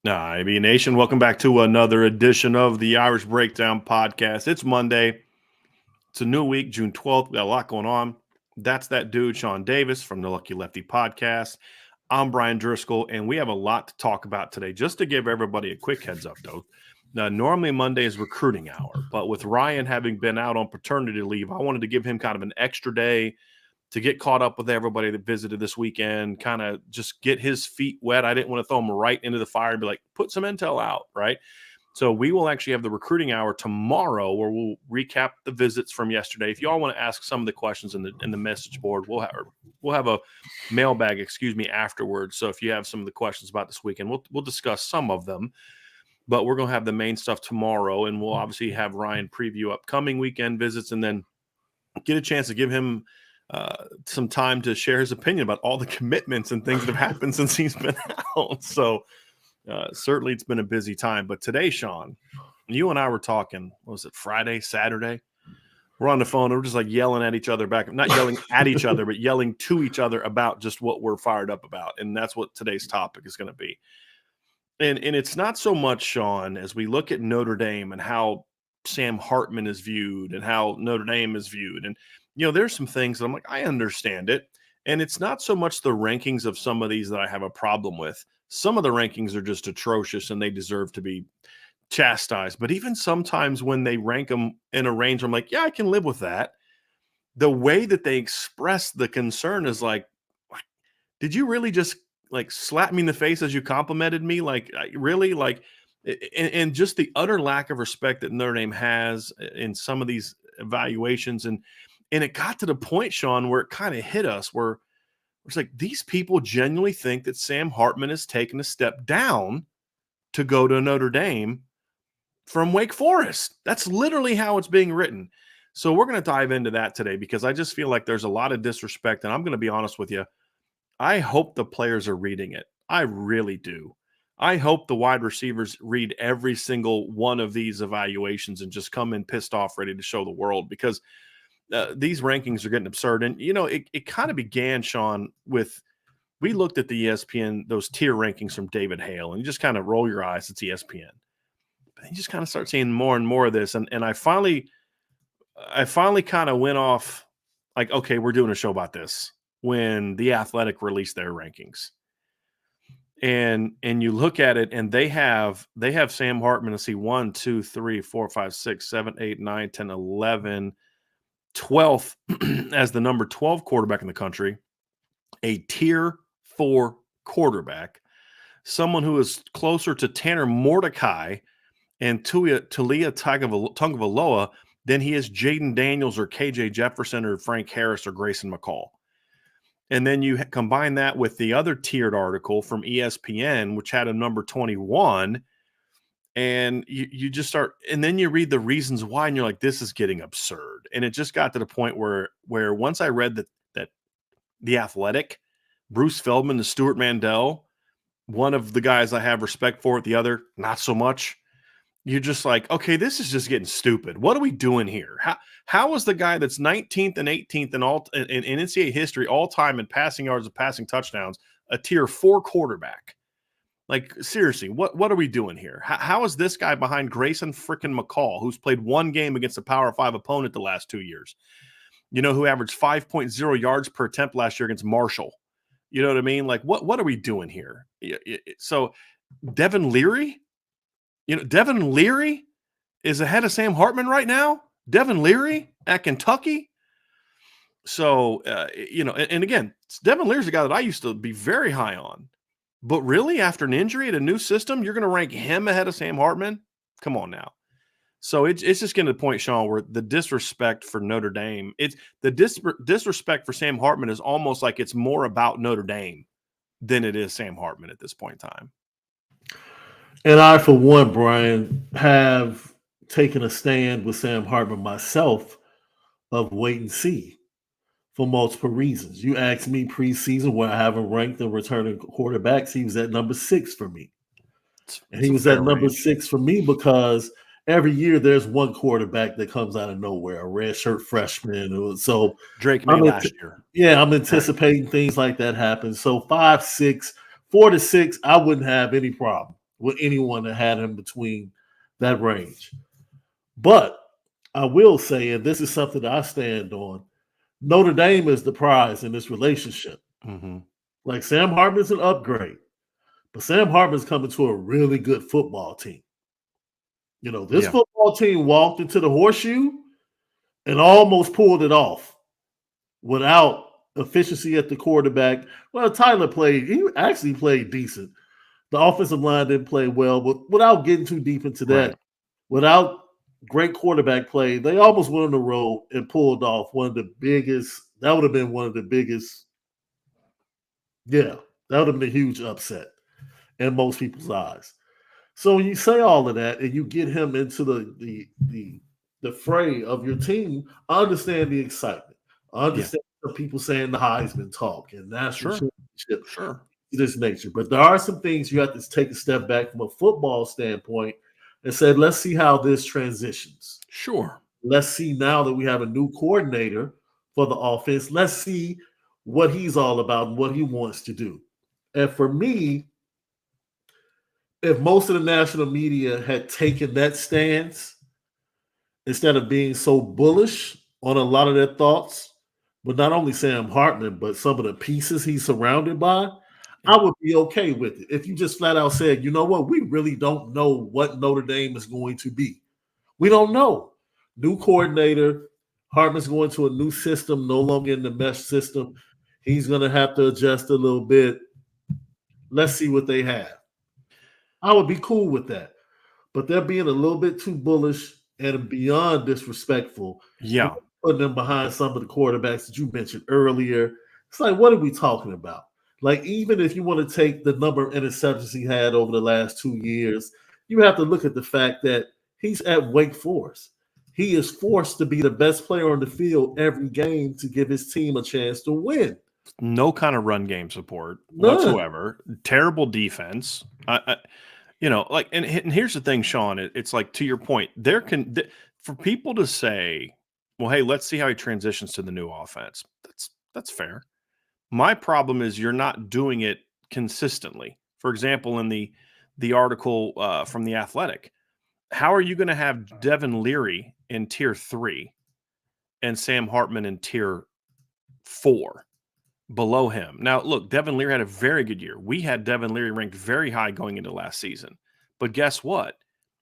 IB Nation, welcome back to another edition of the Irish Breakdown Podcast. It's Monday. It's a new week, June 12th. We got a lot going on. That's that dude, Sean Davis from the Lucky Lefty Podcast. I'm Brian Driscoll, and we have a lot to talk about today. Just to give everybody a quick heads up, though. Now, normally Monday is recruiting hour, but with Ryan having been out on paternity leave, I wanted to give him kind of an extra day to get caught up with everybody that visited this weekend, kind of just get his feet wet. I didn't want to throw him right into the fire and be like, put some intel out, right? So we will actually have the recruiting hour tomorrow where we'll recap the visits from yesterday. If you all want to ask some of the questions in the message board, we'll have a mailbag, afterwards. So if you have some of the questions about this weekend, we'll discuss some of them. But we're going to have the main stuff tomorrow, and we'll obviously have Ryan preview upcoming weekend visits and then get a chance to give him some time to share his opinion about all the commitments and things that have happened since he's been out. So certainly it's been a busy time. But today, Sean, you and I were talking, what was it, Friday, Saturday? We're on the phone. We're just like yelling at each other back, not yelling at each other, but yelling to each other about just what we're fired up about. And that's what today's topic is going to be. And it's not so much, Sean, as we look at Notre Dame and how Sam Hartman is viewed and how Notre Dame is viewed. And there's some things that I'm like, I understand it. And it's not so much the rankings of some of these that I have a problem with. Some of the rankings are just atrocious and they deserve to be chastised. But even sometimes when they rank them in a range, I'm like, yeah, I can live with that. The way that they express the concern is like, did you really just like slap me in the face as you complimented me? Like, really? Like, and just the utter lack of respect that Notre Dame has in some of these evaluations. And it got to the point, Sean, where it kind of hit us where it's like these people genuinely think that Sam Hartman has taken a step down to go to Notre Dame from Wake Forest. That's literally how it's being written. So we're going to dive into that today because I just feel like there's a lot of disrespect. And I'm going to be honest with you. I hope the players are reading it. I really do. I hope the wide receivers read every single one of these evaluations and just come in pissed off, ready to show the world because these rankings are getting absurd. And, it kind of began, Sean, with we looked at the ESPN, those tier rankings from David Hale, and you just kind of roll your eyes. It's ESPN. But you just kind of start seeing more and more of this. And I finally kind of went off like, okay, we're doing a show about this when The Athletic released their rankings. And you look at it and they have Sam Hartman to see 1, 2, 3, 4, 5, 6, 7, 8, 9, 10, 11, 12th as the number 12 quarterback in the country, a tier 4 quarterback, someone who is closer to Tanner Mordecai and Talia Tungavaloa than he is Jaden Daniels or KJ Jefferson or Frank Harris or Grayson McCall. And then you combine that with the other tiered article from ESPN, which had a number 21, and you just start, and then you read the reasons why, and you're like, this is getting absurd. And it just got to the point where once I read that The Athletic, Bruce Feldman and Stuart Mandel, one of the guys I have respect for, the other not so much. You're just like, okay, this is just getting stupid. What are we doing here? How is the guy that's 19th and 18th in NCAA history all time in passing yards and passing touchdowns a tier 4 quarterback? Like, seriously, what are we doing here? How is this guy behind Grayson freaking McCall, who's played one game against a Power 5 opponent the last 2 years? Who averaged 5.0 yards per attempt last year against Marshall? You know what I mean? Like, what are we doing here? So Devin Leary? Devin Leary is ahead of Sam Hartman right now. Devin Leary at Kentucky. So, and again, Devin Leary's a guy that I used to be very high on. But really, after an injury at a new system, you're going to rank him ahead of Sam Hartman? Come on now. So it's just getting to the point, Sean, where the disrespect for Notre Dame, it's the disrespect for Sam Hartman is almost like it's more about Notre Dame than it is Sam Hartman at this point in time. And I, for one, Brian, have taken a stand with Sam Hartman myself of wait and see for multiple reasons. You asked me preseason where I haven't ranked the returning quarterbacks. He was at number 6 for me. And he was at number 6 for me because every year there's one quarterback that comes out of nowhere, a redshirt freshman. So Drake May last year. Yeah, I'm anticipating things like that happen. So 5, 6, 4 to 6, I wouldn't have any problem. with anyone that had him between that range. But I will say, and this is something that I stand on, Notre Dame is the prize in this relationship. Mm-hmm. Like Sam Hartman's an upgrade, but Sam Hartman's coming to a really good football team. This football team walked into the horseshoe and almost pulled it off without efficiency at the quarterback. Well, Tyler he actually played decent. The offensive line didn't play well, but without getting too deep into that, Right. without great quarterback play, they almost went on the road and pulled off one of the biggest. That would have been one of the biggest. Yeah, that would have been a huge upset in most people's eyes. So when you say all of that and you get him into the fray of your team, I understand the excitement. I understand the people saying the Heisman talk and national championship, Sure. this nature. But there are some things you have to take a step back from a football standpoint and say, let's see how this transitions. Sure. Let's see now that we have a new coordinator for the offense. Let's see what he's all about and what he wants to do. And for me, if most of the national media had taken that stance instead of being so bullish on a lot of their thoughts, but not only Sam Hartman, but some of the pieces he's surrounded by, I would be okay with it. If you just flat out said, you know what, we really don't know what Notre Dame is going to be. We don't know. New coordinator, Hartman's going to a new system, no longer in the mesh system. He's going to have to adjust a little bit. Let's see what they have. I would be cool with that. But they're being a little bit too bullish and beyond disrespectful. Yeah. Putting them behind some of the quarterbacks that you mentioned earlier. It's like, what are we talking about? Like, even if you want to take the number of interceptions he had over the last 2 years, you have to look at the fact that he's at Wake Forest. He is forced to be the best player on the field every game to give his team a chance to win. No kind of run game support None. whatsoever. Terrible defense. And here's the thing, Sean. It's like, to your point, for people to say, well, hey, let's see how he transitions to the new offense. That's fair. My problem is you're not doing it consistently. For example, in the article from The Athletic, how are you going to have Devin Leary in tier 3 and Sam Hartman in tier 4 below him? Now, look, Devin Leary had a very good year. We had Devin Leary ranked very high going into last season. But guess what?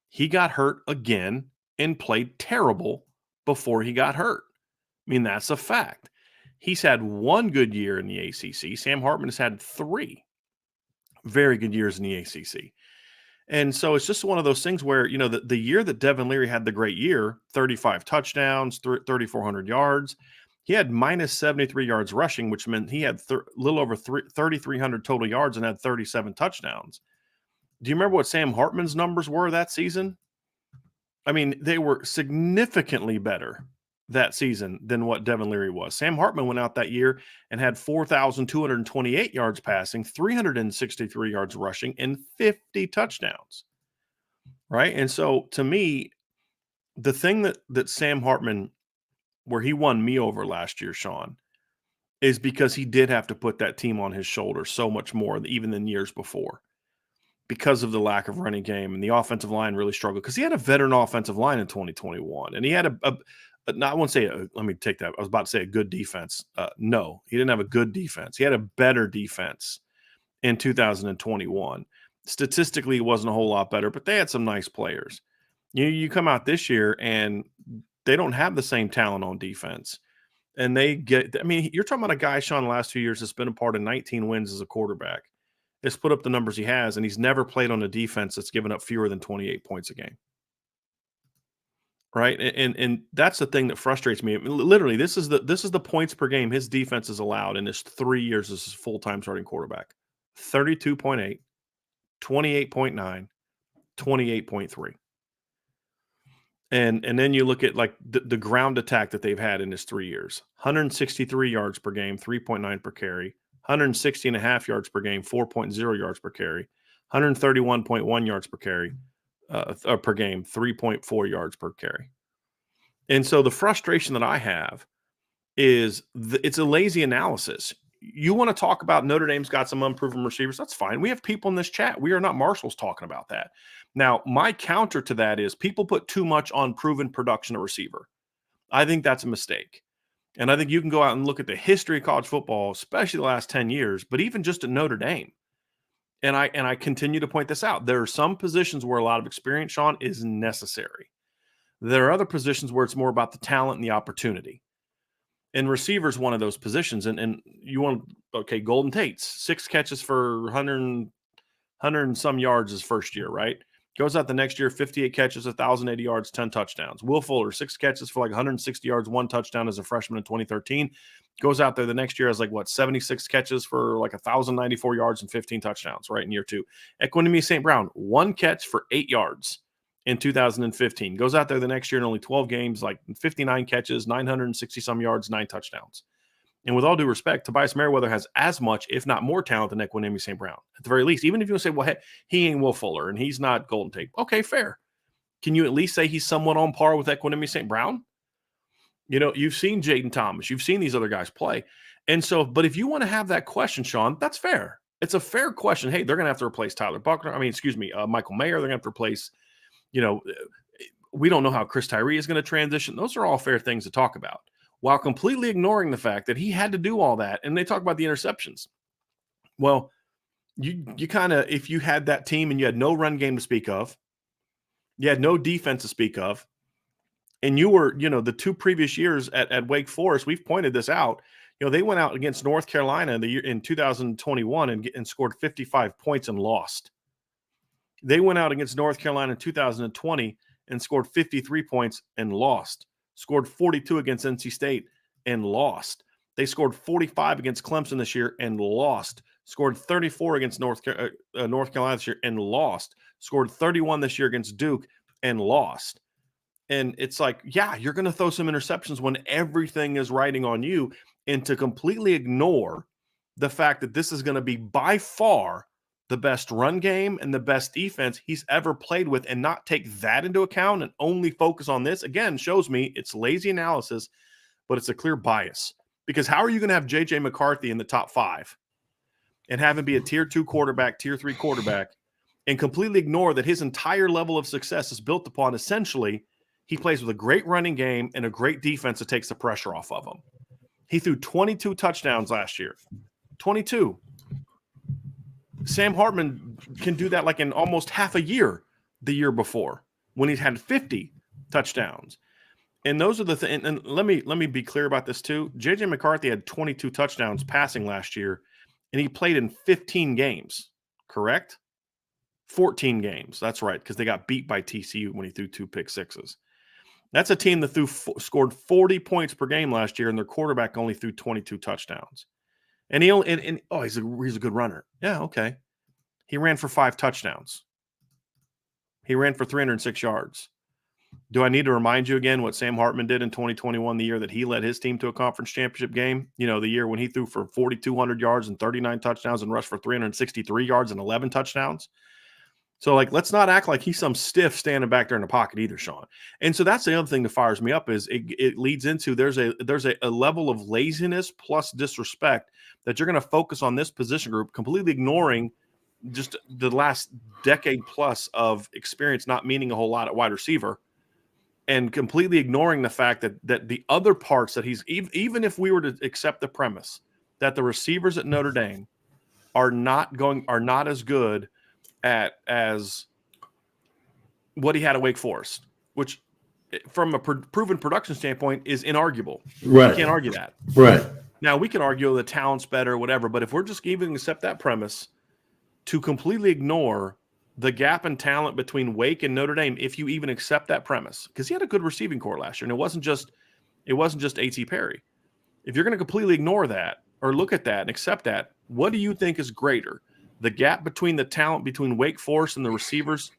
He got hurt again and played terrible before he got hurt. I mean, that's a fact. He's had one good year in the ACC. Sam Hartman has had 3 very good years in the ACC. And so it's just one of those things where, the year that Devin Leary had the great year, 35 touchdowns, 3,400 yards, he had minus 73 yards rushing, which meant he had a little over 3,300 total yards and had 37 touchdowns. Do you remember what Sam Hartman's numbers were that season? I mean, they were significantly better that season than what Devin Leary was. Sam Hartman went out that year and had 4,228 yards passing, 363 yards rushing, and 50 touchdowns. Right? And so, to me, the thing that Sam Hartman, where he won me over last year, Sean, is because he did have to put that team on his shoulders so much more even than years before, because of the lack of running game, and the offensive line really struggled because he had a veteran offensive line in 2021, and he had I won't say, let me take that. I was about to say a good defense. No, he didn't have a good defense. He had a better defense in 2021. Statistically, it wasn't a whole lot better, but they had some nice players. You come out this year and they don't have the same talent on defense. And you're talking about a guy, Sean, the last 2 years that's been a part of 19 wins as a quarterback. Has put up the numbers he has, and he's never played on a defense that's given up fewer than 28 points a game. Right? And that's the thing that frustrates me. I mean, literally, this is the points per game his defense has allowed in his 3 years as his full-time starting quarterback. 32.8, 28.9, 28.3. And then you look at like the ground attack that they've had in his 3 years. 163 yards per game, 3.9 per carry. 160 and a half yards per game, 4.0 yards per carry. 131.1 yards per carry per game, 3.4 yards per carry. And so the frustration that I have is it's a lazy analysis. you want to talk about Notre Dame's got some unproven receivers, that's fine. We have people in this chat. We are not marshals talking about that. Now, my counter to that is people put too much on proven production at receiver. I think that's a mistake. And I think you can go out and look at the history of college football, especially the last 10 years, but even just at Notre Dame. And I continue to point this out. There are some positions where a lot of experience, Sean, is necessary. There are other positions where it's more about the talent and the opportunity. And receiver is one of those positions. And you want, okay, Golden Tate's 6 catches for 100 and some yards his first year, right? Goes out the next year, 58 catches, 1,080 yards, 10 touchdowns. Will Fuller, 6 catches for like 160 yards, 1 touchdown as a freshman in 2013. Goes out there the next year as 76 catches for like 1,094 yards and 15 touchdowns, right, in year 2. Equinemi St. Brown, 1 catch for 8 yards in 2015. Goes out there the next year in only 12 games, 59 catches, 960 some yards, 9 touchdowns. And with all due respect, Tobias Merriweather has as much, if not more talent than Equinemi St. Brown. At the very least, even if you say, well, hey, he ain't Will Fuller and he's not Golden Tate. Okay, fair. Can you at least say he's somewhat on par with Equinemi St. Brown? You've seen Jaden Thomas. You've seen these other guys play. And so, but if you want to have that question, Sean, that's fair. It's a fair question. Hey, they're going to have to replace Tyler Buckner. Michael Mayer. They're going to have to replace, we don't know how Chris Tyree is going to transition. Those are all fair things to talk about, while completely ignoring the fact that he had to do all that. And they talk about the interceptions. Well, you kind of, if you had that team and you had no run game to speak of, you had no defense to speak of, and you were, the 2 previous years at Wake Forest, we've pointed this out, they went out against North Carolina in 2021 and scored 55 points and lost. They went out against North Carolina in 2020 and scored 53 points and lost. Scored 42 against NC State and lost. They scored 45 against Clemson this year and lost. Scored 34 against North Carolina this year and lost. Scored 31 this year against Duke and lost. And it's like, yeah, you're going to throw some interceptions when everything is riding on you. And to completely ignore the fact that this is going to be by far the best run game and the best defense he's ever played with, and not take that into account and only focus on this, again, shows me it's lazy analysis, but it's a clear bias. Because how are you going to have J.J. McCarthy in the top 5 and have him be a tier 2 quarterback, tier 3 quarterback, and completely ignore that his entire level of success is built upon essentially he plays with a great running game and a great defense that takes the pressure off of him. He threw 22 touchdowns last year. 22. Sam Hartman can do that in almost half a year the year before when he's had 50 touchdowns. And those are the things. And let me be clear about this too. J.J. McCarthy had 22 touchdowns passing last year, and he played in 15 games, correct? 14 games. That's right, because they got beat by TCU when he threw 2 pick sixes. That's a team that scored 40 points per game last year, and their quarterback only threw 22 touchdowns. And he's a good runner. Yeah, okay. He ran for 5 touchdowns. He ran for 306 yards. Do I need to remind you again what Sam Hartman did in 2021, the year that he led his team to a conference championship game? The year when he threw for 4,200 yards and 39 touchdowns and rushed for 363 yards and 11 touchdowns. So, let's not act like he's some stiff standing back there in the pocket either, Sean. And so that's the other thing that fires me up is it leads into there's a level of laziness plus disrespect that you're going to focus on this position group, completely ignoring just the last decade plus of experience not meaning a whole lot at wide receiver, and completely ignoring the fact that the other parts that he's even if we were to accept the premise that the receivers at Notre Dame are not as good as what he had at Wake Forest, which from a proven production standpoint is inarguable. Right. You can't argue that. Right. Now we can argue the talent's better or whatever, but if we're just even accept that premise to completely ignore the gap in talent between Wake and Notre Dame, if you even accept that premise, because he had a good receiving core last year, and it wasn't just A.T. Perry. If you're going to completely ignore that or look at that and accept that, what do you think is greater? The gap between the talent between Wake Forest and the receivers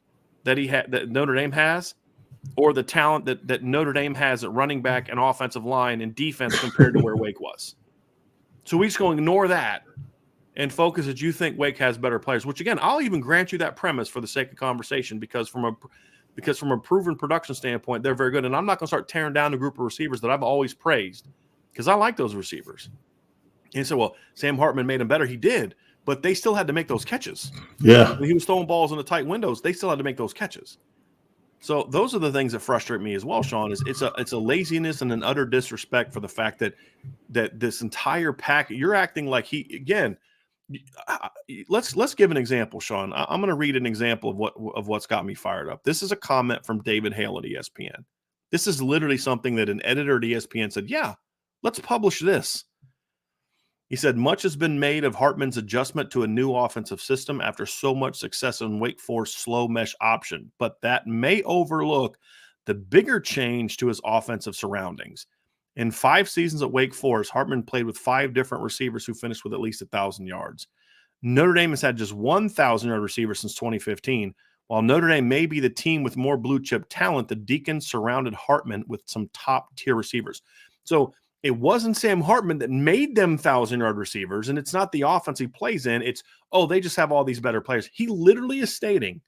that Notre Dame has, or the talent that Notre Dame has at running back and offensive line and defense compared to where Wake was? So we just going to ignore that and focus that you think Wake has better players, which again, I'll even grant you that premise for the sake of conversation, because from a proven production standpoint, they're very good. And I'm not going to start tearing down a group of receivers that I've always praised, because I like those receivers. And he said, well, Sam Hartman made him better. He did, but they still had to make those catches. Yeah. When he was throwing balls in the tight windows, they still had to make those catches. So those are the things that frustrate me as well, Sean. Is it's a laziness and an utter disrespect for the fact that this entire pack, you're acting like he again. Let's give an example, Sean. I'm going to read an example of what's got me fired up. This is a comment from David Hale at ESPN. This is literally something that an editor at ESPN said, yeah, let's publish this. He said, much has been made of Hartman's adjustment to a new offensive system after so much success in Wake Forest slow mesh option, but that may overlook the bigger change to his offensive surroundings. In 5 seasons at Wake Forest, Hartman played with 5 different receivers who finished with at least 1,000 yards. Notre Dame has had just 1,000-yard receiver since 2015. While Notre Dame may be the team with more blue-chip talent, the Deacons surrounded Hartman with some top-tier receivers. So it wasn't Sam Hartman that made them 1,000-yard receivers, and it's not the offense he plays in. It's, they just have all these better players. He literally is stating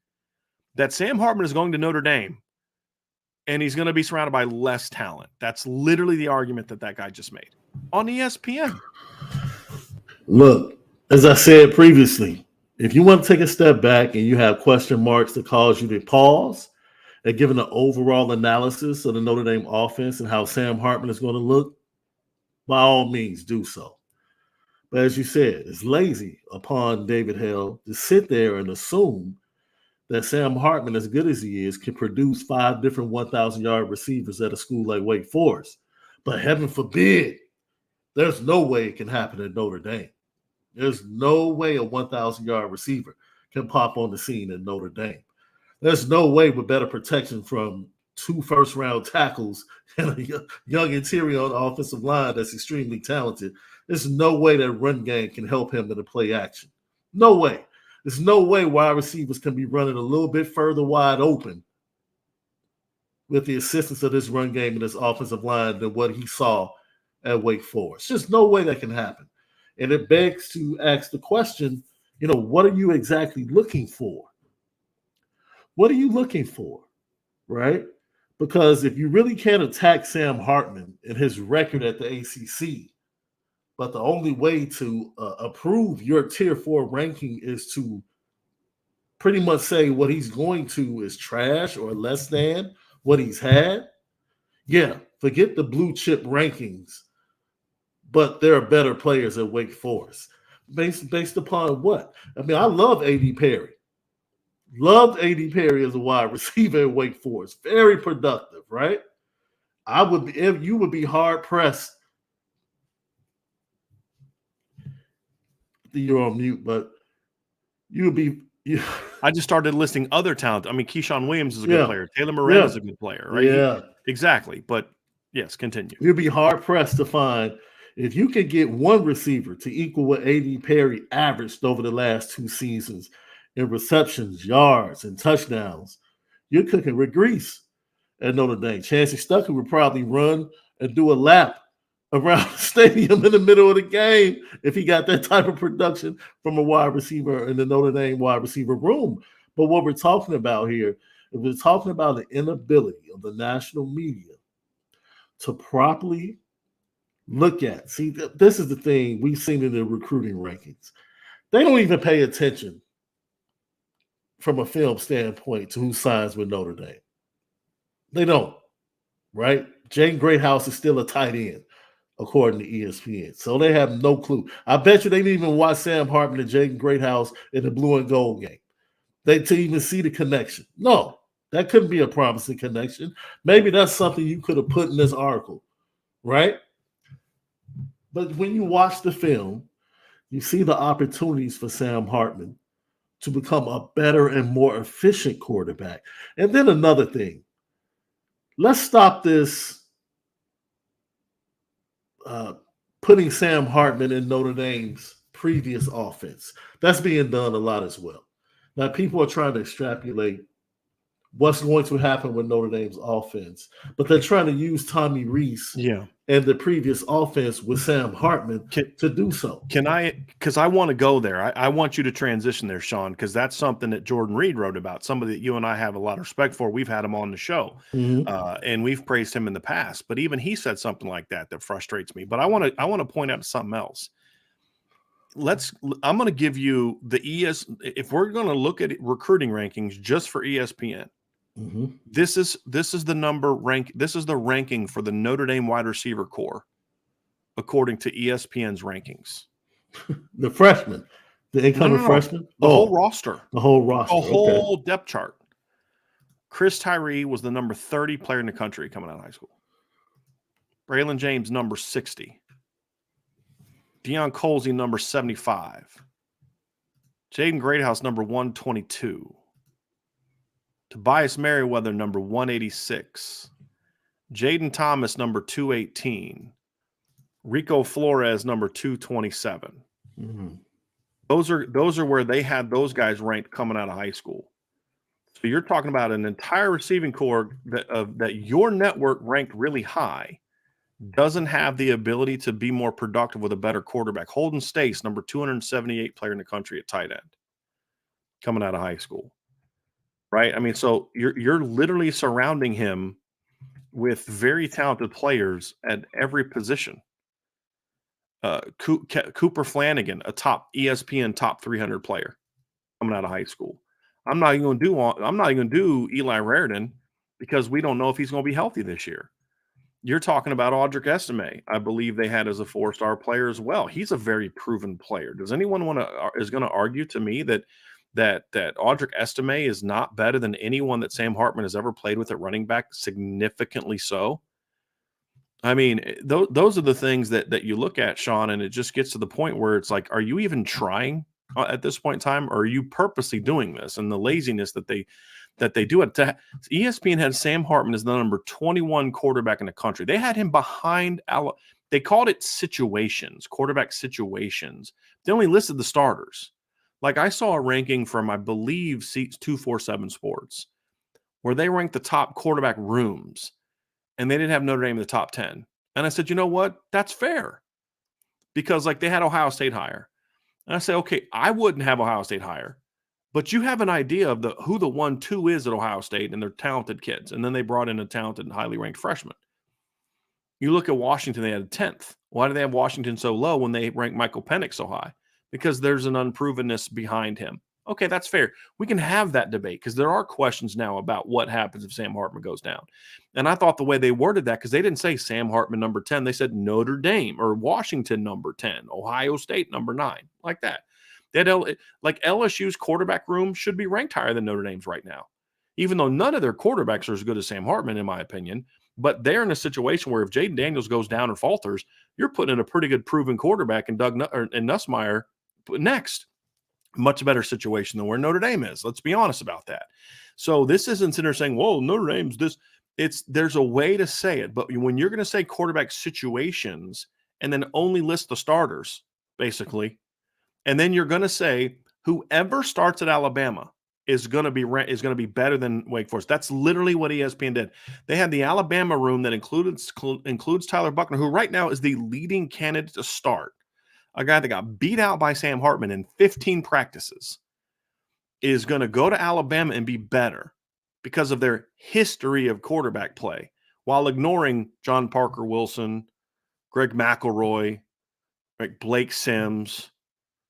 that Sam Hartman is going to Notre Dame, and he's going to be surrounded by less talent. That's literally the argument that guy just made on ESPN. Look, as I said previously, if you want to take a step back and you have question marks that cause you to pause and give an overall analysis of the Notre Dame offense and how Sam Hartman is going to look, by all means, do so. But as you said, it's lazy upon David Hale to sit there and assume that Sam Hartman, as good as he is, can produce 5 different 1,000-yard receivers at a school like Wake Forest. But heaven forbid, there's no way it can happen at Notre Dame. There's no way a 1,000-yard receiver can pop on the scene at Notre Dame. There's no way with better protection from 2 first-round tackles and a young interior on the offensive line that's extremely talented. There's no way that run game can help him in the play action. No way. There's no way wide receivers can be running a little bit further wide open with the assistance of this run game and this offensive line than what he saw at Wake Forest. Just no way that can happen. And it begs to ask the question, what are you exactly looking for? What are you looking for, right? Because if you really can't attack Sam Hartman and his record at the ACC, but the only way to approve your Tier 4 ranking is to pretty much say what he's going to is trash or less than what he's had, yeah, forget the blue chip rankings, but there are better players at Wake Forest. Based upon what? I mean, I love A.D. Perry. Loved A.D. Perry as a wide receiver at Wake Forest. Very productive, right? You would be hard pressed. You're on mute, but you would be. I just started listing other talent. I mean, Keyshawn Williams is a good player. Taylor Moran is a good player, right? Yeah, exactly. But yes, continue. You'd be hard pressed to find if you could get one receiver to equal what A.D. Perry averaged over the last 2 seasons in receptions, yards, and touchdowns. You're cooking with grease at Notre Dame. Chancey Stuckey would probably run and do a lap around the stadium in the middle of the game if he got that type of production from a wide receiver in the Notre Dame wide receiver room. But what we're talking about here, we're talking about the inability of the national media to properly look at. See, this is the thing we've seen in the recruiting rankings. They don't even pay attention from a film standpoint to who signs with Notre Dame. They don't, right? Jaden Greathouse is still a tight end, according to ESPN. So they have no clue. I bet you they didn't even watch Sam Hartman and Jaden Greathouse in the blue and gold game. To even see the connection. No, that couldn't be a promising connection. Maybe that's something you could have put in this article, right? But when you watch the film, you see the opportunities for Sam Hartman to become a better and more efficient quarterback. And then another thing, let's stop this putting Sam Hartman in Notre Dame's previous offense. That's being done a lot as well. Now, people are trying to extrapolate what's going to happen with Notre Dame's offense, but they're trying to use Tommy Rees and the previous offense with Sam Hartman to do so. Because I want to go there. I want you to transition there, Sean, because that's something that Jordan Reed wrote about, somebody that you and I have a lot of respect for. We've had him on the show, and we've praised him in the past. But even he said something like that frustrates me. But I want to point out something else. I'm going to give you the if we're going to look at recruiting rankings just for ESPN, this is the number rank. This is the ranking for the Notre Dame wide receiver core, according to ESPN's rankings. The freshmen, the incoming freshmen, the whole roster, the whole roster, the whole depth chart. Chris Tyree was the number 30 player in the country coming out of high school. Braylon James, number 60. Deion Colsey, number 75. Jaden Greathouse, number 122. Tobias Merriweather, number 186. Jaden Thomas, number 218. Rico Flores, number 227. Those are where they had those guys ranked coming out of high school. So you're talking about an entire receiving corps that your network ranked really high doesn't have the ability to be more productive with a better quarterback. Holden Stace, number 278 player in the country at tight end, coming out of high school. Right? I mean, so you're literally surrounding him with very talented players at every position. Cooper Flanagan, a top ESPN top 300 player coming out of high school. I'm not even going to do Eli Raridan because we don't know if he's going to be healthy this year. You're talking about Audric Estime. I believe they had as a 4-star player as well. He's a very proven player. Does anyone is going to argue to me that Audric Estime is not better than anyone that Sam Hartman has ever played with at running back, significantly so? I mean, those are the things that you look at, Sean, and it just gets to the point where it's like, are you even trying at this point in time, or are you purposely doing this? And the laziness that they do it. ESPN had Sam Hartman as the number 21 quarterback in the country. They had him behind they called it situations, quarterback situations. They only listed the starters. Like I saw a ranking from, I believe, Seats 247 Sports, where they ranked the top quarterback rooms. And they didn't have Notre Dame in the top 10. And I said, you know what? That's fair. Because like they had Ohio State higher. And I said, okay, I wouldn't have Ohio State higher. But you have an idea of who the 1-2 is at Ohio State, and they're talented kids. And then they brought in a talented and highly ranked freshman. You look at Washington, they had a 10th. Why do they have Washington so low when they rank Michael Penix so high? Because there's an unprovenness behind him. Okay, that's fair. We can have that debate because there are questions now about what happens if Sam Hartman goes down. And I thought the way they worded that, because they didn't say Sam Hartman number 10, they said Notre Dame or Washington number 10, Ohio State number 9, like that. Like LSU's quarterback room should be ranked higher than Notre Dame's right now, even though none of their quarterbacks are as good as Sam Hartman, in my opinion. But they're in a situation where if Jaden Daniels goes down or falters, you're putting in a pretty good proven quarterback and Nussmeier next. Much better situation than where Notre Dame is. Let's be honest about that. So this isn't sitting there saying, whoa, Notre Dame's this. There's a way to say it. But when you're going to say quarterback situations and then only list the starters, basically, and then you're going to say whoever starts at Alabama is going to be better than Wake Forest. That's literally what ESPN did. They had the Alabama room that includes Tyler Buckner, who right now is the leading candidate to start. A guy that got beat out by Sam Hartman in 15 practices is going to go to Alabama and be better because of their history of quarterback play, while ignoring John Parker Wilson, Greg McElroy, Blake Sims,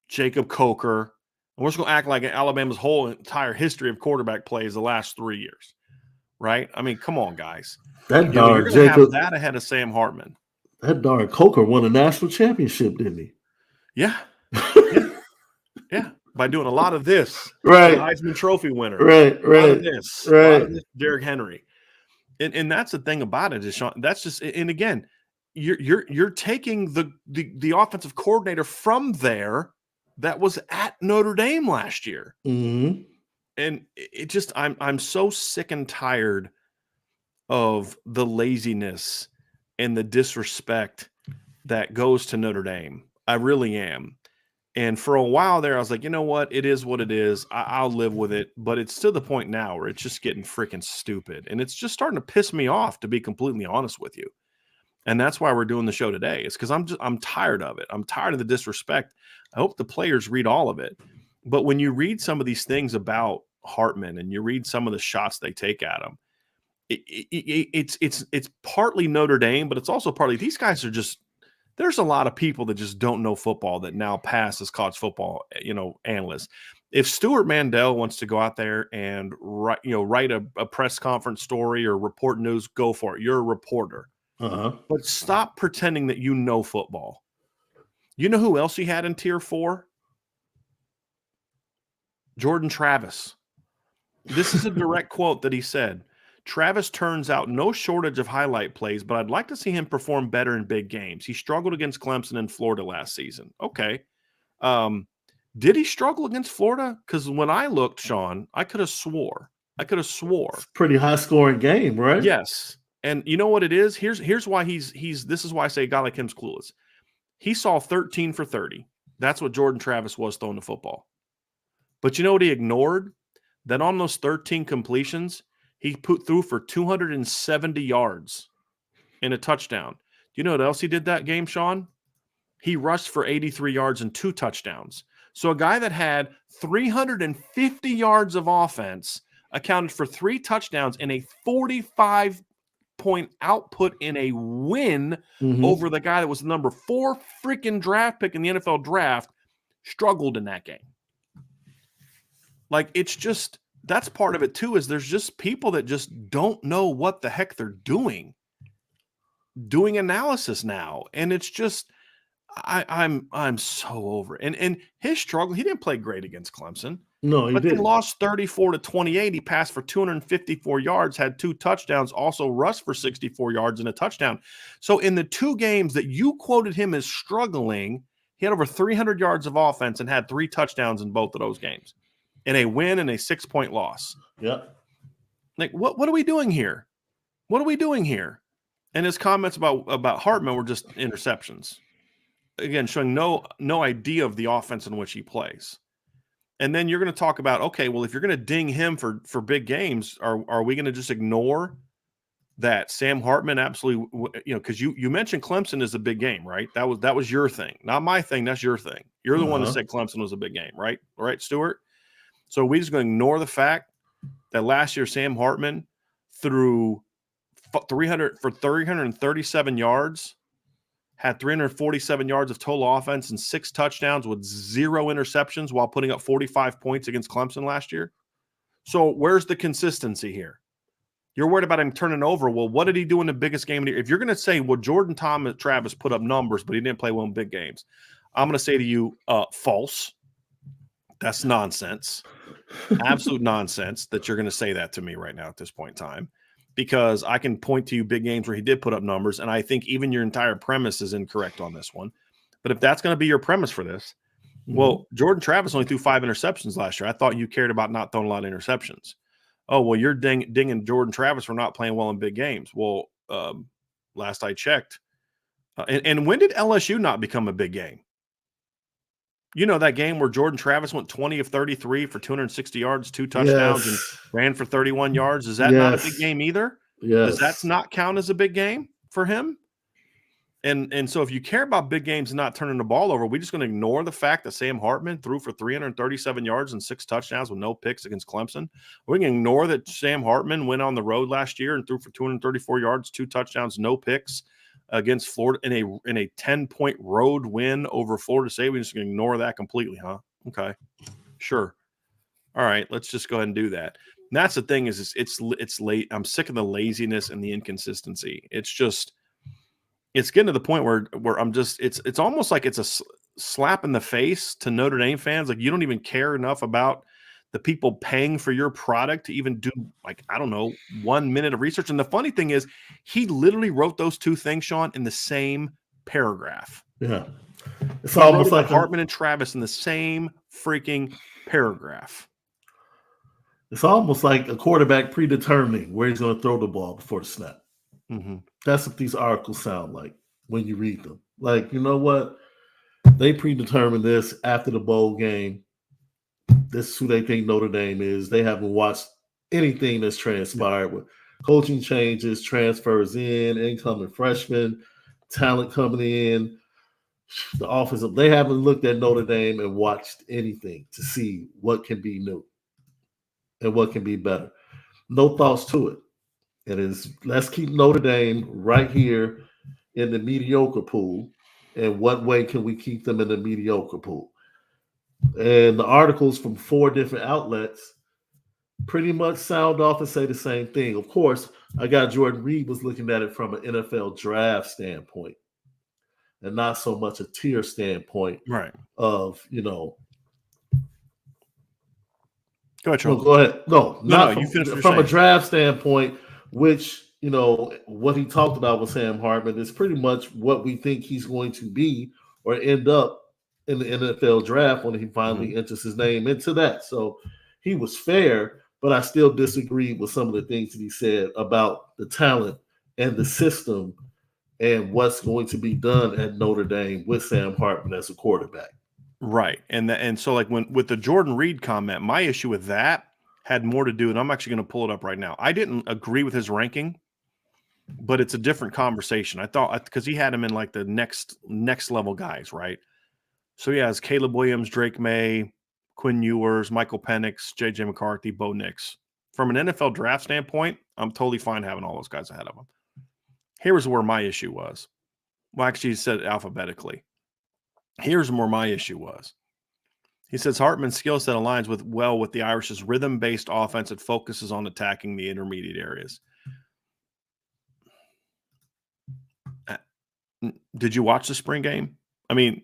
Jacob Coker. And we're just going to act like Alabama's whole entire history of quarterback play is the last 3 years, right? I mean, come on, guys. You're going to have that ahead of Sam Hartman. That darn Coker won a national championship, didn't he? Yeah. Yeah. By doing a lot of this. Right. Heisman Trophy winner. Right. A lot of this. A lot of this, Derrick Henry. And that's the thing about it, is Sean, that's just, and again, you're taking the offensive coordinator from there that was at Notre Dame last year. Mm-hmm. And it just, I'm so sick and tired of the laziness and the disrespect that goes to Notre Dame. I really am. And for a while there, I was like, you know what? It is what it is. I'll live with it. But it's to the point now where it's just getting freaking stupid. And it's just starting to piss me off, to be completely honest with you. And that's why we're doing the show today. It's because I'm tired of it. I'm tired of the disrespect. I hope the players read all of it. But when you read some of these things about Hartman and you read some of the shots they take at him, it's partly Notre Dame, but it's also partly these guys are just, there's a lot of people that just don't know football that now pass as college football, analysts. If Stuart Mandel wants to go out there and write a press conference story or report news, go for it. You're a reporter. Uh-huh. But stop pretending that you know football. You know who else he had in Tier 4? Jordan Travis. This is a direct quote that he said. Travis turns out no shortage of highlight plays, but I'd like to see him perform better in big games. He struggled against Clemson and Florida last season. Okay. Did he struggle against Florida? Because when I looked, Sean, I could have swore. It's a pretty high scoring game, right? Yes. And you know what it is? Here's why he's this is why I say a guy like him's clueless. He saw 13 for 30. That's what Jordan Travis was throwing the football. But you know what he ignored? That on those 13 completions, he threw for 270 yards and a touchdown. Do you know what else he did that game, Sean? He rushed for 83 yards and 2 touchdowns. So a guy that had 350 yards of offense accounted for 3 touchdowns and a 45-point output in a win over the guy that was the number 4 freaking draft pick in the NFL draft, struggled in that game. Like, it's just, that's part of it too, is there's just people that just don't know what the heck they're doing analysis now. And it's just, I'm so over it. And his struggle, he didn't play great against Clemson. No, he didn't. They lost 34-28. He passed for 254 yards, had 2 touchdowns, also rushed for 64 yards and a touchdown. So in the 2 games that you quoted him as struggling, he had over 300 yards of offense and had 3 touchdowns in both of those games, in a win and a 6-point loss. Yep. Like, what are we doing here? What are we doing here? And his comments about Hartman were just interceptions. Again, showing no idea of the offense in which he plays. And then you're going to talk about, okay, well, if you're going to ding him for big games, are we going to just ignore that Sam Hartman absolutely, because you mentioned Clemson is a big game, right? That was your thing, not my thing. That's your thing. You're the one that said Clemson was a big game, right? All right, Stuart. So we just going to ignore the fact that last year Sam Hartman threw 337 yards, had 347 yards of total offense and 6 touchdowns with 0 interceptions while putting up 45 points against Clemson last year. So where's the consistency here? You're worried about him turning over. Well, what did he do in the biggest game of the year? If you're going to say, well, Jordan Travis put up numbers, but he didn't play well in big games, I'm going to say to you, false. That's nonsense. Absolute nonsense that you're going to say that to me right now at this point in time. Because I can point to you big games where he did put up numbers, and I think even your entire premise is incorrect on this one. But if that's going to be your premise for this, well, Jordan Travis only threw 5 interceptions last year. I thought you cared about not throwing a lot of interceptions. Oh, well, you're dinging Jordan Travis for not playing well in big games. Well, last I checked. And when did LSU not become a big game? You know, that game where Jordan Travis went 20 of 33 for 260 yards, 2 touchdowns, and ran for 31 yards. Is that not a big game either? Yes. Does that not count as a big game for him? And so if you care about big games and not turning the ball over, we're just going to ignore the fact that Sam Hartman threw for 337 yards and 6 touchdowns with no picks against Clemson. We can ignore that Sam Hartman went on the road last year and threw for 234 yards, 2 touchdowns, no picks against Florida in a 10-point road win over Florida State. We just can ignore that completely, huh? Okay, sure. All right, let's just go ahead and do that. And that's the thing is it's late. I'm sick of the laziness and the inconsistency. It's getting to the point where I'm just it's almost like it's a slap in the face to Notre Dame fans. Like, you don't even care enough about the people paying for your product to even do, like, I don't know, 1 minute of research. And the funny thing is, he literally wrote those 2 things, Sean, in the same paragraph. Yeah. It's almost like Hartman and Travis in the same freaking paragraph. It's almost like a quarterback predetermining where he's going to throw the ball before the snap. Mm-hmm. That's what these articles sound like when you read them. Like, you know what? They predetermined this after the bowl game. This is who they think Notre Dame is. They haven't watched anything that's transpired with coaching changes, transfers in, incoming freshmen, talent coming in, the offensive. They haven't looked at Notre Dame and watched anything to see what can be new and what can be better. No thoughts to it. It is, let's keep Notre Dame right here in the mediocre pool And what way can we keep them in the mediocre pool? And the articles from 4 different outlets pretty much sound off and say the same thing. Of course, I got Jordan Reed was looking at it from an NFL draft standpoint and not so much a tier standpoint Right. of, Go ahead, no, Charles. go ahead. No, No, not you finished what you're from a saying. draft standpoint, which, what he talked about with Sam Hartman is pretty much what we think he's going to be or end up in the NFL draft when he finally enters his name into that. So he was fair, but I still disagreed with some of the things that he said about the talent and the system and what's going to be done at Notre Dame with Sam Hartman as a quarterback. Right. And so like when with the Jordan Reed comment, my issue with that had more to do, and I'm actually going to pull it up right now. I didn't agree with his ranking, but it's a different conversation. I thought because he had him in like the next level guys, right? So he has Caleb Williams, Drake May, Quinn Ewers, Michael Penix, JJ McCarthy, Bo Nix. From an NFL draft standpoint, I'm totally fine having all those guys ahead of him. Here's where my issue was. Well, actually, he said it alphabetically. Here's where my issue was. He says Hartman's skill set aligns well with the Irish's rhythm-based offense that focuses on attacking the intermediate areas. Did you watch the spring game? I mean,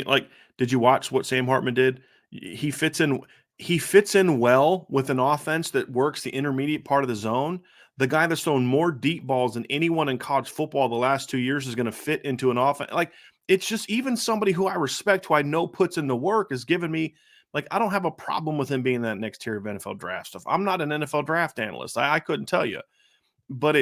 like, did you watch what Sam Hartman did? He fits in well with an offense that works the intermediate part of the zone. The guy that's thrown more deep balls than anyone in college football the last 2 years is going to fit into an offense. Like, it's just even somebody who I respect, who I know puts in the work, is giving me, like, I don't have a problem with him being that next tier of NFL draft stuff. I'm not an NFL draft analyst. I couldn't tell you. But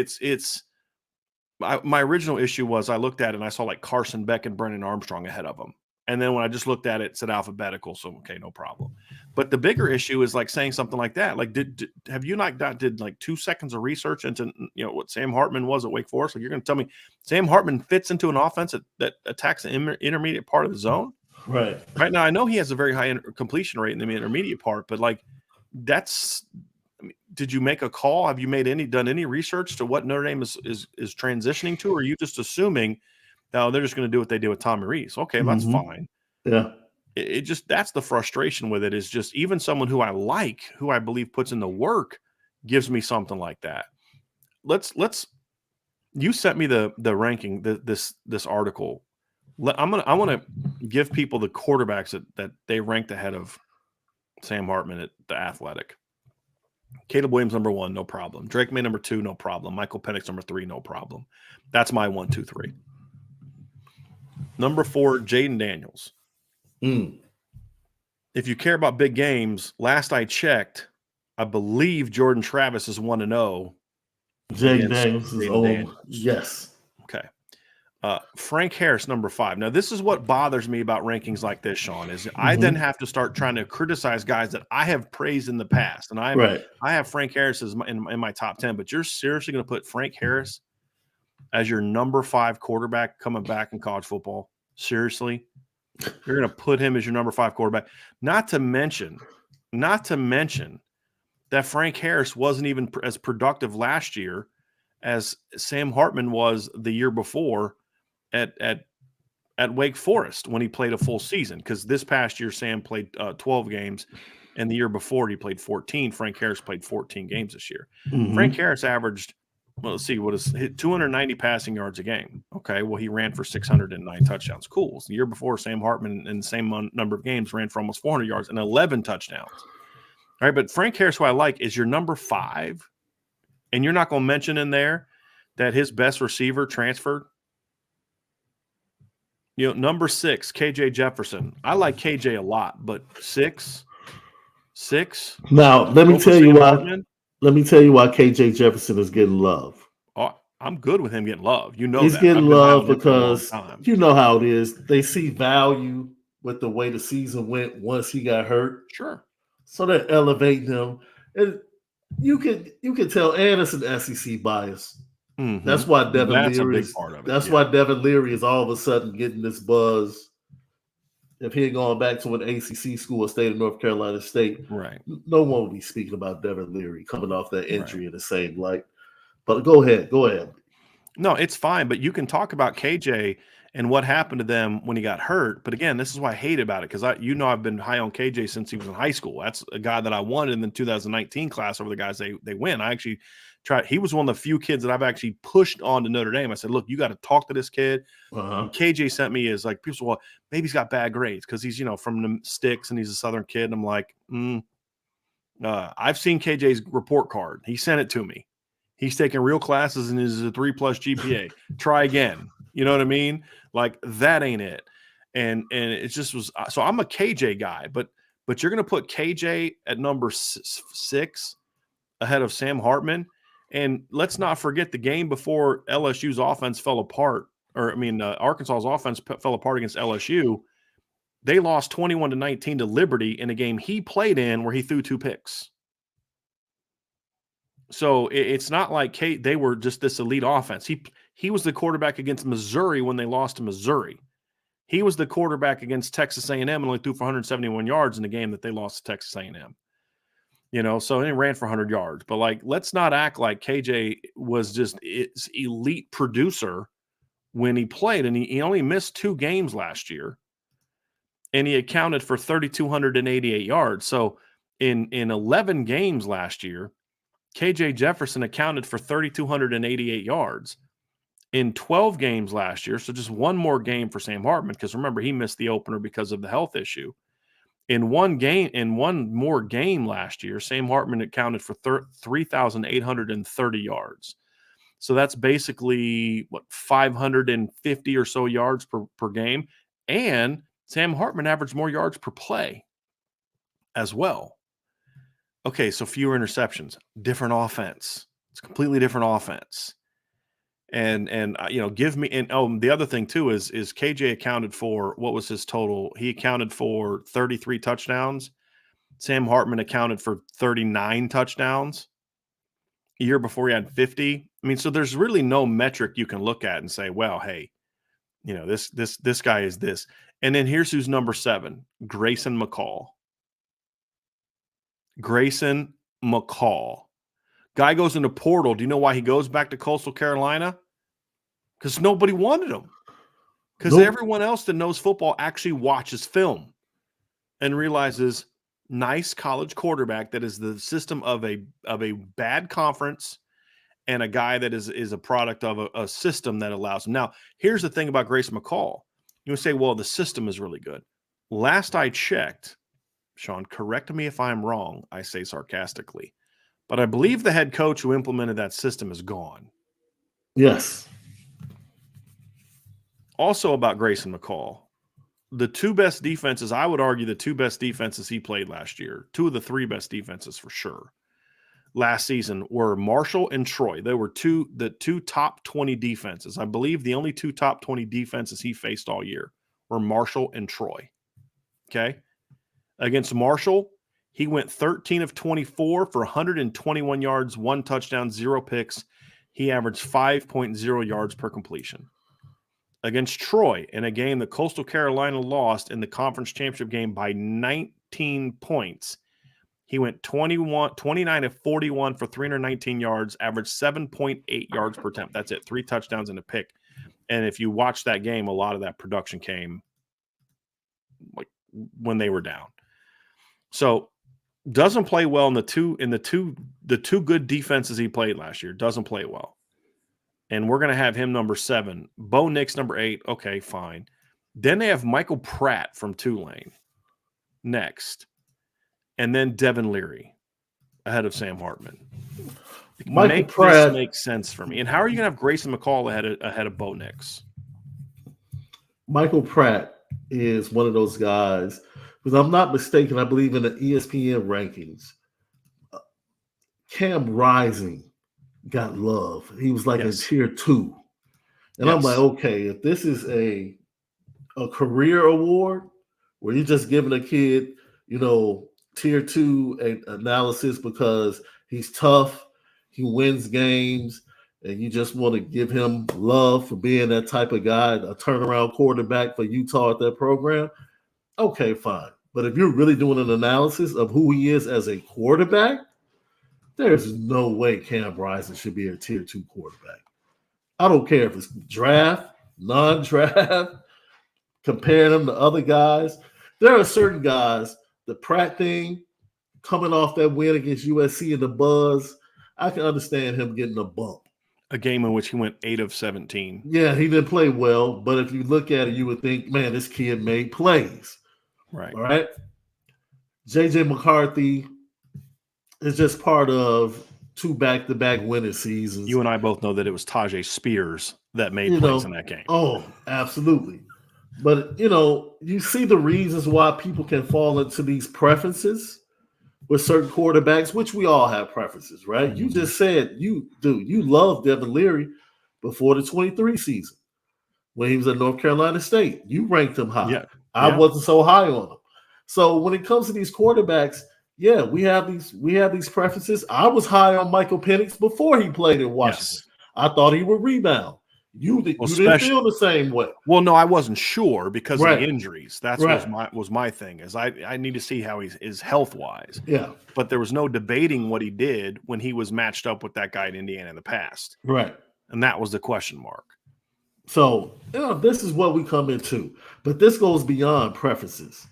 my original issue was I looked at it and I saw like Carson Beck and Brennan Armstrong ahead of him. And then when I just looked at it, it said alphabetical. So, okay, no problem. But the bigger issue is like saying something like that. Like, have you not did like 2 seconds of research into, what Sam Hartman was at Wake Forest? Like, you're going to tell me Sam Hartman fits into an offense that attacks the intermediate part of the zone? Right. Right now, I know he has a very high completion rate in the intermediate part, but like did you make a call? Have you done any research to what Notre Dame is transitioning to? Or are you just assuming, no, they're just going to do what they did with Tommy Rees? Okay, that's fine. Yeah. It just, that's the frustration with it, is just even someone who I like, who I believe puts in the work, gives me something like that. You sent me the ranking, this article. I want to give people the quarterbacks that they ranked ahead of Sam Hartman at the Athletic. Caleb Williams, number 1, no problem. Drake May, number 2, no problem. Michael Penix, number 3, no problem. That's my 1, 2, 3. Number 4, Jaden Daniels. If you care about big games, last I checked, I believe Jordan Travis is 1-0. Jaden Daniels is on. Yes. Okay. Frank Harris, number 5. Now, this is what bothers me about rankings like this, Sean, is I then have to start trying to criticize guys that I have praised in the past. And I have Frank Harris in my top 10, but you're seriously going to put Frank Harris as your number 5 quarterback coming back in college football? Seriously? You're going to put him as your number 5 quarterback? Not to mention that Frank Harris wasn't even as productive last year as Sam Hartman was the year before at Wake Forest when he played a full season, because this past year Sam played 12 games, and the year before he played 14. Frank Harris played 14 games this year. Frank Harris averaged, let's see, 290 passing yards a game. Okay, well, he ran for 609 touchdowns. Cool. So the year before, Sam Hartman in the same number of games ran for almost 400 yards and 11 touchdowns. All right, but Frank Harris, who I like, is your number 5, and you're not going to mention in there that his best receiver transferred. Number 6, KJ Jefferson. I like KJ a lot, but 6. Now, let me tell you why KJ Jefferson is getting love. Oh, I'm good with him getting love. He's getting love because you know how it is. They see value with the way the season went once he got hurt. Sure. So they're elevating him, and you can tell, and it's an SEC bias. That's why Devin Leary is part of it. That's why Devin Leary is all of a sudden getting this buzz. If he had gone back to an ACC school or state of North Carolina State, right, no one would be speaking about Devin Leary coming off that injury in the same light. But go ahead. No, it's fine, but you can talk about KJ and what happened to them when he got hurt. But again, this is why I hate about it, because I've been high on KJ since he was in high school. That's a guy that I wanted in the 2019 class over the guys they win. I actually tried. He was one of the few kids that I've actually pushed on to Notre Dame. I said, look, you got to talk to this kid. And KJ sent me is like, people say, well, maybe he's got bad grades because he's, from the sticks and he's a Southern kid. And I'm like, I've seen KJ's report card. He sent it to me. He's taking real classes and is a 3+ GPA. Try again. You know what I mean? Like, that ain't it. And it just was. So I'm a KJ guy, but you're going to put KJ at number 6 ahead of Sam Hartman. And let's not forget the game before LSU's offense fell apart. Arkansas's offense fell apart against LSU. They lost 21-19 to Liberty in a game he played in where he threw 2 picks. So it's not like they were just this elite offense. He was the quarterback against Missouri when they lost to Missouri. He was the quarterback against Texas A&M and only threw for 171 yards in the game that they lost to Texas A&M. So he ran for 100 yards. But, like, let's not act like KJ was just its elite producer when he played. And he only missed 2 games last year. And he accounted for 3,288 yards. So in 11 games last year, KJ Jefferson accounted for 3,288 yards. In 12 games last year, so just one more game for Sam Hartman, because remember, he missed the opener because of the health issue. In one more game last year, Sam Hartman accounted for 3,830 yards. So that's basically 550 or so yards per game. And Sam Hartman averaged more yards per play as well. Okay, so fewer interceptions, different offense. It's a completely different offense. And the other thing too is KJ accounted for, what was his total? He accounted for 33 touchdowns. Sam Hartman accounted for 39 touchdowns. A year before he had 50. So there's really no metric you can look at and say, well, hey, this guy is this. And then here's who's number 7, Grayson McCall. Grayson McCall. Guy goes into portal. Do you know why he goes back to Coastal Carolina? Because nobody wanted him. Because everyone else that knows football actually watches film and realizes, nice college quarterback that is the system of a bad conference and a guy that is a product of a system that allows him. Now, here's the thing about Grayson McCall. You would say, well, the system is really good. Last I checked, Sean, correct me if I'm wrong, I say sarcastically, but I believe the head coach who implemented that system is gone. Yes. Also about Grayson McCall, the 2 best defenses, I would argue the 2 best defenses he played last year, 2 of the 3 best defenses for sure, last season were Marshall and Troy. They were the 2 top 20 defenses. I believe the only 2 top 20 defenses he faced all year were Marshall and Troy. Okay? Against Marshall, he went 13 of 24 for 121 yards, 1 touchdown, 0 picks. He averaged 5.0 yards per completion. Against Troy, in a game that Coastal Carolina lost in the conference championship game by 19 points, he went 29 of 41 for 319 yards, averaged 7.8 yards per attempt. That's it, 3 touchdowns and a pick. And if you watch that game, a lot of that production came like when they were down. So doesn't play well in the two good defenses he played last year. Doesn't play well. And we're going to have him number 7. Bo Nix number 8. Okay, fine. Then they have Michael Pratt from Tulane next. And then Devin Leary ahead of Sam Hartman. Michael Pratt makes sense for me. And how are you going to have Grayson McCall ahead of Bo Nix? Michael Pratt is one of those guys, because I'm not mistaken, I believe in the ESPN rankings, Cam Rising got love. He was like a tier 2. And I'm like, okay, if this is a career award where you're just giving a kid, tier 2 analysis because he's tough, he wins games, and you just want to give him love for being that type of guy, a turnaround quarterback for Utah at that program, okay, fine. But if you're really doing an analysis of who he is as a quarterback, there's no way Cam Rising should be a tier 2 quarterback. I don't care if it's draft, non-draft, comparing them to other guys. There are certain guys, the Pratt thing, coming off that win against USC and the buzz, I can understand him getting a bump. A game in which he went 8 of 17. Yeah, he didn't play well, but if you look at it, you would think, man, this kid made plays. Right. All right. JJ McCarthy is just part of 2 back-to-back winning seasons. You and I both know that it was Tajay Spears that made plays in that game. Oh, absolutely. But, you see the reasons why people can fall into these preferences with certain quarterbacks, which we all have preferences, right? You just said you love Devin Leary before the 23 season when he was at North Carolina State. You ranked him high. Yeah. I wasn't so high on him. So when it comes to these quarterbacks, yeah, we have these preferences. I was high on Michael Penix before he played in Washington. Yes. I thought he would rebound. You didn't feel the same way. Well, no, I wasn't sure because of the injuries. That's was my thing. Is I need to see how he is health wise. Yeah. But there was no debating what he did when he was matched up with that guy in Indiana in the past. Right. And that was the question mark. So, this is what we come into. But this goes beyond preferences,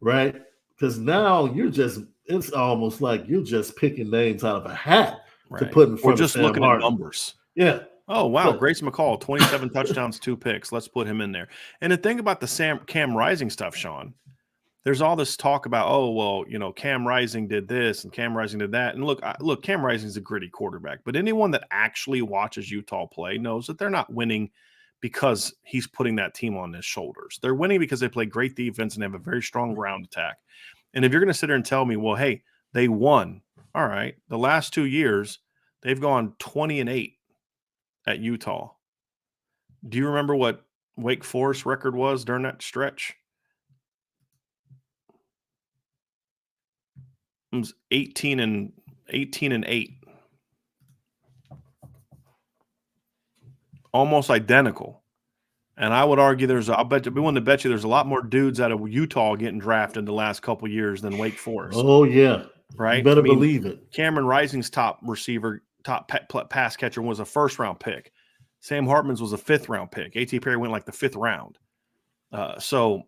right? Because now it's almost like you're just picking names out of a hat to put in front of Sam looking Hartman. at numbers. Yeah. Oh, wow. Grayson McCall, 27 touchdowns, 2 picks. Let's put him in there. And the thing about the Cam Rising stuff, Sean, there's all this talk about, Cam Rising did this and Cam Rising did that. And look, Cam Rising is a gritty quarterback. But anyone that actually watches Utah play knows that they're not winning because he's putting that team on his shoulders. They're winning because they play great defense and have a very strong ground attack. And if you're going to sit there and tell me, well, hey, they won. All right. The last 2 years, they've gone 20-8 at Utah. Do you remember what Wake Forest record was during that stretch? It was 18-8. Almost identical. And I would argue I'll be willing to bet you there's a lot more dudes out of Utah getting drafted the last couple of years than Wake Forest. Oh, yeah. Right? You better believe it. Cameron Rising's top receiver, top pass catcher was a first-round pick. Sam Hartman's was a fifth-round pick. A.T. Perry went like the 5th round. So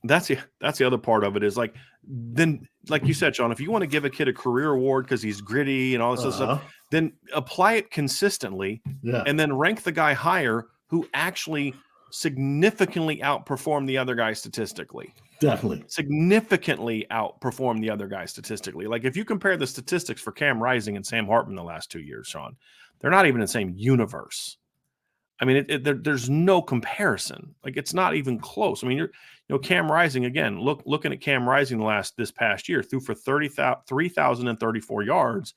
that's the other part of it is like you said, Sean, if you want to give a kid a career award because he's gritty and all this other stuff, then apply it consistently and then rank the guy higher who actually significantly outperformed the other guy statistically. Definitely. Significantly outperformed the other guy statistically. Like if you compare the statistics for Cam Rising and Sam Hartman the last 2 years, Sean, they're not even in the same universe. I mean, there's no comparison. Like it's not even close. I mean, Cam Rising again. Looking at Cam Rising this past year, threw for 3,034 yards,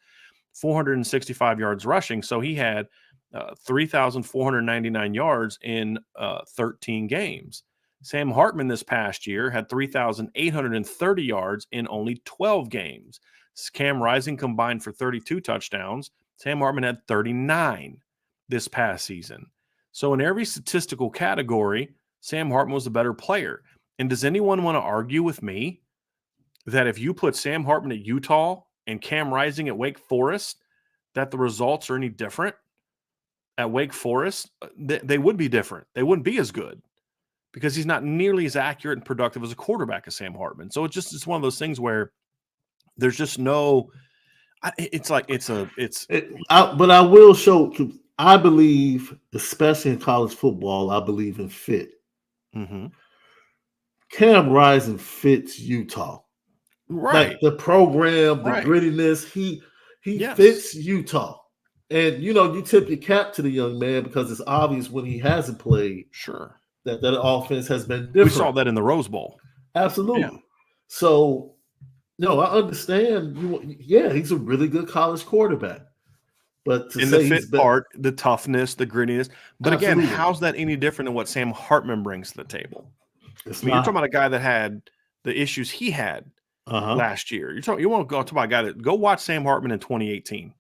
465 yards rushing. So he had 3,499 yards in 13 games. Sam Hartman this past year had 3,830 yards in only 12 games. Cam Rising combined for 32 touchdowns. Sam Hartman had 39 this past season. So in every statistical category, Sam Hartman was a better player. And does anyone want to argue with me that if you put Sam Hartman at Utah and Cam Rising at Wake Forest, that the results are any different? At Wake Forest, they would be different. They wouldn't be as good because he's not nearly as accurate and productive as a quarterback as Sam Hartman. So it's one of those things where there's just no. But I will show. I believe, especially in college football, I believe in fit. Mm-hmm. Cam Rising fits Utah, right? Like the program, the grittiness. He fits Utah. And, you tip your cap to the young man because it's obvious when he hasn't played. Sure. That offense has been different. We saw that in the Rose Bowl. Absolutely. Yeah. So, I understand. He's a really good college quarterback. But in the fit part, the toughness, the grittiness. But again, how's that any different than what Sam Hartman brings to the table? You're talking about a guy that had the issues he had last year. You want to talk about a guy that – go watch Sam Hartman in 2018.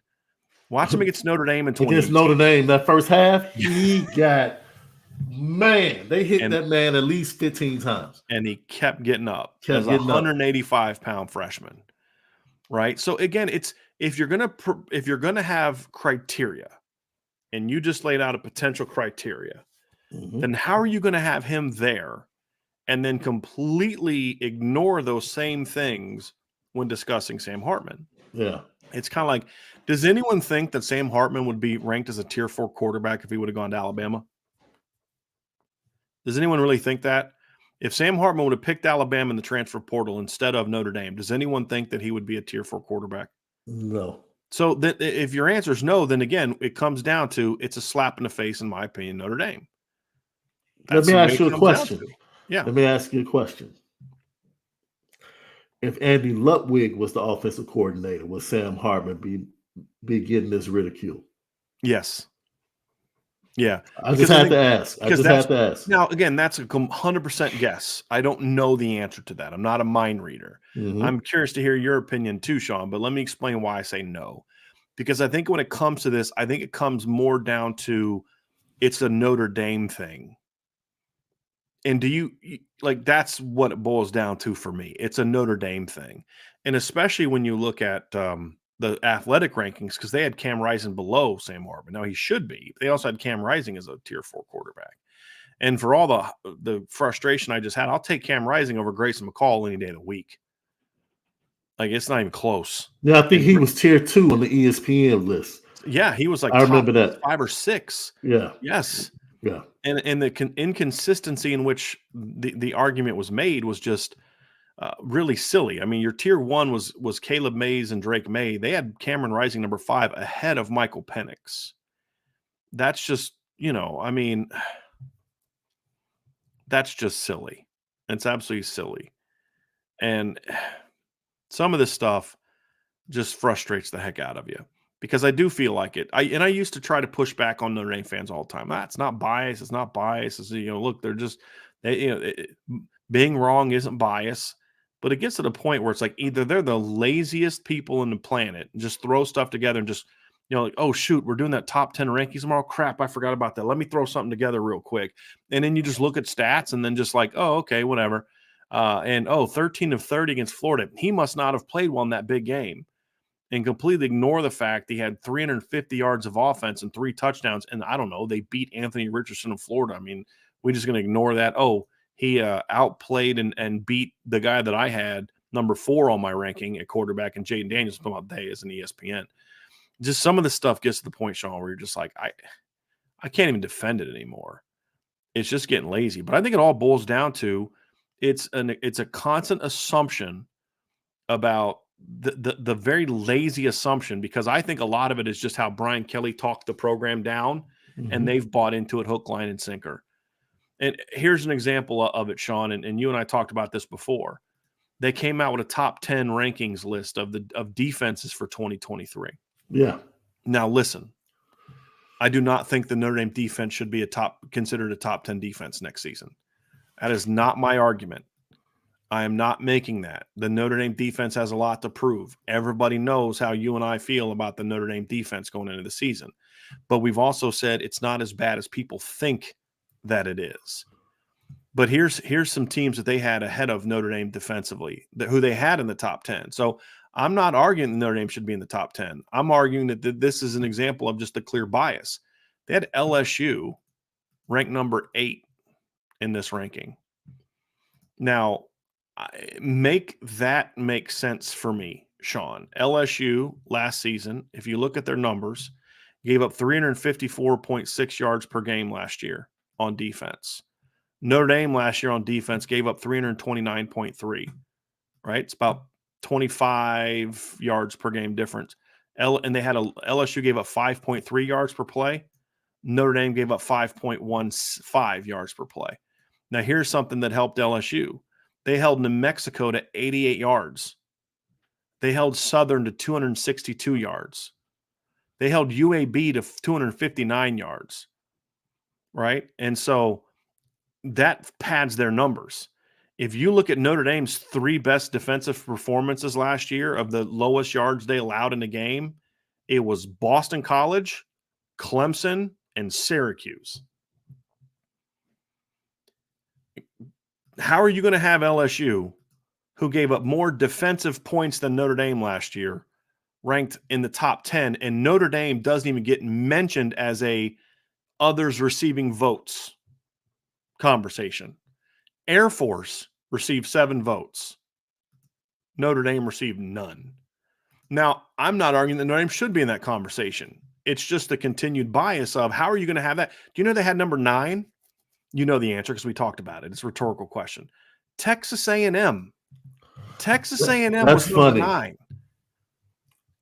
Watch him against Notre Dame in 2018. Against Notre Dame, that first half, he got – they hit that man at least 15 times. And he kept getting up as a 185-pound freshman, right? So, again, it's if you're gonna have criteria, and you just laid out a potential criteria, then how are you going to have him there and then completely ignore those same things when discussing Sam Hartman? Yeah. It's kind of like, does anyone think that Sam Hartman would be ranked as a tier 4 quarterback if he would have gone to Alabama? Does anyone really think that? If Sam Hartman would have picked Alabama in the transfer portal instead of Notre Dame, does anyone think that he would be a tier 4 quarterback? No. So that if your answer is no, then again, it comes down to it's a slap in the face, in my opinion, Notre Dame. Let That's me what ask it you a comes down question. to. Yeah. Let me ask you a question. If Andy Lutwig was the offensive coordinator, would Sam Hartman be getting this ridicule? Yes. Yeah. I just had to ask. Now, again, that's a 100% guess. I don't know the answer to that. I'm not a mind reader. I'm curious to hear your opinion too, Sean, but let me explain why I say no. Because I think when it comes to this, I think it comes more down to it's a Notre Dame thing. And that's what it boils down to for me. It's a Notre Dame thing. And especially when you look at the athletic rankings, because they had Cam Rising below Sam Hartman. Now he should be. They also had Cam Rising as a tier 4 quarterback. And for all the frustration I just had, I'll take Cam Rising over Grayson McCall any day of the week. Like, it's not even close. Yeah, I think he was tier 2 on the ESPN list. Yeah, he was like I remember that 5 or 6. Yeah. Yes. Yeah. And the inconsistency in which the argument was made was just really silly. I mean, your tier 1 was Caleb Mays and Drake May. They had Cameron Rising number 5 ahead of Michael Penix. That's just, I mean, that's just silly. It's absolutely silly. And some of this stuff just frustrates the heck out of you because I do feel like it. I used to try to push back on Notre Dame fans all the time. It's not bias. It's not bias. It's, look, they're just, being wrong isn't bias. But it gets to the point where it's like either they're the laziest people on the planet and just throw stuff together and just, like, oh, shoot, we're doing that top 10 rankings tomorrow. Crap, I forgot about that. Let me throw something together real quick. And then you just look at stats and then just like, oh, okay, whatever. 13 of 30 against Florida. He must not have played well in that big game. And completely ignore the fact he had 350 yards of offense and 3 touchdowns. And I don't know, they beat Anthony Richardson of Florida. I mean, we're just going to ignore that. Oh, he outplayed and beat the guy that I had number 4 on my ranking at quarterback, and Jaden Daniels come out day as an ESPN. Just some of the stuff gets to the point, Sean, where you're just like, I can't even defend it anymore. It's just getting lazy. But I think it all boils down to it's a constant assumption about the very lazy assumption, because I think a lot of it is just how Brian Kelly talked the program down, and they've bought into it hook, line, and sinker. And here's an example of it, Sean, and you and I talked about this before. They came out with a top 10 rankings list of defenses for 2023. Yeah. Now, listen, I do not think the Notre Dame defense should be considered a top 10 defense next season. That is not my argument. I am not making that. The Notre Dame defense has a lot to prove. Everybody knows how you and I feel about the Notre Dame defense going into the season. But we've also said it's not as bad as people think that it is. But here's some teams that they had ahead of Notre Dame defensively, who they had in the top 10. So I'm not arguing that Notre Dame should be in the top 10. I'm arguing that this is an example of just a clear bias. They had LSU ranked number 8 in this ranking. Now, make that make sense for me, Sean. LSU last season, if you look at their numbers, gave up 354.6 yards per game last year on defense. Notre Dame last year on defense gave up 329.3, right? It's about 25 yards per game difference. And they had LSU gave up 5.3 yards per play. Notre Dame gave up 5.15 yards per play. Now, here's something that helped LSU. They held New Mexico to 88 yards. They held Southern to 262 yards. They held UAB to 259 yards, right? And so that pads their numbers. If you look at Notre Dame's 3 best defensive performances last year of the lowest yards they allowed in the game, it was Boston College, Clemson, and Syracuse. How are you going to have LSU, who gave up more defensive points than Notre Dame last year, ranked in the top 10, and Notre Dame doesn't even get mentioned as a others receiving votes? conversation. Air Force received 7 votes. Notre Dame received none. Now, I'm not arguing that Notre Dame should be in that conversation. It's just the continued bias of how are you going to have that? Do you know they had number 9? You know the answer because we talked about it. It's a rhetorical question. Texas A&M. Texas A&M That's was number funny.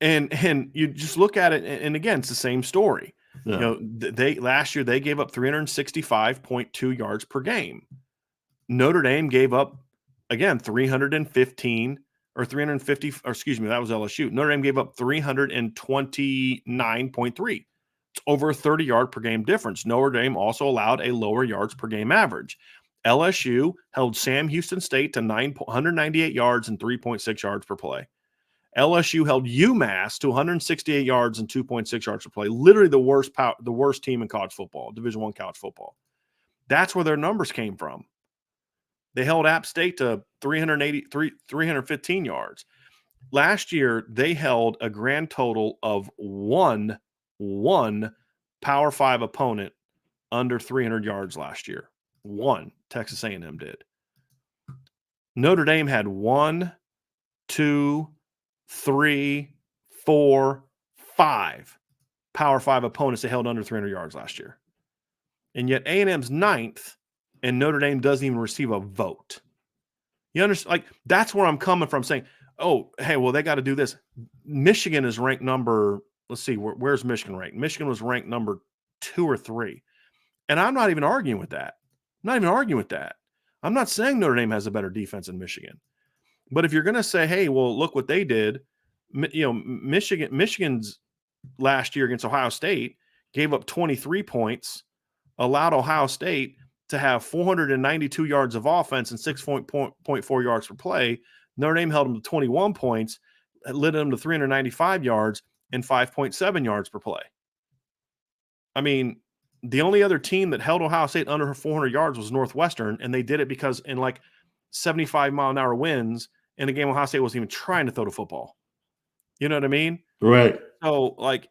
9. And you just look at it, and again, it's the same story. Yeah. You know, they last year they gave up 365.2 yards per game. Notre Dame gave up again 315 or 350, or excuse me, that was LSU. Notre Dame gave up 329.3. It's over a 30-yard per game difference. Notre Dame also allowed a lower yards per game average. LSU held Sam Houston State to 198 yards and 3.6 yards per play. LSU held UMass to 168 yards and 2.6 yards per play. Literally the worst team in college football, Division I college football. That's where their numbers came from. They held App State to 315 yards. Last year, they held a grand total of one Power 5 opponent under 300 yards last year. One. Texas A&M did. Notre Dame had 1, 2, 3, 4, 5 Power 5 opponents they held under 300 yards last year. And yet A&M's 9th, and Notre Dame doesn't even receive a vote. You understand? Like, that's where I'm coming from saying, oh, hey, well, they got to do this. Michigan is ranked number, let's see, where's Michigan ranked? Michigan was ranked number 2 or 3. And I'm not even arguing with that. I'm not saying Notre Dame has a better defense than Michigan. But if you're going to say, hey, well, look what they did, you know, Michigan's last year against Ohio State gave up 23 points, allowed Ohio State to have 492 yards of offense and 6.4 yards per play. Notre Dame held them to 21 points, led them to 395 yards and 5.7 yards per play. I mean, the only other team that held Ohio State under 400 yards was Northwestern, and they did it because in like 75-mile-an-hour winds in a game Ohio State wasn't even trying to throw the football. You know what I mean? Right. So, like,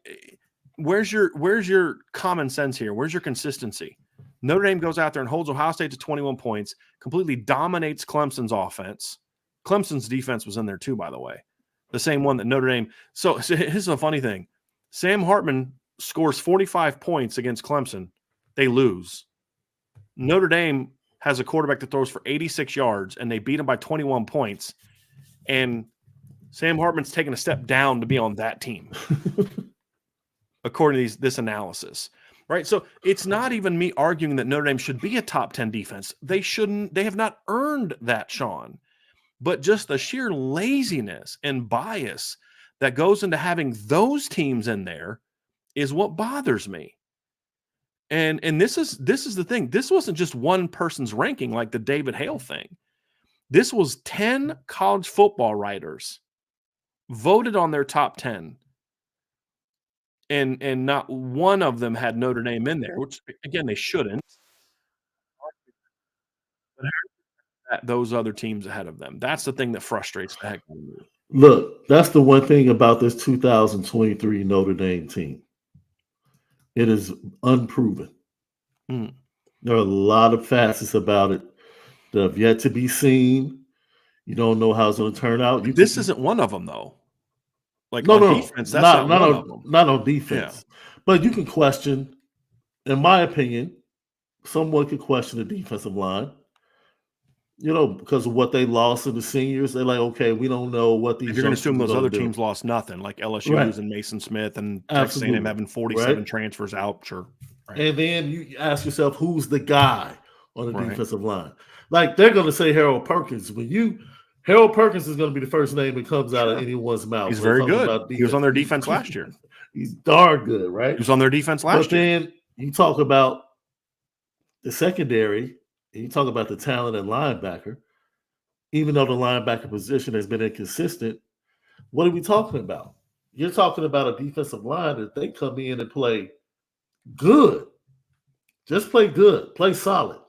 where's your common sense here? Where's your consistency? Notre Dame goes out there and holds Ohio State to 21 points, completely dominates Clemson's offense. Clemson's defense was in there too, by the way. The same one that Notre Dame. So here's a funny thing. Sam Hartman scores 45 points against Clemson. They lose. Notre Dame has a quarterback that throws for 86 yards, and they beat him by 21 points. And Sam Hartman's taking a step down to be on that team, according to this analysis. Right? So it's not even me arguing that Notre Dame should be a top 10 defense. They shouldn't. They have not earned that, Sean. But just the sheer laziness and bias that goes into having those teams in there is what bothers me. And this is the thing. This wasn't just one person's ranking like the David Hale thing. This was 10 college football writers voted on their top 10. And not one of them had Notre Dame in there, which, again, they shouldn't. But those other teams ahead of them. That's the thing that frustrates the heck out of me. Look, that's the one thing about this 2023 Notre Dame team. It is unproven. There are a lot of facets about it that have yet to be seen. You don't know how it's going to turn out. This isn't one of them, though. Like, no, defense, that's not one of them. Not on defense. Yeah. But you can question, in my opinion, someone could question the defensive line. You know, because of what they lost in the seniors, they're like, okay, we don't know what these. If you're going to assume those other teams lost nothing, like LSU losing Mason Smith and Texas A&M having 47 transfers out, sure. Right. And then you ask yourself, who's the guy on the defensive line? Like, they're going to say Harold Perkins. Harold Perkins is going to be the first name that comes out of anyone's mouth. He's very good. He was on their defense last year. He's darn good, right? He was on their defense last year. But then you talk about the secondary, and you talk about the talent at linebacker. Even though the linebacker position has been inconsistent, what are we talking about? You're talking about a defensive line that they come in and play good. Just play good. Play solid.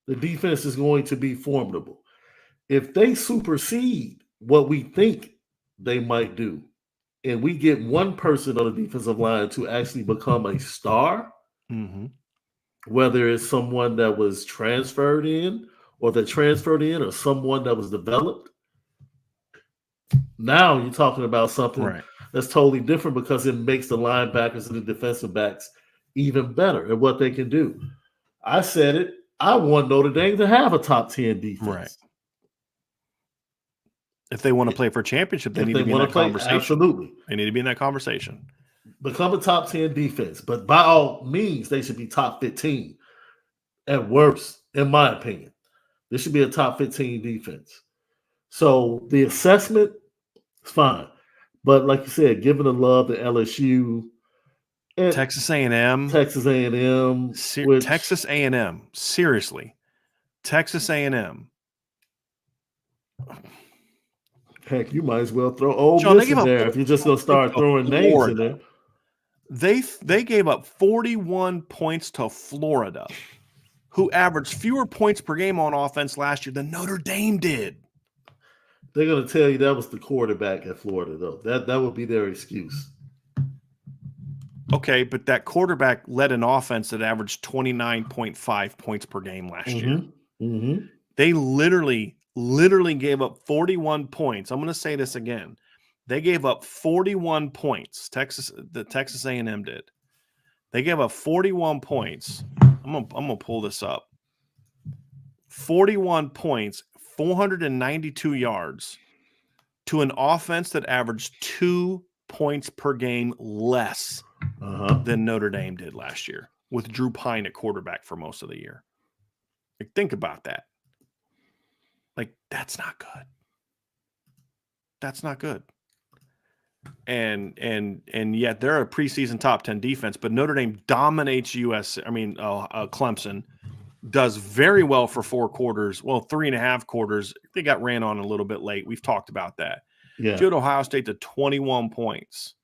The defense is going to be formidable. If they supersede what we think they might do, and we get one person on the defensive line to actually become a star, whether it's someone that was transferred in or someone that was developed. Now you're talking about something Right. that's totally different because it makes the linebackers and the defensive backs even better at what they can do. I said it. I want Notre Dame to have a top 10 defense. Right. If they want to play for a championship, they need to be in that conversation. Absolutely. They need to be in that conversation. Become a top 10 defense. But by all means, they should be top 15 at worst, in my opinion. This should be a top 15 defense. So the assessment is fine. But like you said, given the love to LSU, Texas A&M. Texas A&M. Texas A&M. Seriously. Texas A&M. Heck, you might as well throw Ole Miss in there if you're just going to start throwing names in there. They gave up 41 points to Florida, who averaged fewer points per game on offense last year than Notre Dame did. They're going to tell you that was the quarterback at Florida, though. That would be their excuse. Okay, but that quarterback led an offense that averaged 29.5 points per game last year. Mm-hmm. They literally gave up 41 points. I'm going to say this again. They gave up 41 points. The Texas A&M did. They gave up 41 points. I'm gonna pull this up. 41 points, 492 yards to an offense that averaged 2 points per game less than Notre Dame did last year, with Drew Pine at quarterback for most of the year. Like, think about that. Like, that's not good. That's not good. And yet they're a preseason top 10 defense, but Notre Dame dominates Clemson, does very well for 4 quarters. Well, 3.5 quarters. They got ran on a little bit late. We've talked about that. Yeah. Showed Ohio State to 21 points.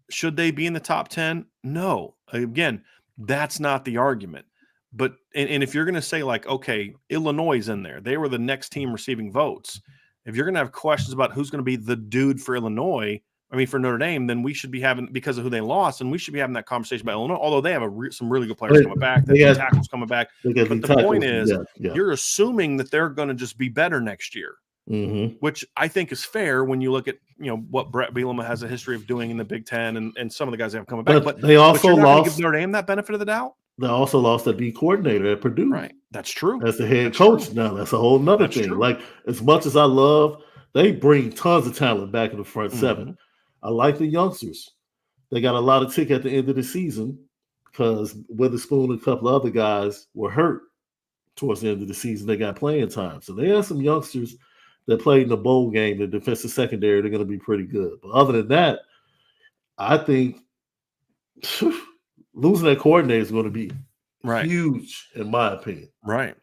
Should they be in the top 10? No. Again, that's not the argument. But and if you're going to say, like, okay, Illinois is in there, they were the next team receiving votes. If you're going to have questions about who's going to be the dude for for Notre Dame, then we should be having, because of who they lost, and we should be having that conversation about Illinois, although they have some really good players coming back. They have tackles coming back. But the point is, you're assuming that they're going to just be better next year, which I think is fair when you look at what Brett Bielema has a history of doing in the Big Ten and some of the guys that have coming back. But they also lost. Give Notre Dame that benefit of the doubt. They also lost a D coordinator at Purdue. Right. That's true. As the head coach now. That's a whole nother thing. True. Like, as much as I love, they bring tons of talent back in the front seven. I like the youngsters. They got a lot of tick at the end of the season because Witherspoon and a couple of other guys were hurt towards the end of the season. They got playing time. So they have some youngsters that played in the bowl game, the defensive secondary. They're going to be pretty good. But other than that, I think losing that coordinator is going to be huge, in my opinion. Right.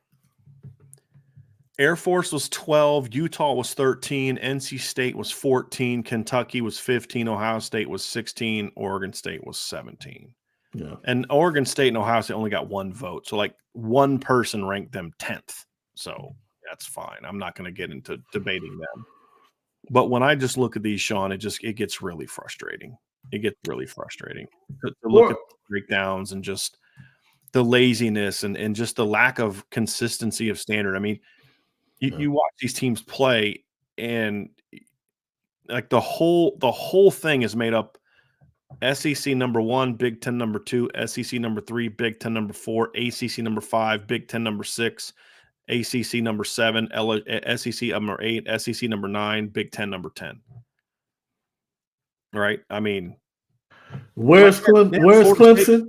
Air Force was 12, Utah was 13, NC State was 14, Kentucky was 15, Ohio State was 16, Oregon State was 17. Yeah. And Oregon State and Ohio State only got 1 vote. So, like, one person ranked them 10th. So that's fine. I'm not going to get into debating them. But when I just look at these, Sean, it gets really frustrating. It gets really frustrating to look at the breakdowns and just the laziness and just the lack of consistency of standard. I mean, you watch these teams play, and like the whole thing is made up: SEC number 1, Big Ten number 2, SEC number 3, Big Ten number 4, ACC number 5, Big Ten number 6, ACC number 7, SEC number 8, SEC number 9, Big Ten number 10. Right? I mean, where's Clemson?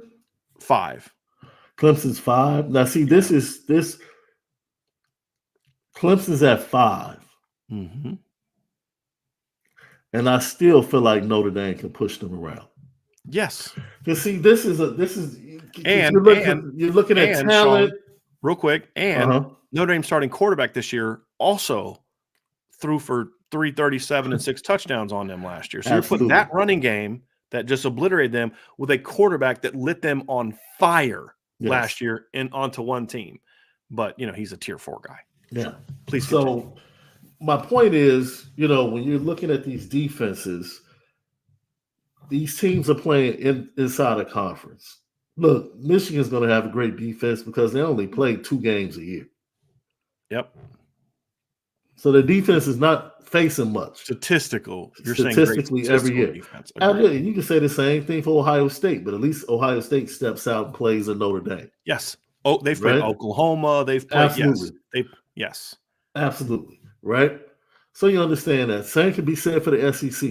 5. Clemson's 5. Now, see, this Clemson's at 5. Mm-hmm. And I still feel like Notre Dame can push them around. Yes. Because see, this is you're looking at talent. Sean, real quick, and Notre Dame starting quarterback this year also threw for 337 and 6 touchdowns on them last year. So you're putting that running game that just obliterated them with a quarterback that lit them on fire last year and onto one team. But he's a tier 4 guy. Yeah. Please continue. So my point is, when you're looking at these defenses, these teams are playing inside a conference. Look, Michigan's going to have a great defense because they only play 2 games a year. Yep. So the defense is not facing much. You're saying great Statistically every statistical year. defense. Absolutely. You can say the same thing for Ohio State, but at least Ohio State steps out and plays in Notre Dame. Yes. Oh, they've played Right? Oklahoma. They've played, Absolutely. yes. Absolutely. Right? So you understand that. Same can be said for the SEC.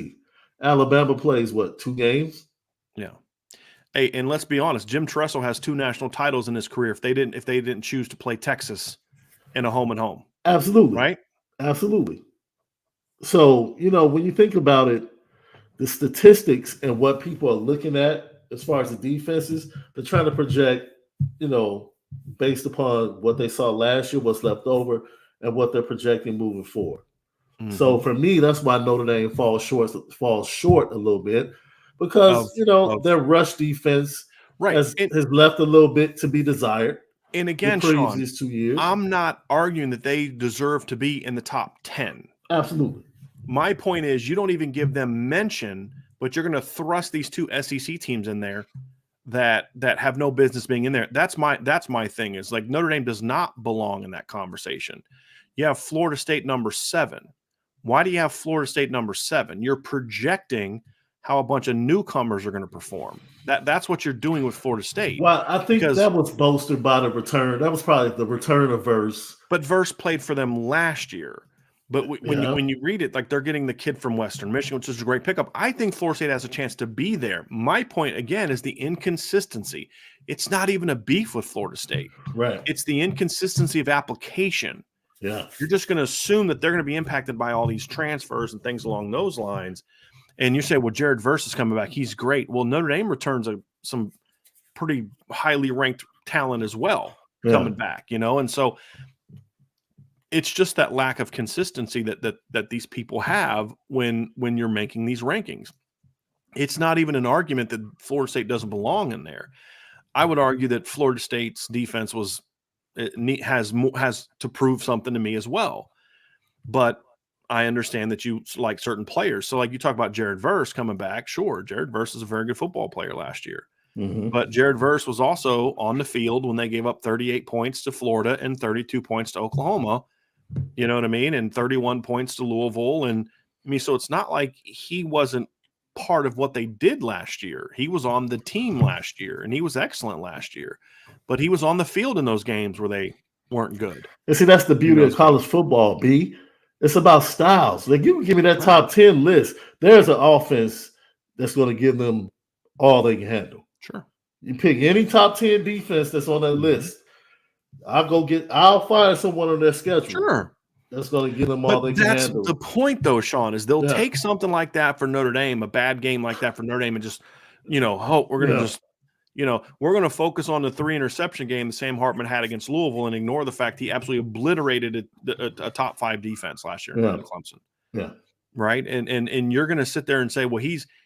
Alabama plays what, 2 games? Yeah. Hey, and let's be honest, Jim Tressel has 2 national titles in his career if they didn't choose to play Texas in a home and home. Absolutely. Right? Absolutely. So, when you think about it, the statistics and what people are looking at as far as the defenses, they're trying to project, based upon what they saw last year, what's left over, and what they're projecting moving forward. Mm-hmm. So for me, that's why Notre Dame falls short a little bit because their rush defense has left a little bit to be desired. And again, the previous Sean, 2 years, I'm not arguing that they deserve to be in the top 10. Absolutely. My point is, you don't even give them mention, but you're going to thrust these 2 SEC teams in there that have no business being in there. That's my thing. Is like Notre Dame does not belong in that conversation. You have Florida State number 7. Why do you have Florida State number 7? You're projecting how a bunch of newcomers are going to perform. That's what you're doing with Florida State. Well, I think that was bolstered by the return. That was probably the return of Verse. But Verse played for them last year. But when you read it, like they're getting the kid from Western Michigan, which is a great pickup. I think Florida State has a chance to be there. My point, again, is the inconsistency. It's not even a beef with Florida State. Right. It's the inconsistency of application. Yeah. You're just going to assume that they're going to be impacted by all these transfers and things along those lines. And you say, well, Jared Verse is coming back. He's great. Well, Notre Dame returns some pretty highly ranked talent as well coming back, and so it's just that lack of consistency that these people have when you're making these rankings. It's not even an argument that Florida State doesn't belong in there. I would argue that Florida State's defense has to prove something to me as well. But I understand that you like certain players. So like you talk about Jared Verse coming back. Sure, Jared Verse is a very good football player last year. Mm-hmm. But Jared Verse was also on the field when they gave up 38 points to Florida and 32 points to Oklahoma. You know what I mean? And 31 points to Louisville. And I mean, so it's not like he wasn't part of what they did last year. He was on the team last year, and he was excellent last year. But he was on the field in those games where they weren't good. And see, that's the beauty of college football, B. It's about styles. Like, you can give me that top 10 list. There's an offense that's going to give them all they can handle. Sure. You pick any top 10 defense that's on that list. I'll find someone on their schedule. Sure. That's going to give them all they can handle. That's the point, though, Sean, is they'll take something like that for Notre Dame, a bad game like that for Notre Dame, and just, hope we're going to just, we're going to focus on the 3 interception game that Sam Hartman had against Louisville and ignore the fact he absolutely obliterated a top 5 defense last year in Clemson. Yeah. Right. And you're going to sit there and say, well,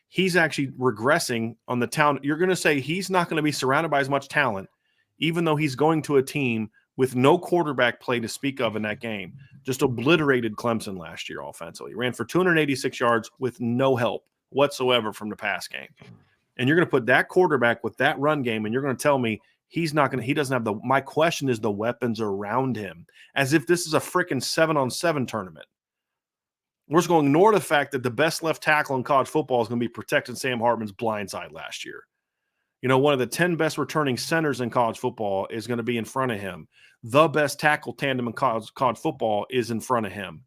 he's actually regressing on the talent. You're going to say he's not going to be surrounded by as much talent, even though he's going to a team with no quarterback play to speak of in that game. Just obliterated Clemson last year offensively. Ran for 286 yards with no help whatsoever from the pass game. And you're going to put that quarterback with that run game, and you're going to tell me he doesn't have my question is the weapons around him, as if this is a freaking 7-on-7 tournament. We're just going to ignore the fact that the best left tackle in college football is going to be protecting Sam Hartman's blind side last year. One of the 10 best returning centers in college football is going to be in front of him. The best tackle tandem in college football is in front of him.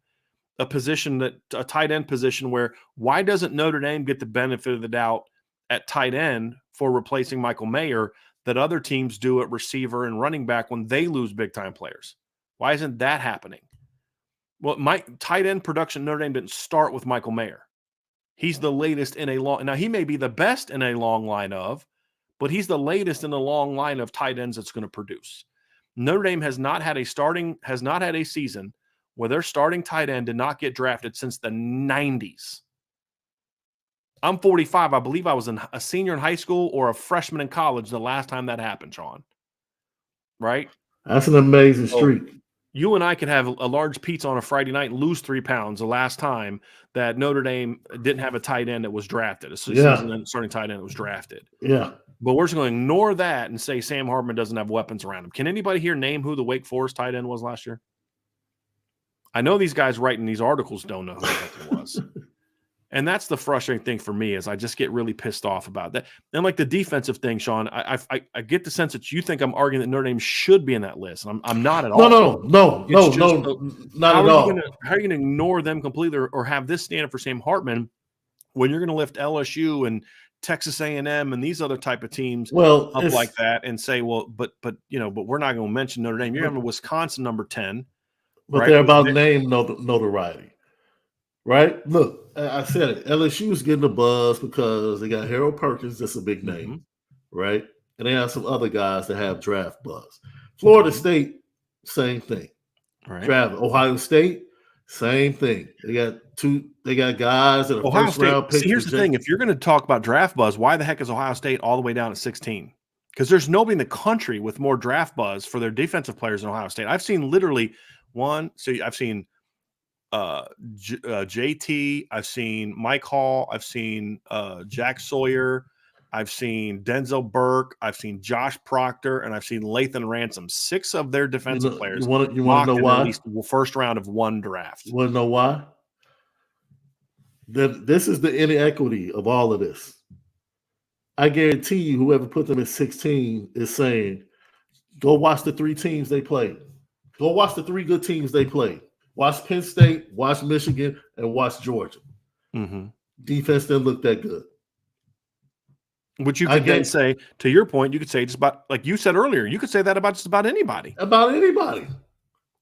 A tight end position where why doesn't Notre Dame get the benefit of the doubt at tight end for replacing Michael Mayer that other teams do at receiver and running back when they lose big-time players? Why isn't that happening? Well, my tight end production, Notre Dame didn't start with Michael Mayer. He's the latest in a long – now, he may be the best in a long line of, but he's the latest in a long line of tight ends that's going to produce. Notre Dame has not had a season where their starting tight end did not get drafted since the 90s. I'm 45. I believe I was a senior in high school or a freshman in college the last time that happened, Sean. Right? That's an amazing streak. You and I could have a large pizza on a Friday night and lose 3 pounds the last time that Notre Dame didn't have a tight end that was drafted. A season starting tight end that was drafted. Yeah. But we're just going to ignore that and say Sam Hartman doesn't have weapons around him. Can anybody here name who the Wake Forest tight end was last year? I know these guys writing these articles don't know who the heck it was. And that's the frustrating thing for me is I just get really pissed off about that. And like the defensive thing, Sean, I get the sense that you think I'm arguing that Notre Dame should be in that list. And I'm not at all. No, not at all. How are you going to ignore them completely or have this stand up for Sam Hartman when you're going to lift LSU and Texas A&M and these other type of teams up like that and say, well, but we're not going to mention Notre Dame. You're having Wisconsin number 10. But right? They're about name notoriety. Right? Look, I said it. LSU's getting a buzz because they got Harold Perkins, that's a big name, right? And they have some other guys that have draft buzz. Florida State, same thing. Right. Draft. Ohio State, same thing. They got guys that are Ohio first State, round picks. See, here's the thing. If you're going to talk about draft buzz, why the heck is Ohio State all the way down at 16? Because there's nobody in the country with more draft buzz for their defensive players than Ohio State. I've seen literally I've seen JT, I've seen Mike Hall, I've seen Jack Sawyer, I've seen Denzel Burke, I've seen Josh Proctor, and I've seen Lathan Ransom. 6 of their defensive players. You want to know why? At least the first round of one draft. You want to know why? This is the inequity of all of this. I guarantee you, whoever put them at 16 is saying, go watch the 3 teams they played. Go watch the 3 good teams they played. Watch Penn State, watch Michigan, and watch Georgia. Defense didn't look that good. Which you could then say, to your point, you could say just about, like you said earlier, you could say that about just about anybody. About anybody.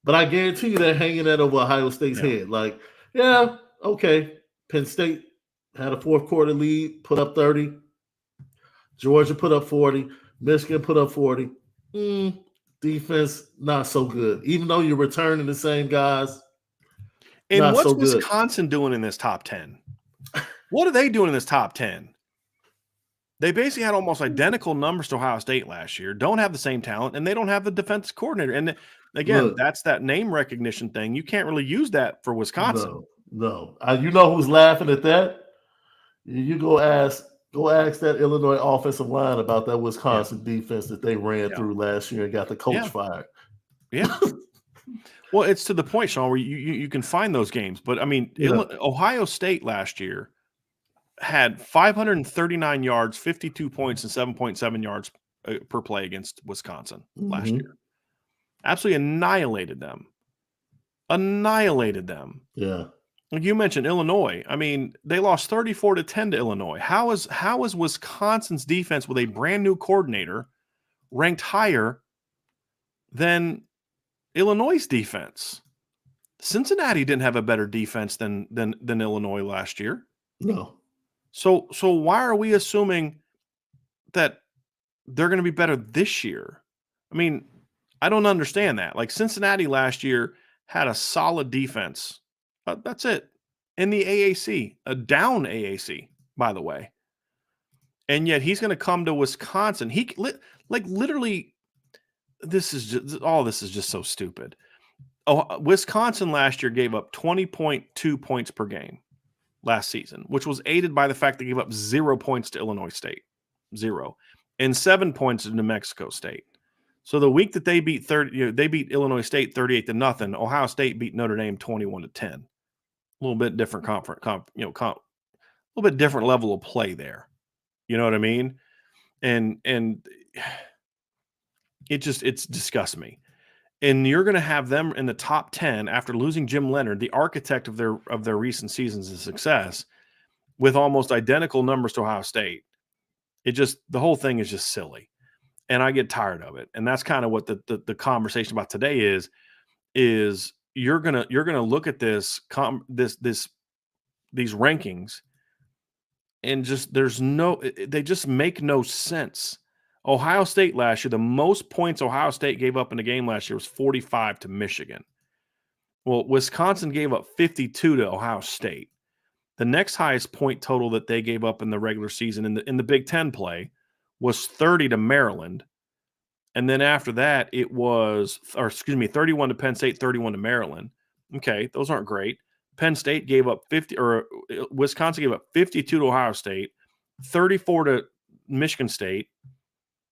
But I guarantee you they're hanging that over Ohio State's head. Like, yeah, okay. Penn State had a fourth quarter lead, put up 30. Georgia put up 40. Michigan put up 40. Defense, not so good. Even though you're returning the same guys. And what's Wisconsin doing in this top 10? What are they doing in this top 10? They basically had almost identical numbers to Ohio State last year, don't have the same talent, and they don't have the defensive coordinator. And again, that's that name recognition thing. You can't really use that for Wisconsin. No. You know who's laughing at that? You go ask that Illinois offensive line about that Wisconsin defense that they ran through last year and got the coach fired. Yeah. Well, it's to the point, Sean, where you can find those games. But, I mean, Ohio State last year had 539 yards, 52 points, and 7.7 yards per play against Wisconsin last year. Absolutely annihilated them. Yeah. Like you mentioned Illinois. I mean, they lost 34-10 to Illinois. How is Wisconsin's defense with a brand new coordinator ranked higher than Illinois' defense? Cincinnati didn't have a better defense than Illinois last year. No. So why are we assuming that they're going to be better this year? I mean, I don't understand that. Like Cincinnati last year had a solid defense. That's it. In the AAC, a down AAC, by the way. And yet he's going to come to Wisconsin. Literally, this is just so stupid. Wisconsin last year gave up 20.2 points per game last season, which was aided by the fact they gave up 0 points to Illinois State, 0, and 7 points to New Mexico State. So the week that they beat they beat Illinois State 38-0. Ohio State beat Notre Dame 21-10. A little bit different a little bit different level of play there. You know what I mean? And it disgusts me. And you're going to have them in the top 10 after losing Jim Leonard, the architect of their recent seasons of success, with almost identical numbers to Ohio State. The whole thing is just silly. And I get tired of it. And that's kind of what the conversation about today is you're gonna look at these rankings and they just make no sense. Ohio State last year, the most points Ohio State gave up in a game last year was 45 to Michigan. Well, Wisconsin gave up 52 to Ohio State. The next highest point total that they gave up in the regular season in the Big Ten play was 30 to Maryland. And then after that, it was, 31 to Penn State, 31 to Maryland. Okay, those aren't great. Penn State gave up 50, or Wisconsin gave up 52 to Ohio State, 34 to Michigan State.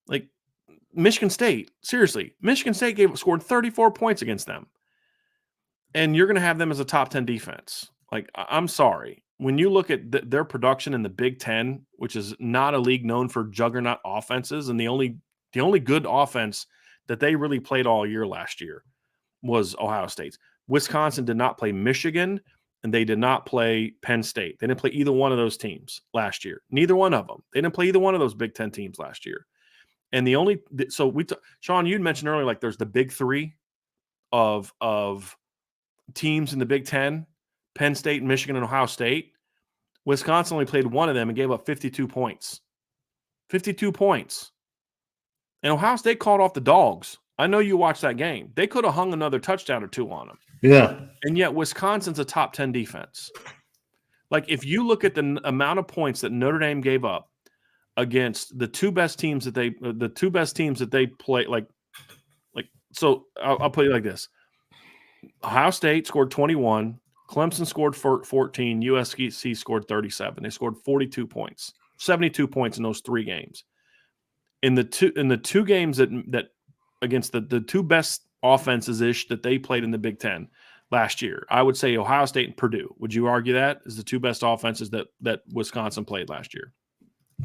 Like Michigan State, seriously, Michigan State scored 34 points against them. And you're going to have them as a top 10 defense. Like, I'm sorry. When you look at their production in the Big Ten, which is not a league known for juggernaut offenses, and the only good offense that they really played all year last year was Ohio State's. Wisconsin did not play Michigan, and they did not play Penn State. They didn't play either one of those teams last year. Neither one of them. They didn't play either one of those Big Ten teams last year. And the only – so Sean, you'd mentioned earlier, like there's the big three of teams in the Big Ten, Penn State, Michigan, and Ohio State. Wisconsin only played one of them and gave up 52 points. 52 points. And Ohio State called off the dogs. I know you watched that game. They could have hung another touchdown or two on them. Yeah. And yet Wisconsin's a top 10 defense. Like, if you look at the amount of points that Notre Dame gave up against the two best teams that they play, so I'll put it like this. Ohio State scored 21, Clemson scored 14, USC scored 37. They scored 42 points, 72 points in those three games. In the two games that against the two best offenses ish that they played in the Big Ten last year, I would say Ohio State and Purdue. Would you argue that is the two best offenses that Wisconsin played last year?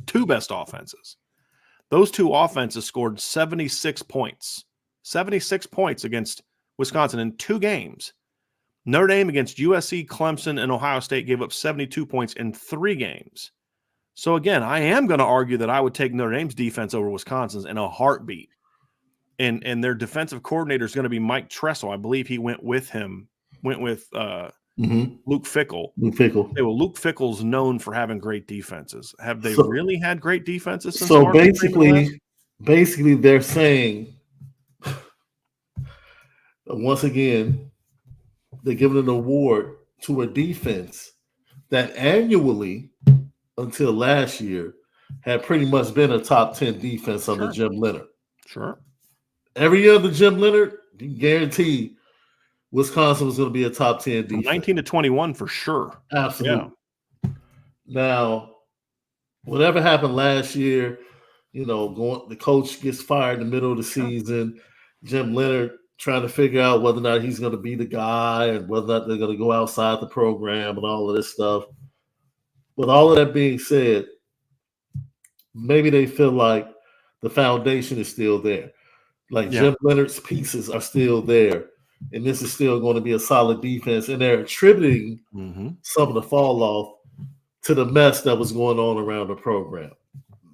Two best offenses. Those two offenses scored 76 points. 76 points against Wisconsin in two games. Notre Dame against USC, Clemson, and Ohio State gave up 72 points in three games. So again, I am going to argue that I would take Notre Dame's defense over Wisconsin's in a heartbeat. And their defensive coordinator is going to be Mike Tressel. I believe he went with Luke Fickell. Luke Fickell's known for having great defenses. Have they really had great defenses since So basically they're saying, once again, they're giving an award to a defense that annually, until last year, had pretty much been a top 10 defense under Jim Leonhard. Sure. Every year under Jim Leonhard, you guarantee Wisconsin was going to be a top 10 defense. 19 to 21 for sure. Absolutely. Yeah. Now, whatever happened last year, the coach gets fired in the middle of the season. Jim Leonhard trying to figure out whether or not he's going to be the guy and whether or not they're going to go outside the program and all of this stuff. With all of that being said, maybe they feel like the foundation is still there. Like Jim Leonhard's pieces are still there. And this is still going to be a solid defense. And they're attributing some of the fall off to the mess that was going on around the program.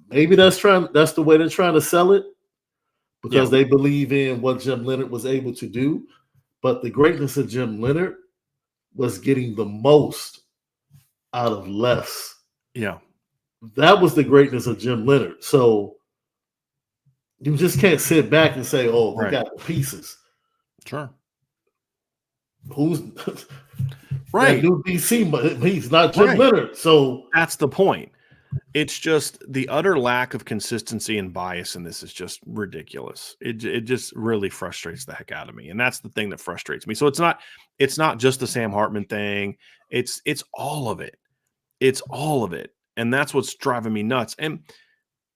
Maybe that's the way they're trying to sell it, because they believe in what Jim Leonhard was able to do. But the greatness of Jim Leonhard was getting the most out of less. Yeah. That was the greatness of Jim Leonhard. So you just can't sit back and say, oh, we got the pieces. Sure. Who's that new DC, but he's not Jim Leonhard. So that's the point. It's just the utter lack of consistency and bias in this is just ridiculous. It just really frustrates the heck out of me. And that's the thing that frustrates me. So it's not just the Sam Hartman thing. It's all of it. It's all of it. And that's what's driving me nuts. And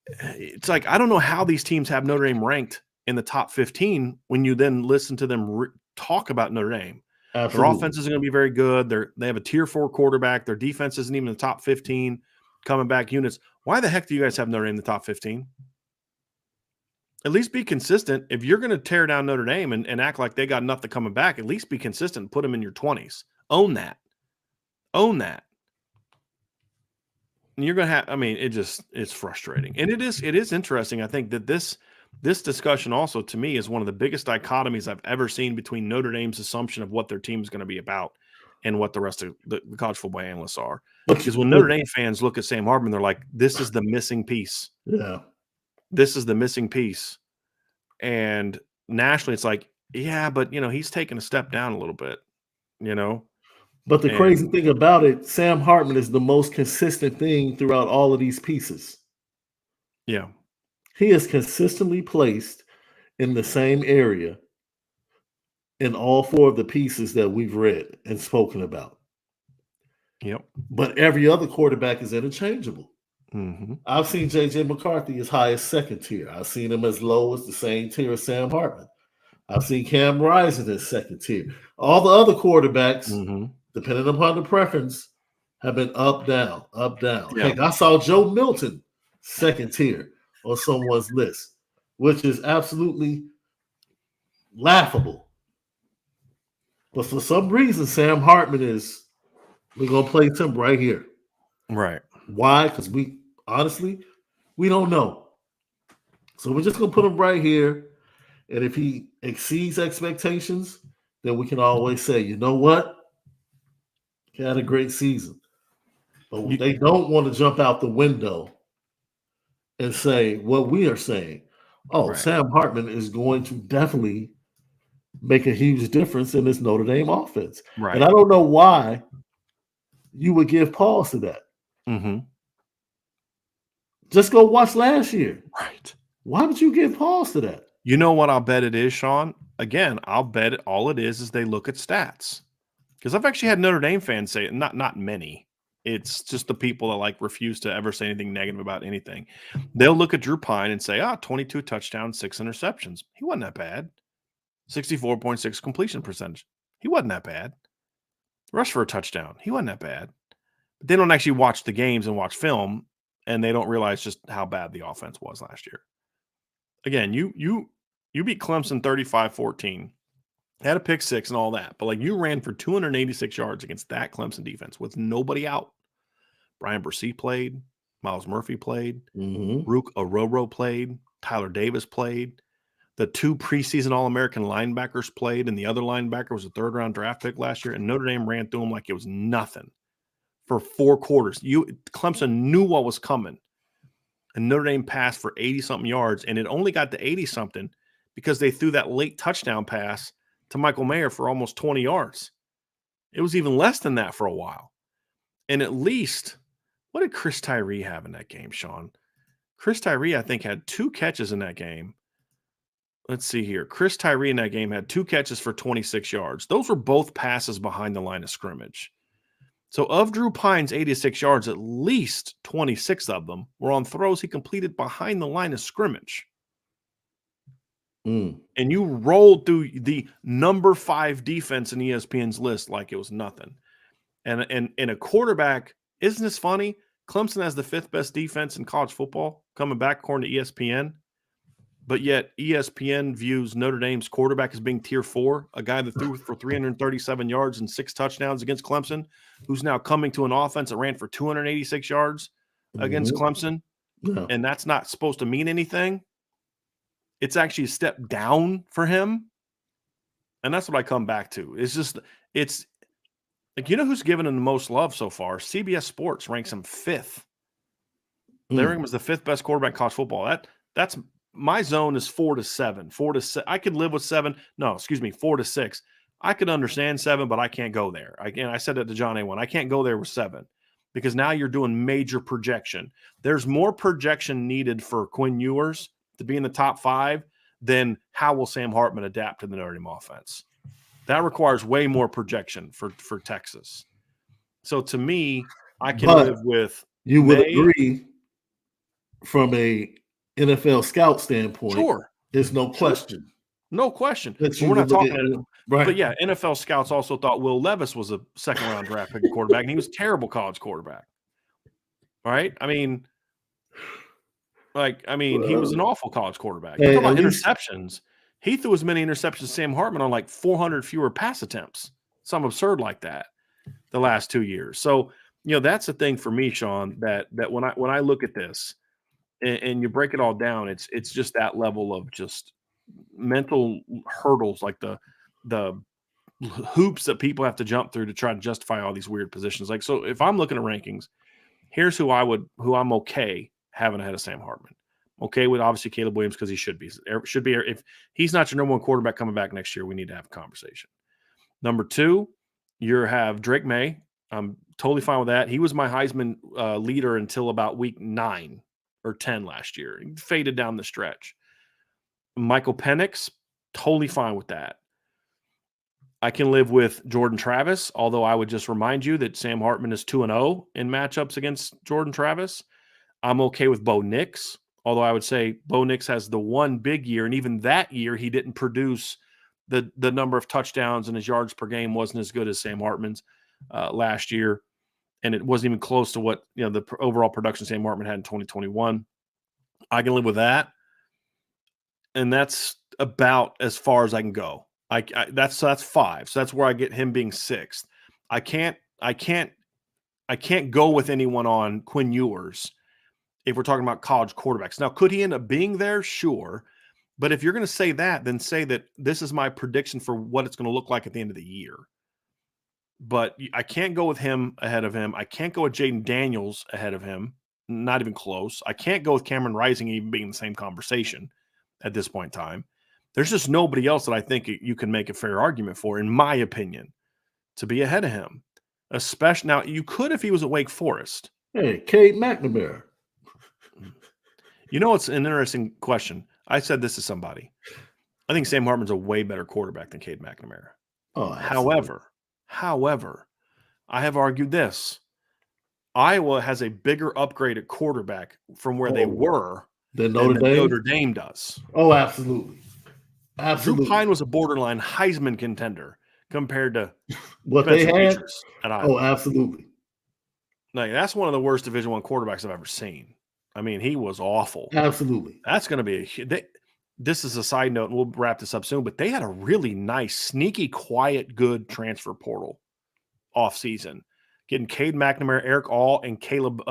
it's like, I don't know how these teams have Notre Dame ranked in the top 15 when you then listen to them talk about Notre Dame. Absolutely. Their offense is going to be very good. They have a tier 4 quarterback. Their defense isn't even in the top 15 coming back units. Why the heck do you guys have Notre Dame in the top 15? At least be consistent. If you're going to tear down Notre Dame and act like they got nothing coming back, at least be consistent and put them in your 20s. Own that. And you're going to have, it's frustrating. And it is interesting. I think that this discussion also, to me, is one of the biggest dichotomies I've ever seen between Notre Dame's assumption of what their team is going to be about and what the rest of the college football analysts are. Because when Notre Dame fans look at Sam Hartman, they're like, this is the missing piece. Yeah. This is the missing piece. And nationally, it's like, yeah, but, he's taken a step down a little bit, But the crazy thing about it, Sam Hartman is the most consistent thing throughout all of these pieces. Yeah. He is consistently placed in the same area in all 4 of the pieces that we've read and spoken about. Yep. But every other quarterback is interchangeable. Mm-hmm. I've seen J.J. McCarthy as high as second tier. I've seen him as low as the same tier as Sam Hartman. I've seen Cam Rising as second tier. All the other quarterbacks, Mm-hmm. depending upon the preference, have been up, down, up, down. Yeah. Heck, I saw Joe Milton second tier on someone's list, which is absolutely laughable. But for some reason, Sam Hartman we're going to place him right here. Right. Why? Because we don't know. So we're just going to put him right here. And if he exceeds expectations, then we can always say, you know what? He had a great season. But they don't want to jump out the window and say what we are saying. Oh, Right. Sam Hartman is going to definitely make a huge difference in this Notre Dame offense. Right. And I don't know why you would give pause to that. Mm-hmm. Just go watch last year. Right. Why would you give pause to that? You know what I'll bet it is, Sean? Again, I'll bet all it is they look at stats. Because I've actually had Notre Dame fans say, not many. It's just the people that like refuse to ever say anything negative about anything. They'll look at Drew Pine and say, 22 touchdowns, 6 interceptions. He wasn't that bad. 64.6 completion percentage. He wasn't that bad. Rush for a touchdown. He wasn't that bad. But they don't actually watch the games and watch film, and they don't realize just how bad the offense was last year. Again, you beat Clemson 35-14. Had a pick six and all that, but like you ran for 286 yards against that Clemson defense with nobody out. Brian Bresee played, Miles Murphy played, Rook Ororo played, Tyler Davis played. The 2 preseason All-American linebackers played, and the other linebacker was a third-round draft pick last year, and Notre Dame ran through them like it was nothing for 4 quarters. Clemson knew what was coming, and Notre Dame passed for 80-something yards, and it only got to 80-something because they threw that late touchdown pass to Michael Mayer for almost 20 yards. It was even less than that for a while. And at least, what did Chris Tyree have in that game, Sean? Chris Tyree, I think, had 2 catches in that game. Let's see here. Chris Tyree in that game had 2 catches for 26 yards. Those were both passes behind the line of scrimmage. So of Drew Pine's 86 yards, at least 26 of them were on throws he completed behind the line of scrimmage. And you rolled through the number 5 defense in ESPN's list like it was nothing. And a quarterback, isn't this funny? Clemson has the 5th best defense in college football coming back according to ESPN. But yet ESPN views Notre Dame's quarterback as being tier 4, a guy that threw for 337 yards and 6 touchdowns against Clemson, who's now coming to an offense that ran for 286 yards against Clemson. Yeah. And that's not supposed to mean anything. It's actually a step down for him. And that's what I come back to. It's like, you know who's given him the most love so far? CBS Sports ranks him 5th. They rank him as the 5th best quarterback in college football. That's my zone is 4 to 7. 4 to 6. I could live with 7. No, excuse me, 4 to 6. I could understand 7, but I can't go there. Again, I said that to John A1. I can't go there with 7 because now you're doing major projection. There's more projection needed for Quinn Ewers to be in the top 5 than how will Sam Hartman adapt to the Notre Dame offense. That requires way more projection for Texas. So to me, I can live with. You would agree from a NFL scout standpoint. Sure. There's no question. No question. But we're not talking right. But yeah, NFL scouts also thought Will Levis was a 2nd-round draft pick quarterback, and he was a terrible college quarterback. Right? I mean, he was an awful college quarterback. You're talking about interceptions. He threw as many interceptions as Sam Hartman on like 400 fewer pass attempts. Some absurd like that the last 2 years. So, that's the thing for me, Sean, that when I look at this and you break it all down, it's just that level of just mental hurdles, like the hoops that people have to jump through to try to justify all these weird positions. Like, so if I'm looking at rankings, here's who I'm okay having ahead of Sam Hartman. Okay with obviously Caleb Williams because he should be. If he's not your number 1 quarterback coming back next year, we need to have a conversation. Number 2, you have Drake May. I'm totally fine with that. He was my Heisman leader until about week 9 or 10 last year. He faded down the stretch. Michael Penix, totally fine with that. I can live with Jordan Travis, although I would just remind you that Sam Hartman is 2-0 in matchups against Jordan Travis. I'm okay with Bo Nix, although I would say Bo Nix has the one big year, and even that year he didn't produce the number of touchdowns, and his yards per game wasn't as good as Sam Hartman's last year, and it wasn't even close to what the overall production Sam Hartman had in 2021. I can live with that, and that's about as far as I can go. That's 5, so that's where I get him being 6th. I can't go with anyone on Quinn Ewers if we're talking about college quarterbacks. Now, could he end up being there? Sure. But if you're going to say that, then say that this is my prediction for what it's going to look like at the end of the year. But I can't go with him ahead of him. I can't go with Jaden Daniels ahead of him. Not even close. I can't go with Cameron Rising even being in the same conversation at this point in time. There's just nobody else that I think you can make a fair argument for, in my opinion, to be ahead of him. Especially now, you could if he was at Wake Forest. Hey, Cade McNamara. It's an interesting question. I said this to somebody. I think Sam Hartman's a way better quarterback than Cade McNamara. Oh, However, I have argued this. Iowa has a bigger upgrade at quarterback from where they were than Notre Dame does. Oh, absolutely. Absolutely. Drew Pine was a borderline Heisman contender compared to what they had at Iowa. Oh, absolutely. Like, that's one of the worst Division I quarterbacks I've ever seen. I mean, he was awful. Absolutely. That's going to be this is a side note, and we'll wrap this up soon, but they had a really nice, sneaky, quiet, good transfer portal offseason. Getting Cade McNamara, Eric All, and Caleb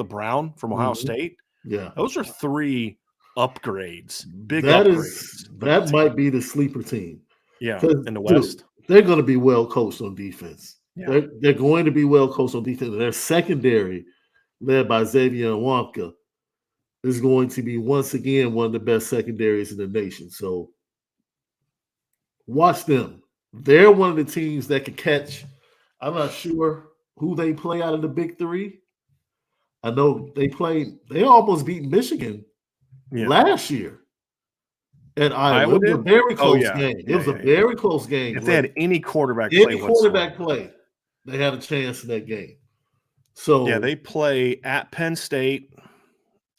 Brown from Ohio State. Yeah. Those are 3 upgrades. Big that upgrades. That might be the sleeper team. Yeah, in the West. Dude, they're going to be well coached on defense. Yeah. They're going to be well coached on defense. Their secondary, led by Xavier Nwonka, is going to be once again one of the best secondaries in the nation. So watch them. They're one of the teams that can catch. I'm not sure who they play out of the big 3. I know they almost beat Michigan last year at Iowa. It was a very close game. It was a very close game. If they had any quarterback play, they had a chance in that game. So they play at Penn State,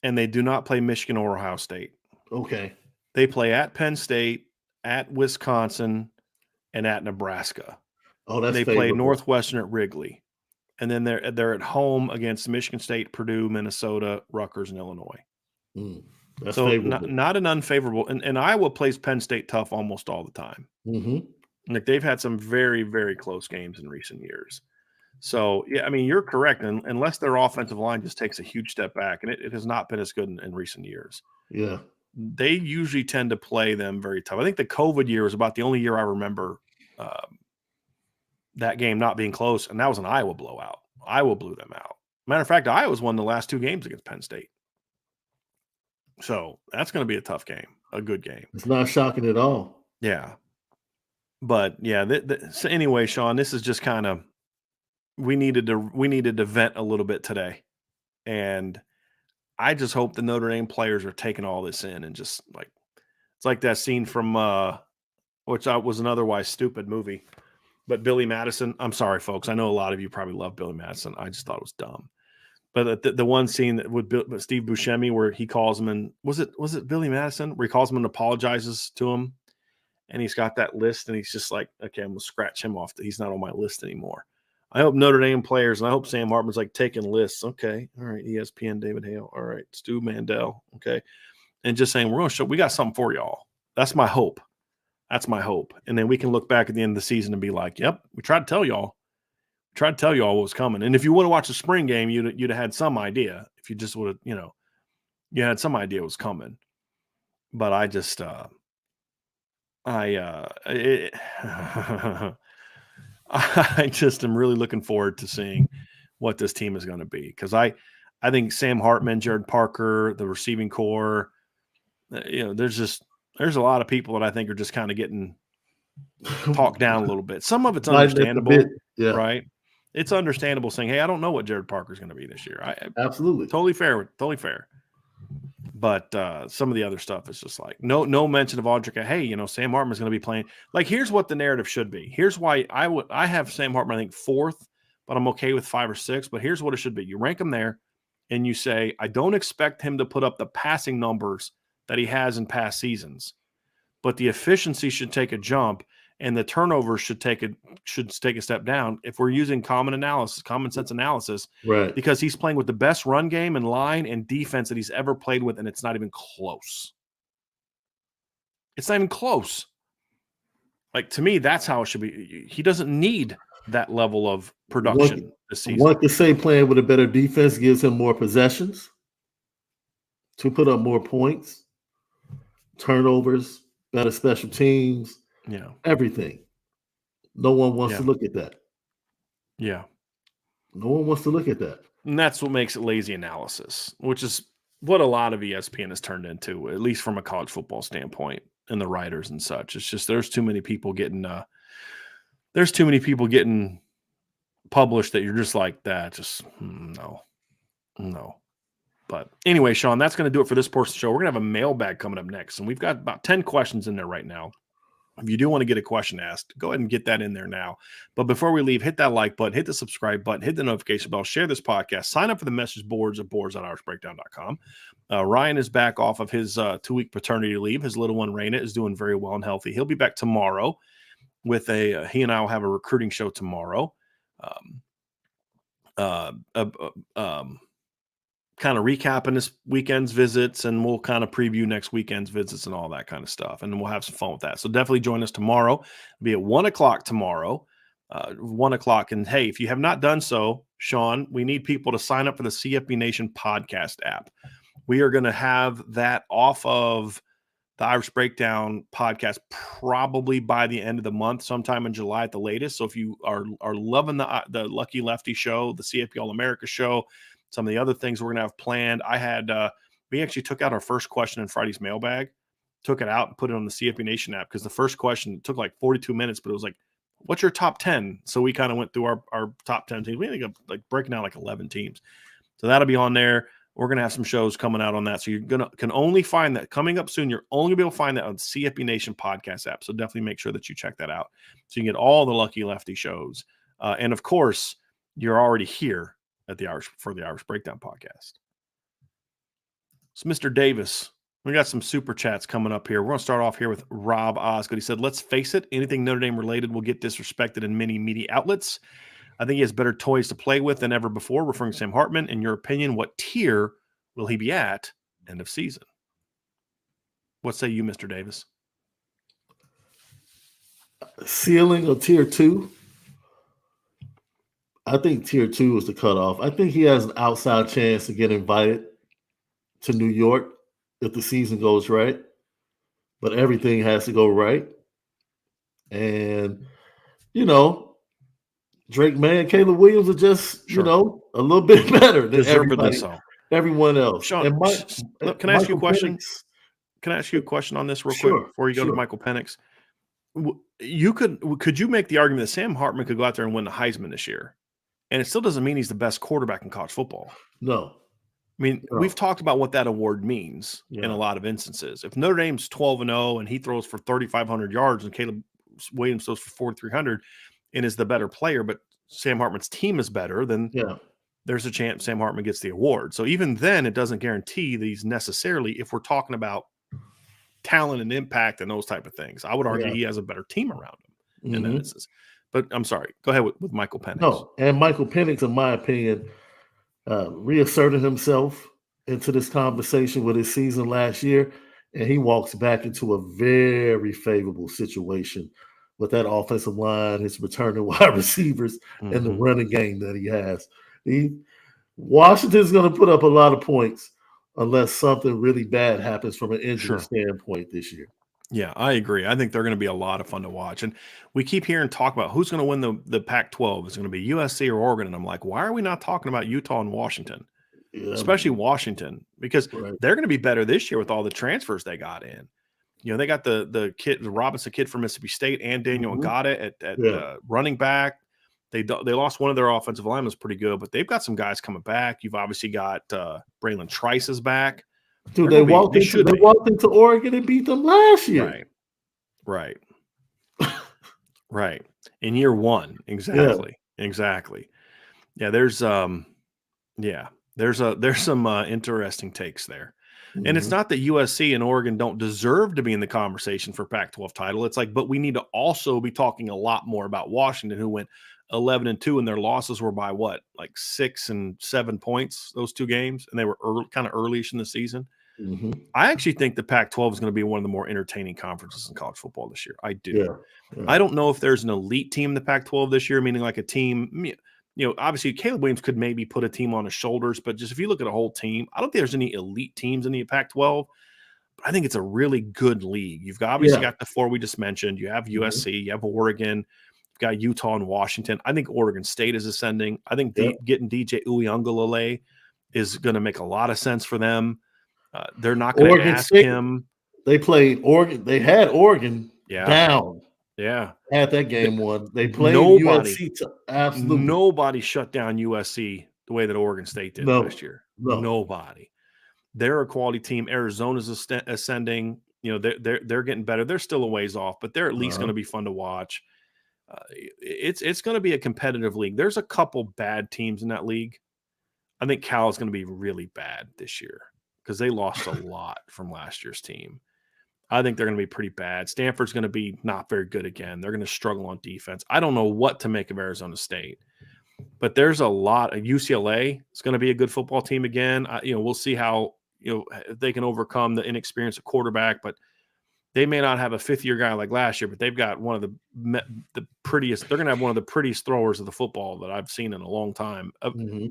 and they do not play Michigan or Ohio State. Okay. They play at Penn State, at Wisconsin, and at Nebraska. Oh, that's They favorable. play Northwestern at Wrigley. And then they're at home against Michigan State, Purdue, Minnesota, Rutgers, and Illinois. That's so favorable. Not an unfavorable. And Iowa plays Penn State tough almost all the time. Like, they've had some very, very close games in recent years. So, yeah, I mean, you're correct. And unless their offensive line just takes a huge step back, and it has not been as good in recent years. Yeah. They usually tend to play them very tough. I think the COVID year was about the only year I remember that game not being close, and that was an Iowa blowout. Iowa blew them out. Matter of fact, Iowa's won the last 2 games against Penn State. So that's going to be a tough game, a good game. It's not shocking at all. Yeah. But, yeah, so anyway, Sean, this is just kind of we needed to vent a little bit today. And I just hope the Notre Dame players are taking all this in and just, like, it's like that scene from which was an otherwise stupid movie. But Billy Madison, I'm sorry, folks. I know a lot of you probably love Billy Madison. I just thought it was dumb. But the one scene that with Steve Buscemi where he calls him, and was it Billy Madison where he calls him and apologizes to him, and he's got that list, and he's just like, okay, I'm gonna scratch him off. He's not on my list anymore. I hope Notre Dame players, and I hope Sam Hartman's like taking lists. Okay, all right, ESPN, David Hale. All right, Stu Mandel. Okay, and just saying we got something for y'all. That's my hope. That's my hope. And then we can look back at the end of the season and be like, yep, we tried to tell y'all. We tried to tell y'all what was coming. And if you would have watched the spring game, you'd have had some idea. If you just would have, you had some idea it was coming. But I just I just am really looking forward to seeing what this team is going to be. Because I think Sam Hartman, Jared Parker, the receiving core, there's a lot of people that I think are just kind of getting talked down a little bit. Some of it's understandable, right? It's understandable saying, hey, I don't know what Jared Parker is going to be this year. Absolutely. Totally fair. But some of the other stuff is just like, no mention of Audric. Hey, Sam Hartman's going to be playing. Like, here's what the narrative should be. Here's why I have Sam Hartman, I think, 4th, but I'm okay with 5 or 6. But here's what it should be. You rank him there. and you say, I don't expect him to put up the passing numbers that he has in past seasons, but the efficiency should take a jump and the turnovers should take a step down if we're using common sense analysis, Right. because he's playing with the best run game and line and defense that he's ever played with, and it's not even close. It's not even close. Like, to me, that's how it should be. He doesn't need that level of production this season. One could say playing with a better defense gives him more possessions to put up more points, turnovers, better special teams, everything. No one wants to look at that. Yeah. No one wants to look at that. And that's what makes it lazy analysis, which is what a lot of ESPN has turned into, at least from a college football standpoint, and the writers and such. It's just there's too many people getting published that you're just like that. Just no. But anyway, Sean, that's going to do it for this portion of the show. We're going to have a mailbag coming up next, and we've got about 10 questions in there right now. If you do want to get a question asked, go ahead and get that in there now. But before we leave, hit that like button, hit the subscribe button, hit the notification bell, share this podcast, sign up for the message boards at boards.irishbreakdown.com. Ryan is back off of his 2-week paternity leave. His little one, Raina, is doing very well and healthy. He'll be back tomorrow with he and I will have a recruiting show tomorrow. Kind of recapping this weekend's visits, and we'll kind of preview next weekend's visits and all that kind of stuff. And then we'll have some fun with that. So definitely join us tomorrow. It'll be at 1:00 tomorrow, 1:00. And hey, if you have not done so, Sean, we need people to sign up for the CFB Nation podcast app. We are going to have that off of the Irish Breakdown podcast probably by the end of the month, sometime in July at the latest. So if you are loving the Lucky Lefty show, the CFB All-America show, some of the other things we're going to have planned. We actually took out our first question in Friday's mailbag, took it out and put it on the CFB Nation app, because the first question took like 42 minutes, but it was like, what's your top 10? So we kind of went through our top 10 teams. We ended up like breaking down like 11 teams. So that'll be on there. We're going to have some shows coming out on that. So can only find that coming up soon. You're only going to be able to find that on the CFB Nation podcast app. So definitely make sure that you check that out, so you can get all the Lucky Lefty shows. And of course, you're already here for the Irish Breakdown podcast. So, Mr. Davis, we got some super chats coming up here. We're going to start off here with Rob Osgood. He said, let's face it, anything Notre Dame related will get disrespected in many media outlets. I think he has better toys to play with than ever before, referring to Sam Hartman. In your opinion, what tier will he be at end of season? What say you, Mr. Davis? Ceiling of tier 2? I think tier 2 is the cutoff. I think he has an outside chance to get invited to New York if the season goes right, but everything has to go right. And, Drake May and Caleb Williams are just, a little bit better than everyone else. Sean, can I ask you a question? Can I ask you a question on this real quick before you go to Michael Penix? Could you make the argument that Sam Hartman could go out there and win the Heisman this year? And it still doesn't mean he's the best quarterback in college football. No. I mean, we've talked about what that award means in a lot of instances. If Notre Dame's 12-0 and he throws for 3,500 yards and Caleb Williams throws for 4,300 and is the better player, but Sam Hartman's team is better, then there's a chance Sam Hartman gets the award. So even then, it doesn't guarantee that he's necessarily, if we're talking about talent and impact and those type of things, I would argue he has a better team around him in that instance. But I'm sorry. Go ahead with Michael Penix. No, and Michael Penix, in my opinion, reasserted himself into this conversation with his season last year, and he walks back into a very favorable situation with that offensive line, his returning wide receivers, and the running game that he has. Washington's going to put up a lot of points unless something really bad happens from an injury standpoint this year. Yeah, I agree. I think they're going to be a lot of fun to watch. And we keep hearing talk about who's going to win the Pac-12. Is it going to be USC or Oregon? And I'm like, why are we not talking about Utah and Washington? Especially Washington, because they're going to be better this year with all the transfers they got in. They got the Robinson kid from Mississippi State and Daniel Ngata at running back. They lost one of their offensive linemen, was pretty good, but they've got some guys coming back. You've obviously got Braylon Trice is back. Dude, they walked into Oregon and beat them last year. Right. In year one. Exactly. Yeah, there's There's some interesting takes there. And it's Mhm. not that USC and Oregon don't deserve to be in the conversation for Pac-12 title. It's like, but we need to also be talking a lot more about Washington, who went 11-2, and their losses were by what, like 6 and 7 points, those two games, and they were kind of early-ish in the season. Mhm. I actually think the Pac-12 is going to be one of the more entertaining conferences in college football this year. I do. Yeah. I don't know if there's an elite team in the Pac-12 this year, meaning like a team. Obviously Caleb Williams could maybe put a team on his shoulders, but just if you look at a whole team, I don't think there's any elite teams in the Pac-12. But I think it's a really good league. You've obviously Yeah. got the four we just mentioned. You have Mhm. USC, you have Oregon, you've got Utah and Washington. I think Oregon State is ascending. I think Yep. getting DJ Uiagalelei is going to make a lot of sense for them. They're not going to Oregon ask State, him. they played Oregon. They had Oregon Yeah, down yeah. at that game one. They played Nobody, USC to absolutely nobody shut down USC the way that Oregon State did no, last year. no. Nobody. They're a quality team. Arizona's ascending. They're getting better. They're still a ways off, but they're at least going to be fun to watch. It's going to be a competitive league. There's a couple bad teams in that league. I think Cal is going to be really bad this year because they lost a lot from last year's team. I think they're going to be pretty bad. Stanford's going to be not very good again. They're going to struggle on defense. I don't know what to make of Arizona State, but there's a lot of UCLA. It's going to be a good football team again. We'll see how if they can overcome the inexperience of quarterback, but they may not have a fifth-year guy like last year, but they've got one of the prettiest. They're going to have one of the prettiest throwers of the football that I've seen in a long time.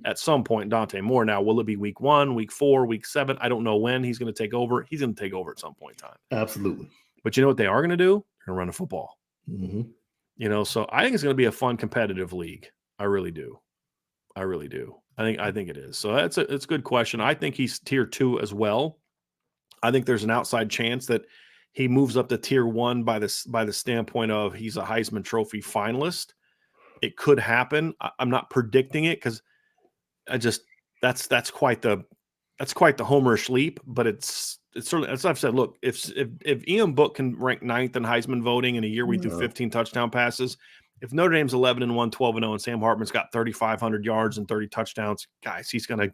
At some point, Dante Moore. Now, will it be week 1, week 4, week 7? I don't know when he's going to take over. He's going to take over at some point in time. Absolutely. But you know what they are going to do? They're going to run a football. Mm-hmm. So I think it's going to be a fun, competitive league. I really do. I think it is. So it's a good question. I think he's tier 2 as well. I think there's an outside chance that he moves up to tier 1 by the standpoint of he's a Heisman Trophy finalist. It could happen. I'm not predicting it because that's quite the homerish leap. But it's certainly, as I've said. Look, if Ian Book can rank 9th in Heisman voting in a year we threw 15 touchdown passes. If Notre Dame's 11-1, 12-0, and Sam Hartman's got 3,500 yards and 30 touchdowns, guys, he's gonna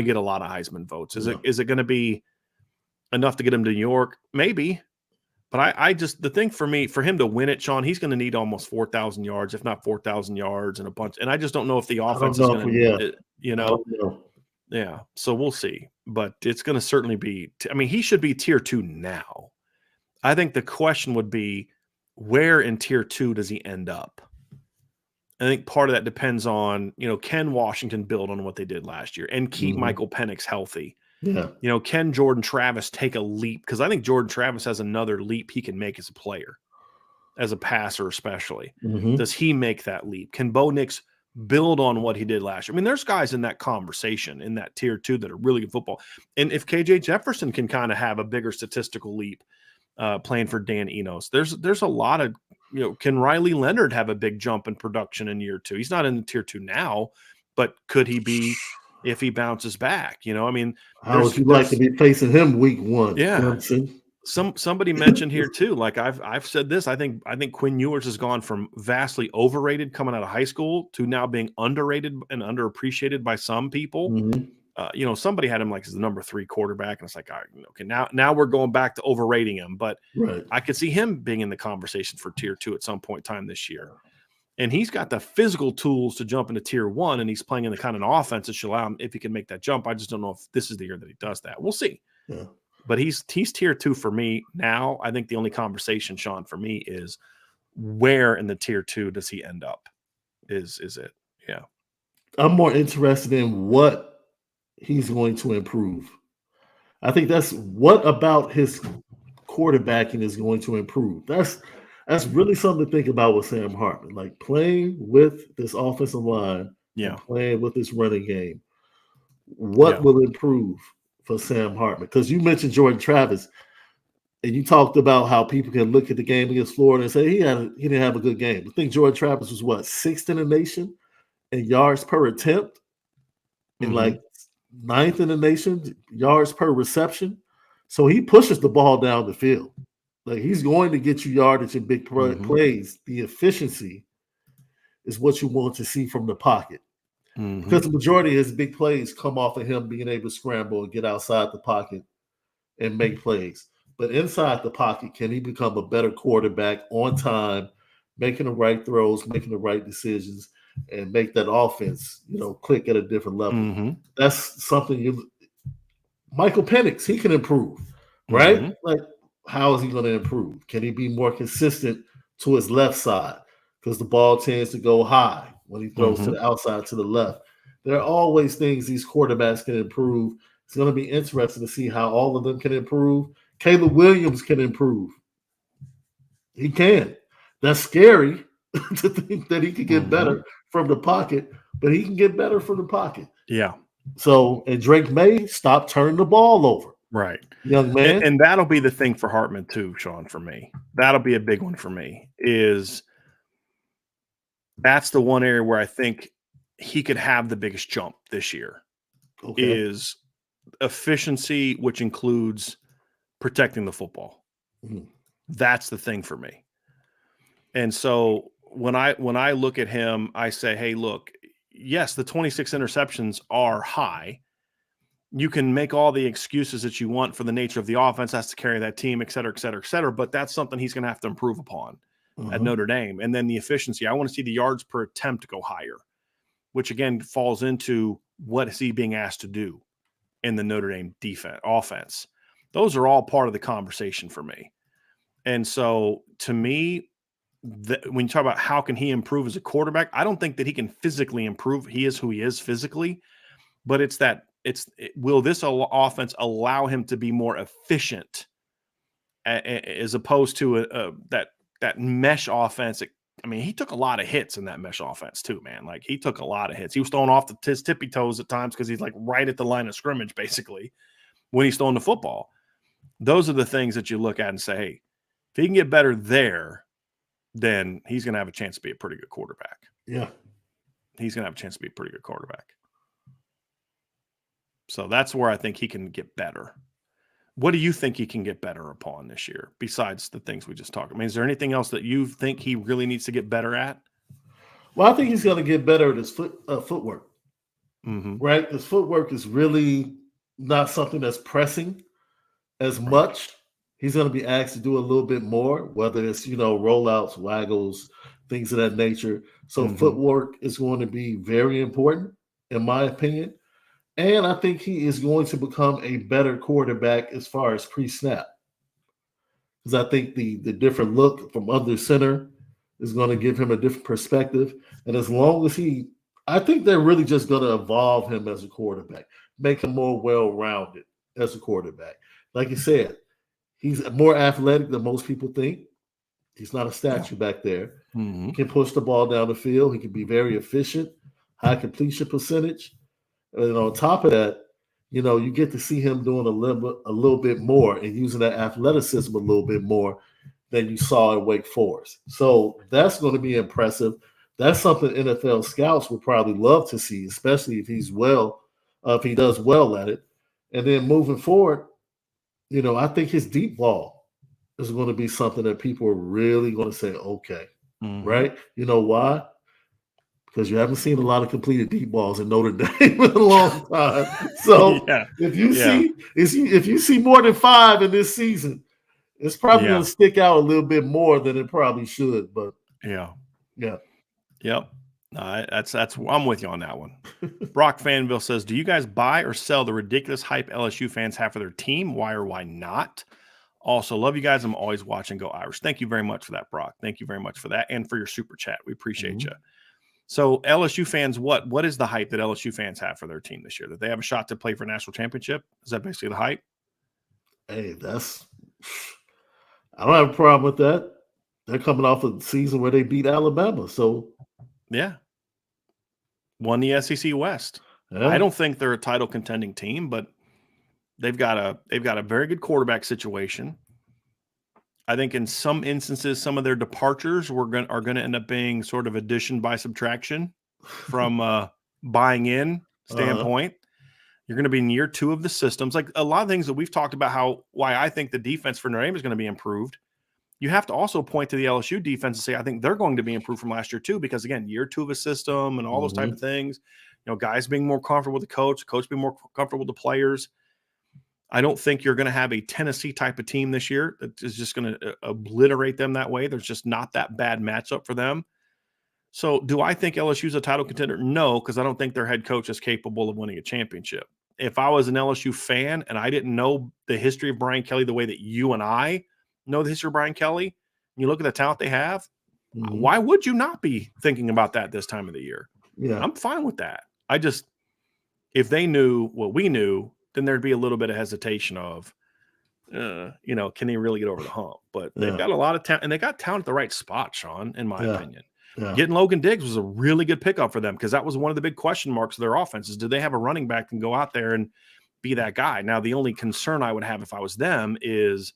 get a lot of Heisman votes. Is it going to be enough to get him to New York? Maybe. But I just, the thing for him to win it, Sean, he's going to need almost 4,000 yards, if not 4,000 yards and a bunch. And I just don't know if the offense is going to, yeah. So we'll see. But it's going to certainly be, he should be tier 2 now. I think the question would be, where in tier 2 does he end up? I think part of that depends on, can Washington build on what they did last year and keep Michael Penix healthy? Yeah. Can Jordan Travis take a leap? Because I think Jordan Travis has another leap he can make as a player, as a passer especially. Does he make that leap? Can Bo Nix build on what he did last year? There's guys in that conversation, in that tier 2, that are really good football. And if KJ Jefferson can kind of have a bigger statistical leap playing for Dan Enos, there's a lot of, can Riley Leonard have a big jump in production in year 2? He's not in the tier 2 now, but could he be if he bounces back? How would you like to be facing him week 1? Yeah. Clemson? Somebody mentioned here too, like I've said this, I think Quinn Ewers has gone from vastly overrated coming out of high school to now being underrated and underappreciated by some people. Somebody had him like as the number 3 quarterback, and it's like, all right, okay, now we're going back to overrating him. But I could see him being in the conversation for tier 2 at some point in time this year. And he's got the physical tools to jump into tier 1, and he's playing in the kind of offense that should allow him, if he can make that jump. I just don't know if this is the year that he does that. We'll see. Yeah. But he's tier 2 for me now. I think the only conversation, Sean, for me is where in the tier 2 does he end up? Is it? Yeah. I'm more interested in what he's going to improve. I think that's what about his quarterbacking is going to improve. That's really something to think about with Sam Hartman, like playing with this offensive line, and playing with this running game. What will improve for Sam Hartman? Because you mentioned Jordan Travis, and you talked about how people can look at the game against Florida and say he didn't have a good game. I think Jordan Travis was 6th in the nation in yards per attempt, and like 9th in the nation yards per reception. So he pushes the ball down the field. Like, he's going to get you yardage in big plays. The efficiency is what you want to see from the pocket. because the majority of his big plays come off of him being able to scramble and get outside the pocket and make plays. But inside the pocket, can he become a better quarterback on time, making the right throws, making the right decisions, and make that offense, click at a different level? That's something Michael Penix, he can improve, right? Like, how is he going to improve? Can he be more consistent to his left side? Because the ball tends to go high when he throws to the outside, to the left. There are always things these quarterbacks can improve. It's going to be interesting to see how all of them can improve. Caleb Williams can improve. He can. That's scary to think that he could get better from the pocket, but he can get better from the pocket. Yeah. So, and Drake May, stop turning the ball over. Right. Young man. And that'll be the thing for Hartman too, Sean, for me. That'll be a big one for me, is that's the one area where I think he could have the biggest jump this year, is efficiency, which includes protecting the football. That's the thing for me. And so when I look at him, I say, hey, look, yes, the 26 interceptions are high. You can make all the excuses that you want for the nature of the offense, has to carry that team, et cetera, et cetera, et cetera. But that's something he's going to have to improve upon at Notre Dame. And then the efficiency. I want to see the yards per attempt go higher, which again falls into what is he being asked to do in the Notre Dame offense. Those are all part of the conversation for me. And so to me, when you talk about how can he improve as a quarterback, I don't think that he can physically improve. He is who he is physically, but will this offense allow him to be more efficient as opposed to that mesh offense? I mean, he took a lot of hits in that mesh offense too, man. Like, he took a lot of hits. He was throwing off his tippy toes at times because he's like right at the line of scrimmage, basically, when he's throwing the football. Those are the things that you look at and say, hey, if he can get better there, then he's going to have a chance to be a pretty good quarterback. Yeah. He's going to have a chance to be a pretty good quarterback. So that's where I think he can get better. What do you think he can get better upon this year, besides the things we just talked about? I mean, is there anything else that you think he really needs to get better at? Well, I think he's going to get better at his footwork, right? His footwork is really not something that's pressing as much. He's going to be asked to do a little bit more, whether it's, rollouts, waggles, things of that nature. So footwork is going to be very important, in my opinion. And I think he is going to become a better quarterback as far as pre-snap. Because I think the different look from under center is going to give him a different perspective. And as long as I think they're really just going to evolve him as a quarterback, make him more well-rounded as a quarterback. Like you said, he's more athletic than most people think. He's not a statue back there. He can push the ball down the field. He can be very efficient, high completion percentage. And on top of that, you get to see him doing a little bit more and using that athleticism a little bit more than you saw at Wake Forest. So that's going to be impressive. That's something NFL scouts would probably love to see, especially if he does well at it. And then moving forward, I think his deep ball is going to be something that people are really going to say, okay, right? You know why? Because you haven't seen a lot of completed deep balls in Notre Dame in a long time. So if you see more than 5 in this season, it's probably going to stick out a little bit more than it probably should. But Yep. That's I'm with you on that one. Brock Fanville says, do you guys buy or sell the ridiculous hype LSU fans have for their team? Why or why not? Also, love you guys. I'm always watching Go Irish. Thank you very much for that, Brock. Thank you very much for that and for your super chat. We appreciate you. So LSU fans, what is the hype that LSU fans have for their team this year? That they have a shot to play for a national championship? Is that basically the hype? Hey, I don't have a problem with that. They're coming off a season where they beat Alabama. So won the SEC West. Yeah. I don't think they're a title contending team, but they've got a very good quarterback situation. I think in some instances, some of their departures are going to end up being sort of addition by subtraction from buying in standpoint. You're going to be in year 2 of the systems. Like a lot of things that we've talked about, why I think the defense for Notre Dame is going to be improved. You have to also point to the LSU defense and say, I think they're going to be improved from last year too, because again, year 2 of a system and all those type of things. guys being more comfortable with the coach being more comfortable with the players. I don't think you're going to have a Tennessee type of team this year that is just going to obliterate them that way. There's just not that bad matchup for them. So do I think LSU's a title contender? No, because I don't think their head coach is capable of winning a championship. If I was an LSU fan and I didn't know the history of Brian Kelly the way that you and I know the history of Brian Kelly, and you look at the talent they have, why would you not be thinking about that this time of the year? Yeah. I'm fine with that. If they knew what we knew, then there'd be a little bit of hesitation of, can they really get over the hump? But they've got a lot of talent, and they got talent at the right spot, Sean, in my opinion. Yeah. Getting Logan Diggs was a really good pickup for them because that was one of the big question marks of their offense is, do they have a running back that can go out there and be that guy? Now, the only concern I would have if I was them is,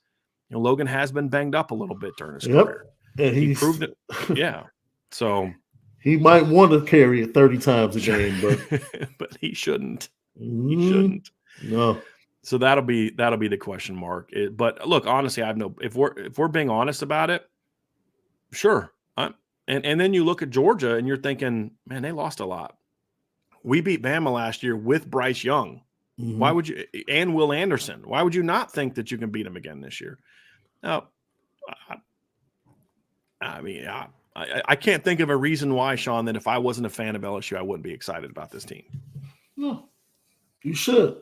Logan has been banged up a little bit during his career. And he proved it. Yeah. So he might want to carry it 30 times a game, but but he shouldn't. He shouldn't. No. So that'll be the question mark. But look, honestly, if we're being honest about it, sure. And then you look at Georgia and you're thinking, man, they lost a lot. We beat Bama last year with Bryce Young. Why would you, and Will Anderson? Why would you not think that you can beat them again this year? Now, I can't think of a reason why, Sean, that if I wasn't a fan of LSU, I wouldn't be excited about this team. No, you should.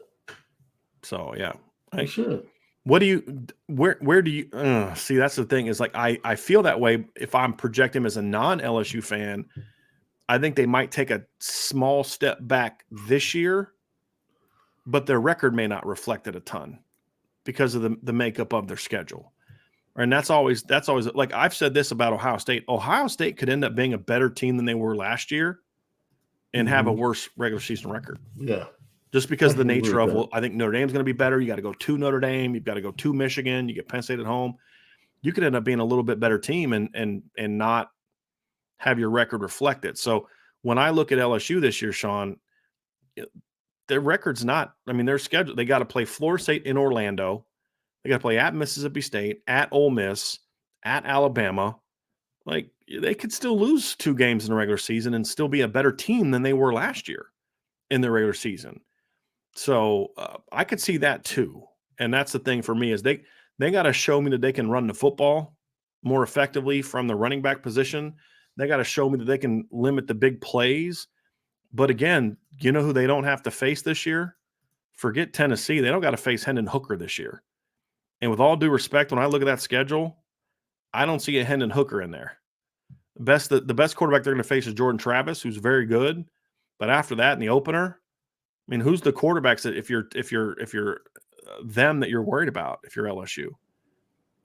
So, yeah. You should. Where do you see? That's the thing is like, I feel that way. If I'm projecting as a non-LSU fan, I think they might take a small step back this year, but their record may not reflect it a ton because of the makeup of their schedule. And that's always like I've said this about Ohio State. Ohio State could end up being a better team than they were last year and have a worse regular season record. Yeah. Just because of the nature of, I think Notre Dame's going to be better. You got to go to Notre Dame. You've got to go to Michigan. You get Penn State at home. You could end up being a little bit better team and not have your record reflect it. So when I look at LSU this year, Sean, their record's not, their schedule, they got to play Florida State in Orlando. They got to play at Mississippi State, at Ole Miss, at Alabama. Like, they could still lose 2 games in the regular season and still be a better team than they were last year in the regular season. So I could see that too. And that's the thing for me is they got to show me that they can run the football more effectively from the running back position. They got to show me that they can limit the big plays. But again, you know who they don't have to face this year? Forget Tennessee. They don't got to face Hendon Hooker this year. And with all due respect, when I look at that schedule, I don't see a Hendon Hooker in there. The best quarterback they're going to face is Jordan Travis, who's very good. But after that, in the opener, who's the quarterbacks that if you're them that you're worried about if you're LSU?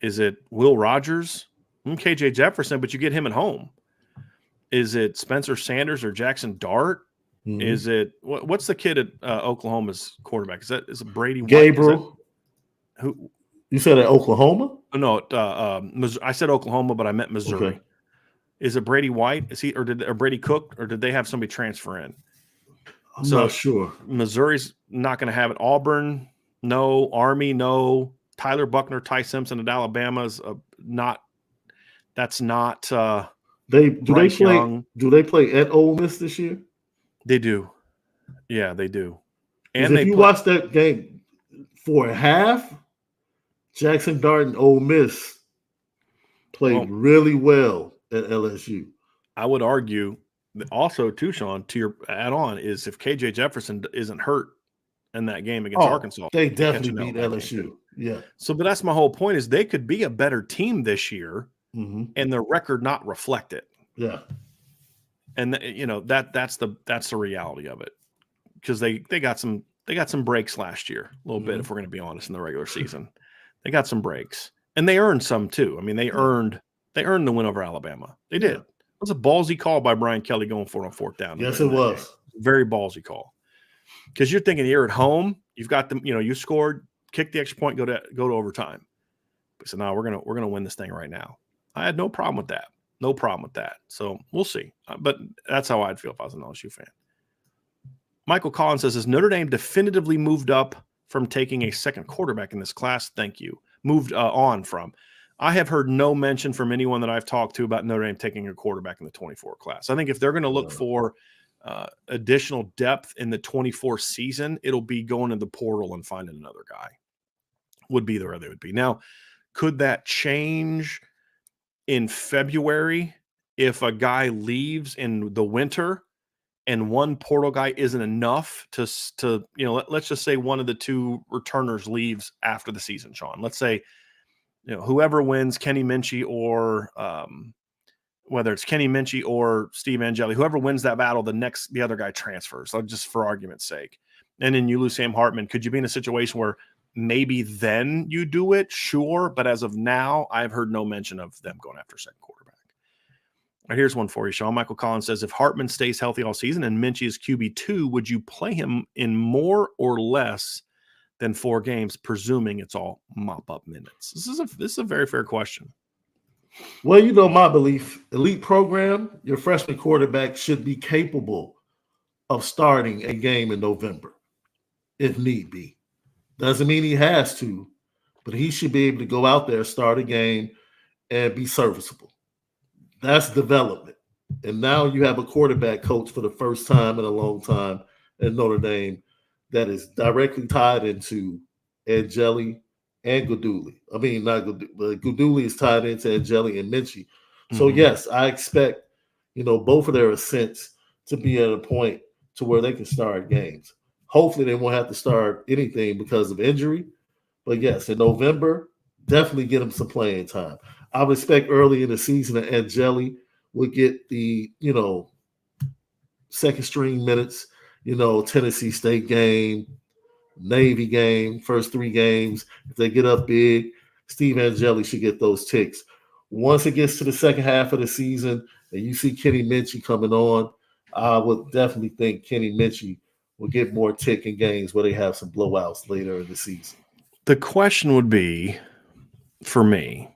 Is it Will Rogers? KJ Jefferson, but you get him at home. Is it Spencer Sanders or Jackson Dart? Is it what's the kid at Oklahoma's quarterback? Is it Brady White? Gabriel? Who you said at Oklahoma? No, I said Oklahoma, but I meant Missouri. Okay. Is it Brady White? Is he or Brady Cook, or did they have somebody transfer in? I'm not sure. Missouri's not going to have it. Auburn, no. Army, no. Tyler Buckner, Ty Simpson at Alabama's not. That's not. Do they play at Ole Miss this year? They do. Yeah, they do. And if you watch that game for a half, Jackson Dart and Ole Miss played really well at LSU. I would argue that also, too, Sean, to your add-on, is if KJ Jefferson isn't hurt in that game against Arkansas, they definitely beat LSU. Yeah. So, but that's my whole point is they could be a better team this year and their record not reflect it. Yeah. And that's the reality of it, because they got some breaks last year, a little bit, if we're going to be honest, in the regular season. They got some breaks, and they earned some too. They earned the win over Alabama. They did. It was a ballsy call by Brian Kelly going for it on 4th down. Yes, it was. Very ballsy call, because you're thinking you're at home, you've got them, you scored, kick the extra point, go to overtime. But so now we're gonna win this thing right now. I had no problem with that. No problem with that. So we'll see. But that's how I'd feel if I was an LSU fan. Michael Collins says, has Notre Dame definitively moved up from taking a second quarterback in this class? Thank you. Moved on from. I have heard no mention from anyone that I've talked to about Notre Dame taking a quarterback in the 24 class. I think if they're going to look for additional depth in the 24 season, it'll be going to the portal and finding another guy. Would be the way they would be. Now, could that change in February if a guy leaves in the winter and one portal guy isn't enough to let's just say one of the two returners leaves after the season, Sean. Let's say, whoever wins, Kenny Minchey or whether it's Kenny Minchey or Steve Angeli, whoever wins that battle, the other guy transfers, so just for argument's sake. And then you lose Sam Hartman. Could you be in a situation where maybe then you do it? Sure. But as of now, I've heard no mention of them going after second quarterback. All right, here's one for you, Sean. Michael Collins says, if Hartman stays healthy all season and Minchey is QB2, would you play him in more or less than 4 games, presuming it's all mop-up minutes? This is a very fair question. Well, my belief, elite program, your freshman quarterback should be capable of starting a game in November, if need be. Doesn't mean he has to, but he should be able to go out there, start a game, and be serviceable. That's development. And now you have a quarterback coach for the first time in a long time at Notre Dame that is directly tied into Angeli and Guduli. I mean, not Guduli, but Guduli is tied into Angeli and Minchey. So, yes, I expect, both of their ascents to be at a point to where they can start games. Hopefully they won't have to start anything because of injury. But, yes, in November, definitely get them some playing time. I would expect early in the season that Angeli would get the, second string minutes, Tennessee State game, Navy game, first 3 games. If they get up big, Steve Angeli should get those ticks. Once it gets to the second half of the season and you see Kenny Minchey coming on, I would definitely think Kenny Minchey will get more ticking games where they have some blowouts later in the season. The question would be, for me,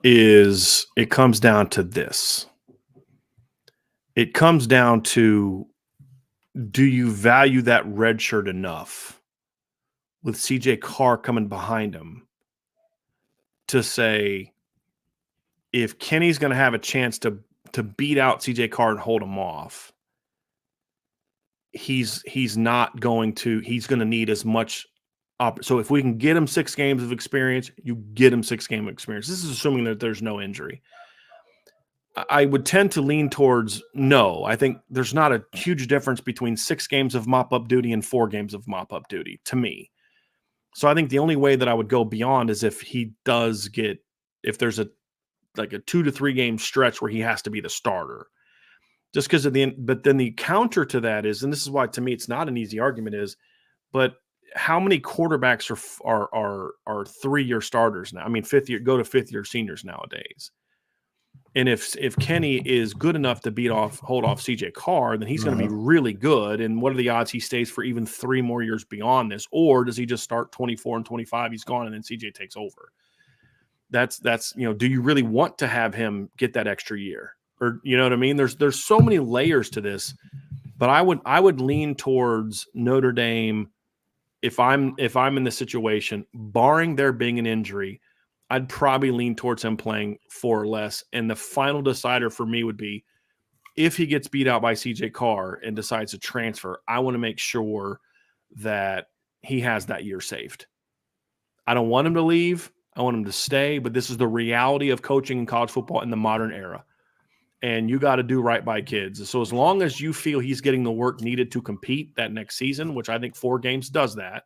is it comes down to this. It comes down to, do you value that red shirt enough with CJ Carr coming behind him to say, if Kenny's going to have a chance to beat out CJ Carr and hold him off, he's going to need as much. So if we can get him 6 games of experience, you get him 6 games of experience. This is assuming that there's no injury. I would tend to lean towards no. I think there's not a huge difference between 6 games of mop-up duty and 4 games of mop-up duty, to me. So I think the only way that I would go beyond is if there's a 2 to 3 game stretch where he has to be the starter. Just because but then the counter to that is, and this is why to me it's not an easy argument, is, but how many quarterbacks are 3-year starters now? I mean, 5th-year seniors nowadays. And if Kenny is good enough to hold off CJ Carr, then he's going to be really good. And what are the odds he stays for even 3 more years beyond this? Or does he just start 24 and 25, he's gone, and then CJ takes over? That's do you really want to have him get that extra year? Or, you know what I mean? There's so many layers to this, but I would lean towards Notre Dame. If I'm in the situation, barring there being an injury, I'd probably lean towards him playing 4 or less. And the final decider for me would be, if he gets beat out by CJ Carr and decides to transfer, I want to make sure that he has that year saved. I don't want him to leave. I want him to stay, but this is the reality of coaching in college football in the modern era. And you got to do right by kids. So as long as you feel he's getting the work needed to compete that next season, which I think 4 games does that,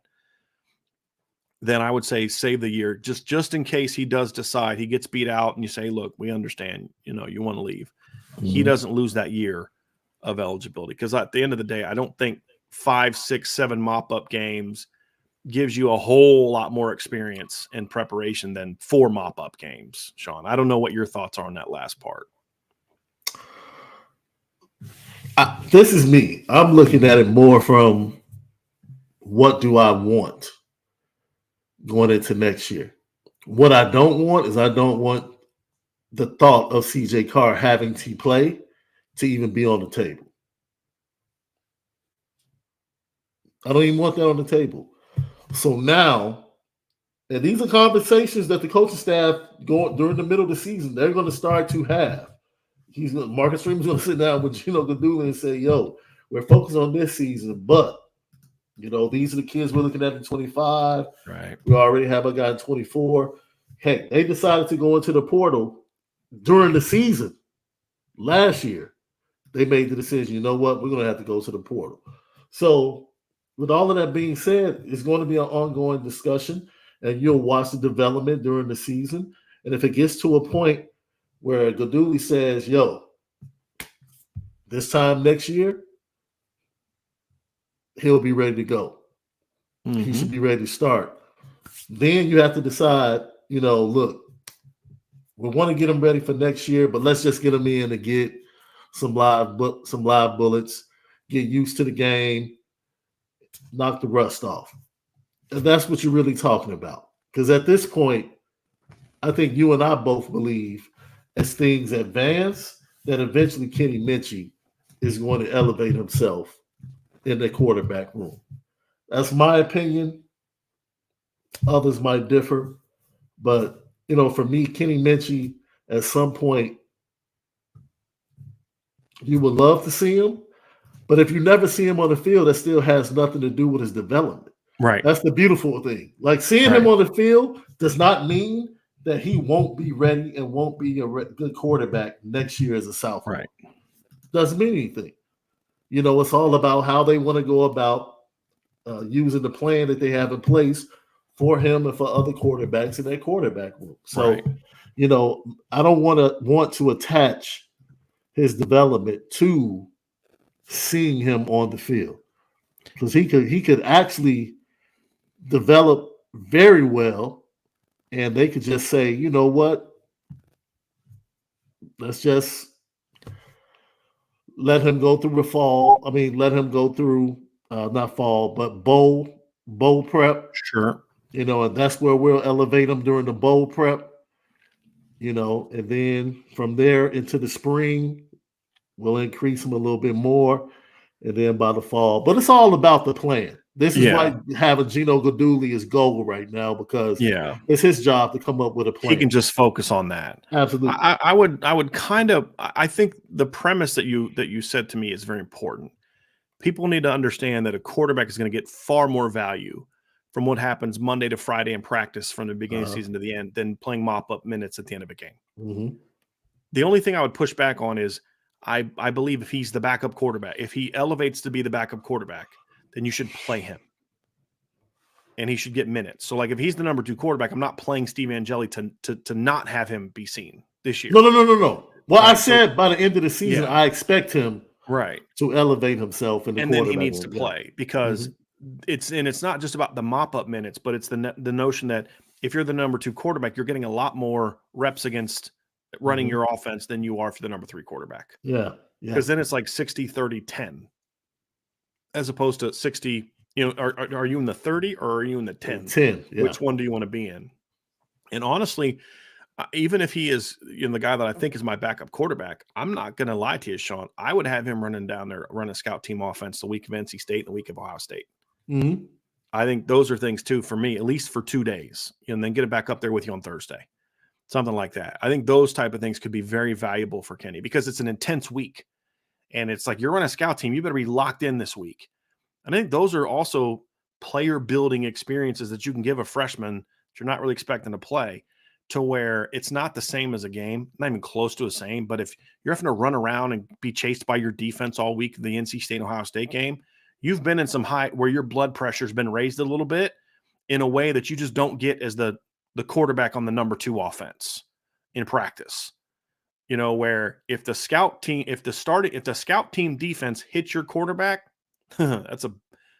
then I would say save the year just in case he does decide he gets beat out and you say, look, we understand, you want to leave. Mm-hmm. He doesn't lose that year of eligibility, because at the end of the day, I don't think 5, 6, 7 mop-up games gives you a whole lot more experience and preparation than 4 mop-up games, Sean. I don't know what your thoughts are on that last part. This is me. I'm looking at it more from, what do I want going into next year? What I don't want is, I don't want the thought of CJ Carr having to play to even be on the table. I don't even want that on the table. So now, and these are conversations that the coaching staff during the middle of the season, they're going to start to have. Marcus Freeman's going to sit down with Gino Gadula and say, "Yo, we're focused on this season, but these are the kids we're looking at in 25. Right. We already have a guy in 24. Hey, they decided to go into the portal during the season last year. They made the decision. You know what? We're going to have to go to the portal. So, with all of that being said, it's going to be an ongoing discussion, and you'll watch the development during the season. And if it gets to a point where Gaduli says, "Yo, this time next year, he'll be ready to go. He should be ready to start." Then you have to decide, look, we want to get him ready for next year, but let's just get him in to get some live bullets, get used to the game, knock the rust off. And that's what you're really talking about. Because at this point, I think you and I both believe as things advance that eventually Kenny Minchie is going to elevate himself in the quarterback room. That's my opinion. Others might differ. But, for me, Kenny Minchie, at some point, you would love to see him. But if you never see him on the field, that still has nothing to do with his development. Right. That's the beautiful thing. Like, seeing him on the field does not mean that he won't be ready and won't be a good quarterback next year as a sophomore. Right. Doesn't mean anything. It's all about how they want to go about using the plan that they have in place for him and for other quarterbacks in their quarterback room. So, I don't want to attach his development to seeing him on the field, because he could actually develop very well, and they could just say, you know what, let's just let him go through the fall. I mean, let him go through not fall, but bowl prep. Sure. And that's where we'll elevate him during the bowl prep. And then from there into the spring, we'll increase him a little bit more, and then by the fall. But it's all about the plan. This is why having Gino Gaduli is goal right now, because it's his job to come up with a plan. He can just focus on that. Absolutely. I would kind of, I think the premise that you said to me is very important. People need to understand that a quarterback is going to get far more value from what happens Monday to Friday in practice from the beginning of the season to the end than playing mop-up minutes at the end of a game. Mm-hmm. The only thing I would push back on is I believe if he's the backup quarterback, if he elevates to be the backup quarterback, then you should play him. And he should get minutes. So, like, if he's the number 2 quarterback, I'm not playing Steve Angeli to not have him be seen this year. No. Well, right. I said by the end of the season, I expect him to elevate himself in the quarterback. And then he needs to play because it's not just about the mop-up minutes, but it's the notion that if you're the number 2 quarterback, you're getting a lot more reps against running your offense than you are for the number 3 quarterback. Yeah. Because then it's like 60, 30, 10 as opposed to 60. Are you in the 30 or are you in the 10? 10. Yeah. Which one do you want to be in? And honestly, even if he is the guy that I think is my backup quarterback, I'm not going to lie to you, Sean. I would have him running down there, run a scout team offense the week of NC State and the week of Ohio State. Mm-hmm. I think those are things too for me, at least for 2 days, and then get it back up there with you on Thursday. Something like that. I think those type of things could be very valuable for Kenny because it's an intense week. And it's like, you're on a scout team. You better be locked in this week. And I think those are also player building experiences that you can give a freshman that you're not really expecting to play, to where it's not the same as a game, not even close to the same. But if you're having to run around and be chased by your defense all week, the NC State, Ohio State game, you've been in some high where your blood pressure has been raised a little bit in a way that you just don't get as the quarterback on the number 2 offense in practice. Where if the scout team defense hits your quarterback,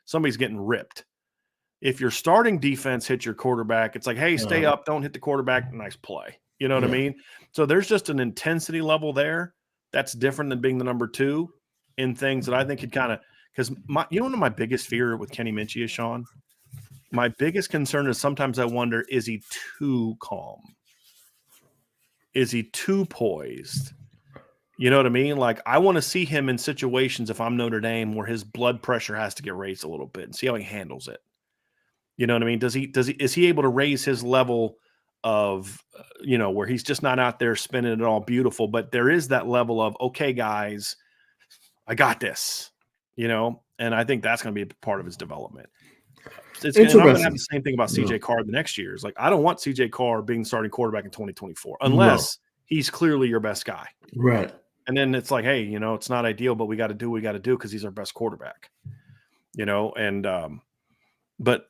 somebody's getting ripped. If your starting defense hits your quarterback, it's like, hey, stay up, don't hit the quarterback, nice play. You know what I mean? So there's just an intensity level there that's different than being the number 2 in things that I think could kind of, because one of my biggest fear with Kenny Minchie is, Sean, my biggest concern is sometimes I wonder, is he too calm? Is he too poised? You know what I mean? Like, I want to see him in situations, if I'm Notre Dame, where his blood pressure has to get raised a little bit and see how he handles it. You know what I mean? Is he able to raise his level of, where he's just not out there spinning it all beautiful, but there is that level of, okay, guys, I got this, and I think that's going to be a part of his development. And I'm going to have the same thing about CJ Carr the next year. It's like, I don't want CJ Carr being starting quarterback in 2024 unless he's clearly your best guy. Right. And then it's like, hey, it's not ideal, but we got to do what we got to do because he's our best quarterback, but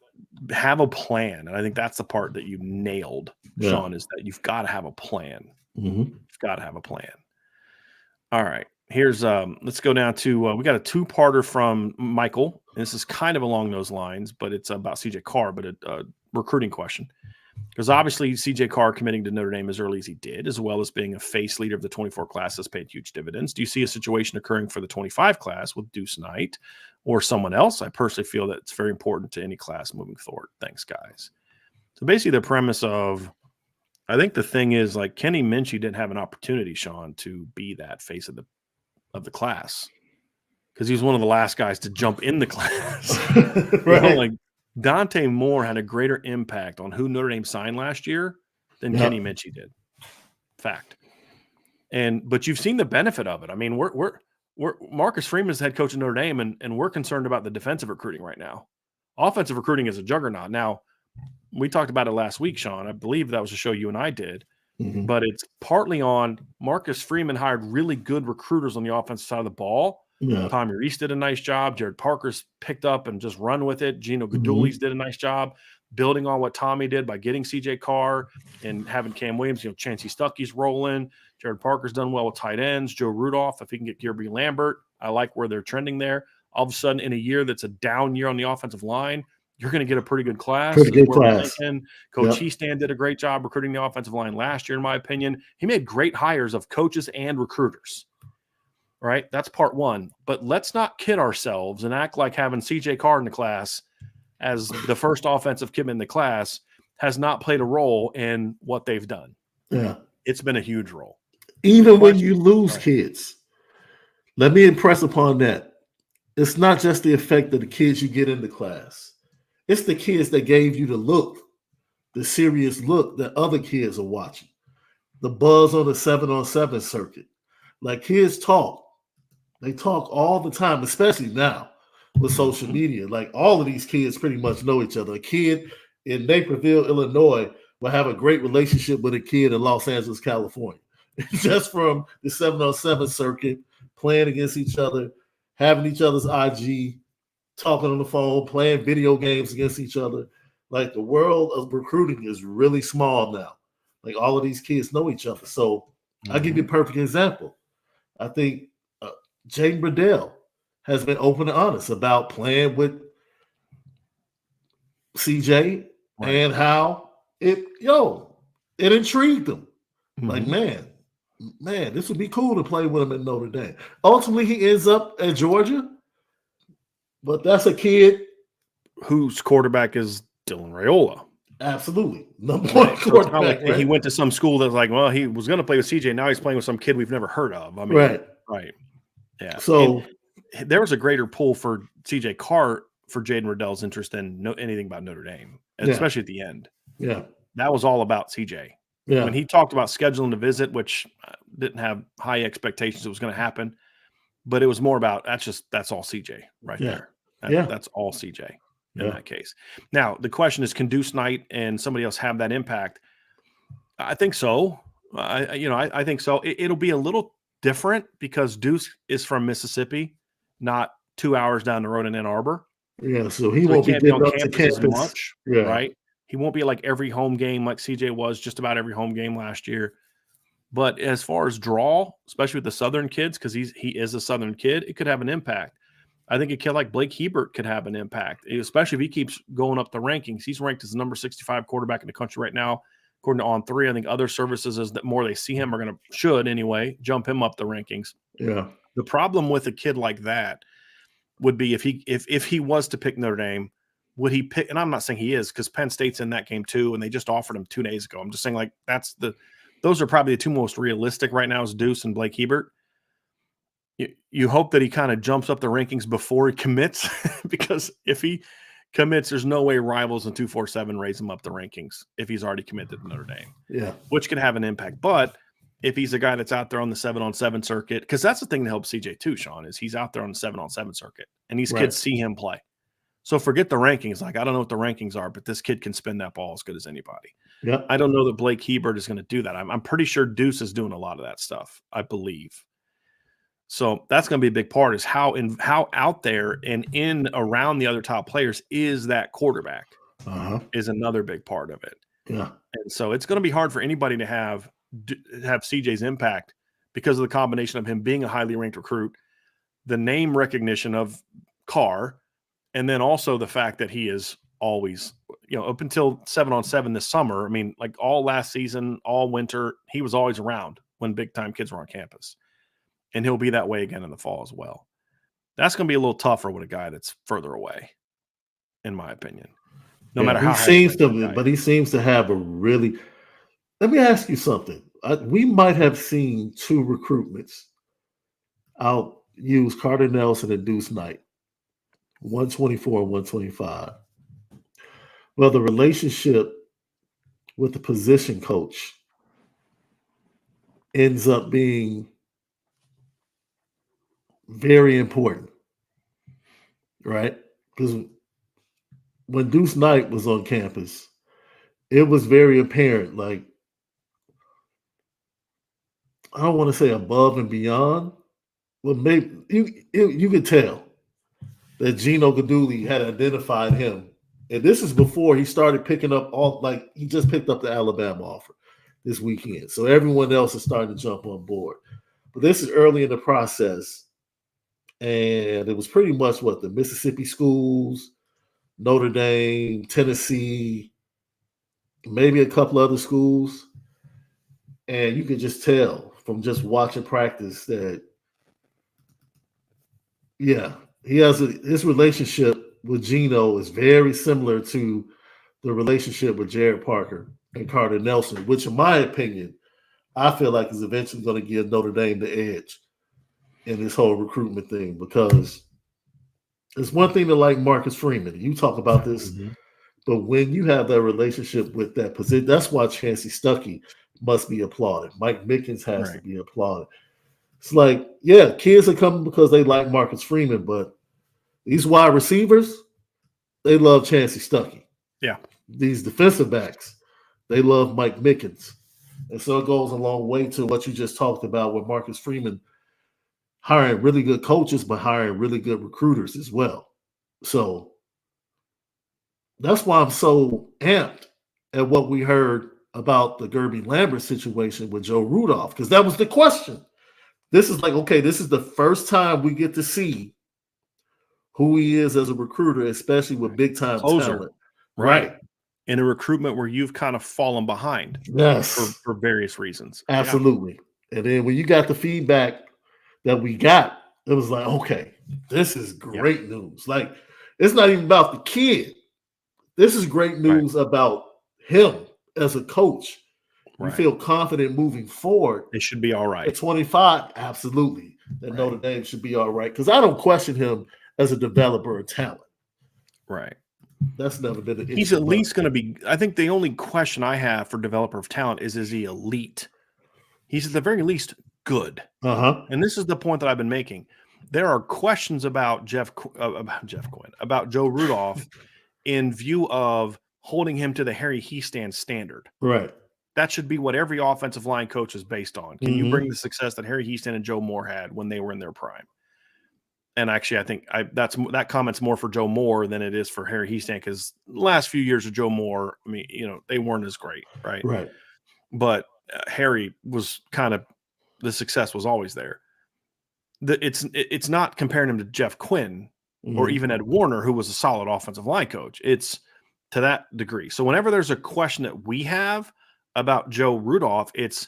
have a plan. And I think that's the part that you nailed, Sean, is that you've got to have a plan. Mm-hmm. You've got to have a plan. All right. Here's let's go down to we got a two-parter from Michael. And this is kind of along those lines, but it's about CJ Carr, but a recruiting question. Because obviously CJ Carr committing to Notre Dame as early as he did, as well as being a face leader of the 24 class, has paid huge dividends. Do you see a situation occurring for the 25 class with Deuce Knight or someone else? I personally feel that it's very important to any class moving forward. Thanks, guys. So basically the premise of, I think the thing is, like, Kenny Minchie didn't have an opportunity, Sean, to be that face of the class because he was one of the last guys to jump in the class. Right. Like Dante Moore had a greater impact on who Notre Dame signed last year than Kenny Minchie did. Fact. But you've seen the benefit of it. I mean, we're Marcus Freeman's head coach of Notre Dame, and we're concerned about the defensive recruiting right now. Offensive recruiting is a juggernaut. Now, we talked about it last week, Sean. I believe that was a show you and I did. Mm-hmm. But it's partly on Marcus Freeman hired really good recruiters on the offensive side of the ball. Yeah. Tommy Reese did a nice job. Jared Parker's picked up and just run with it. Gino Gaduli's did a nice job building on what Tommy did by getting CJ Carr and having Cam Williams. Chancey Stuckey's rolling. Jared Parker's done well with tight ends. Joe Rudolph, if he can get Gilbert Lambert, I like where they're trending there. All of a sudden, in a year that's a down year on the offensive line, you're going to get a pretty good class. Pretty good class. Coach Heastan did a great job recruiting the offensive line last year, in my opinion. He made great hires of coaches and recruiters. Right? That's part one. But let's not kid ourselves and act like having CJ Carr in the class as the first offensive kid in the class has not played a role in what they've done. Yeah. It's been a huge role. Even when you lose kids, let me impress upon that. It's not just the effect of the kids you get in the class. It's the kids that gave you the look, the serious look that other kids are watching. The buzz on the 7-on-7 circuit. Like, kids talk. They talk all the time, especially now with social media. Like, all of these kids pretty much know each other. A kid in Naperville, Illinois will have a great relationship with a kid in Los Angeles, California. Just from the 7-on-7 circuit, playing against each other, having each other's IG, talking on the phone, playing video games against each other. Like, the world of recruiting is really small now. Like, all of these kids know each other. So I'll give you a perfect example. I think Jaden Burdell has been open and honest about playing with CJ and how it intrigued him. Like, man, this would be cool to play with him at Notre Dame. Ultimately, he ends up at Georgia, but that's a kid whose quarterback is Dylan Raiola. Absolutely. Number one quarterback. Like he went to some school that's like, well, he was going to play with CJ. Now he's playing with some kid we've never heard of. I mean, right. Yeah. So there was a greater pull for CJ Carr for Jaden Riddell's interest than anything about Notre Dame, especially at the end. Yeah. That was all about CJ. Yeah. When he talked about scheduling the visit, which didn't have high expectations it was going to happen, but it was more about that's all CJ there. That's all CJ in that case. Now, the question is, can Deuce Knight and somebody else have that impact? I think so. I think so. It'll be a little different because Deuce is from Mississippi, not 2 hours down the road in Ann Arbor. Yeah, so he won't be on campus as much, right? He won't be like every home game like CJ was, just about every home game last year. But as far as draw, especially with the Southern kids, because he is a Southern kid, it could have an impact. I think a kid like Blake Hebert could have an impact, especially if he keeps going up the rankings. He's ranked as the number 65 quarterback in the country right now, according to On3. I think other services, as that more they see him, should anyway jump him up the rankings. Yeah. The problem with a kid like that would be if he was to pick Notre Dame, would he pick? And I'm not saying he is, because Penn State's in that game too, and they just offered him 2 days ago. I'm just saying, like, those are probably the two most realistic right now is Deuce and Blake Hebert. You hope that he kind of jumps up the rankings before he commits, because if he commits, there's no way Rivals and 247 raise him up the rankings if he's already committed to Notre Dame. Yeah. Which could have an impact. But if he's a guy that's out there on the 7-on-7 circuit, because that's the thing that helps CJ too, Sean, is he's out there on the 7-on-7 circuit, and these kids see him play. So forget the rankings. Like, I don't know what the rankings are, but this kid can spin that ball as good as anybody. Yep. I don't know that Blake Hebert is going to do that. I'm pretty sure Deuce is doing a lot of that stuff, I believe. So that's going to be a big part, is how out there and in around the other top players is that quarterback is another big part of it. Yeah. And so it's going to be hard for anybody to have CJ's impact because of the combination of him being a highly ranked recruit, the name recognition of Carr, and then also the fact that he is always, up until 7-on-7 this summer, I mean, like all last season, all winter, he was always around when big-time kids were on campus. And he'll be that way again in the fall as well. That's going to be a little tougher with a guy that's further away, in my opinion. No matter how he seems to have a really. Let me ask you something. We might have seen two recruitments. I'll use Carter Nelson and Deuce Knight, 124 and 125. Well, the relationship with the position coach ends up being very important, right? Because when Deuce Knight was on campus, it was very apparent, like, I don't want to say above and beyond, but maybe you could tell that Gino Gaduli had identified him. And this is before he started picking up he just picked up the Alabama offer this weekend. So everyone else is starting to jump on board. But this is early in the process. And it was pretty much the Mississippi schools, Notre Dame, Tennessee, maybe a couple other schools. And you could just tell from just watching practice that, his relationship with Gino is very similar to the relationship with Jared Parker and Carter Nelson, which, in my opinion, I feel like is eventually going to give Notre Dame the edge in this whole recruitment thing, because it's one thing to like Marcus Freeman. You talk about this, but when you have that relationship with that position, that's why Chancey Stuckey must be applauded. Mike Mickens has to be applauded. It's like, kids are coming because they like Marcus Freeman, but these wide receivers, they love Chancey Stuckey. Yeah. These defensive backs, they love Mike Mickens. And so it goes a long way to what you just talked about with Marcus Freeman hiring really good coaches, but hiring really good recruiters as well. So that's why I'm so amped at what we heard about the Gerby Lambert situation with Joe Rudolph, because that was the question. This is like, okay, this is the first time we get to see who he is as a recruiter, especially with big-time talent. Right. In a recruitment where you've kind of fallen behind. Yes. For various reasons. Absolutely. Yeah. And then when you got the feedback that we got, it was like, okay, this is great news. Like, it's not even about the kid. This is great news about him as a coach. You feel confident moving forward. It should be all right. At 25, absolutely. That Notre Dame should be all right. Because I don't question him as a developer of talent. Right. That's never been an issue. He's at least going to be, I think the only question I have for developer of talent is he elite? He's at the very least good. And this is the point that I've been making. There are questions about about Joe Rudolph in view of holding him to the Harry Hiestand standard. Right. That should be what every offensive line coach is based on. Can you bring the success that Harry Hiestand and Joe Moore had when they were in their prime? And actually, I think that comment's more for Joe Moore than it is for Harry Hiestand, because the last few years of Joe Moore, I mean, they weren't as great, right? Right. But Harry was kind of, the success was always there. It's not comparing him to Jeff Quinn or even Ed Warner, who was a solid offensive line coach. It's to that degree. So whenever there's a question that we have about Joe Rudolph, it's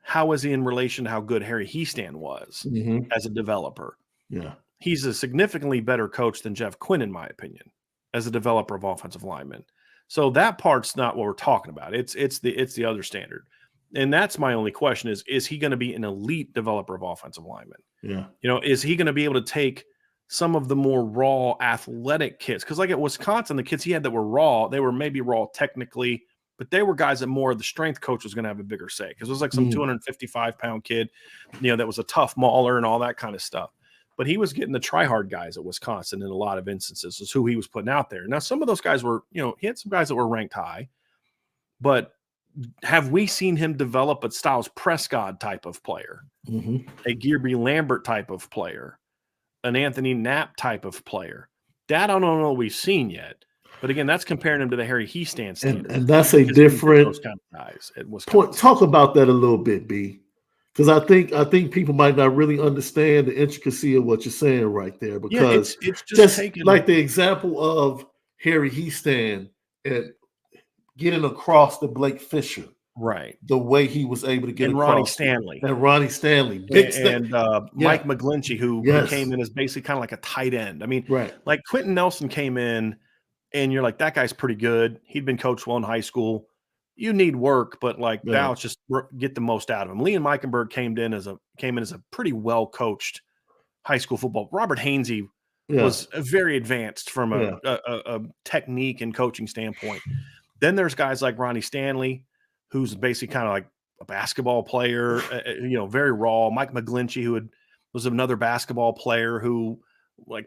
how is he in relation to how good Harry Hiestand was as a developer? Yeah. He's a significantly better coach than Jeff Quinn, in my opinion, as a developer of offensive linemen. So that part's not what we're talking about. It's the other standard. And that's my only question is he going to be an elite developer of offensive linemen? Yeah. Is he going to be able to take some of the more raw athletic kids. Because like at Wisconsin, the kids he had that were raw, they were maybe raw technically, but they were guys that more the strength coach was going to have a bigger say. Because it was like some 255-pound kid, that was a tough mauler and all that kind of stuff. But he was getting the try-hard guys at Wisconsin in a lot of instances is who he was putting out there. Now, some of those guys were, he had some guys that were ranked high, but have we seen him develop a Styles Prescott type of player, a Gearby Lambert type of player, an Anthony Knapp type of player? That I don't know we've seen yet. But again, that's comparing him to the Harry Hiestand standard. And that's a different those kind of guys at Wisconsin. point. Talk about that a little bit, B. Because I think people might not really understand the intricacy of what you're saying right there. Because it's just taking, like the example of Harry Hiestand and getting across to Blake Fisher, right? The way he was able to get and across. Ronnie Stanley, Mike McGlinchey, who came in as basically kind of like a tight end. I mean, like Quentin Nelson came in, and you're like, that guy's pretty good. He'd been coached well in high school. You need work, but now it's just get the most out of him. Liam Eichenberg came in as a pretty well coached high school football. Robert Hainsey was very advanced from a technique and coaching standpoint. Then there's guys like Ronnie Stanley, who's basically kind of like a basketball player, very raw. Mike McGlinchey, who was another basketball player who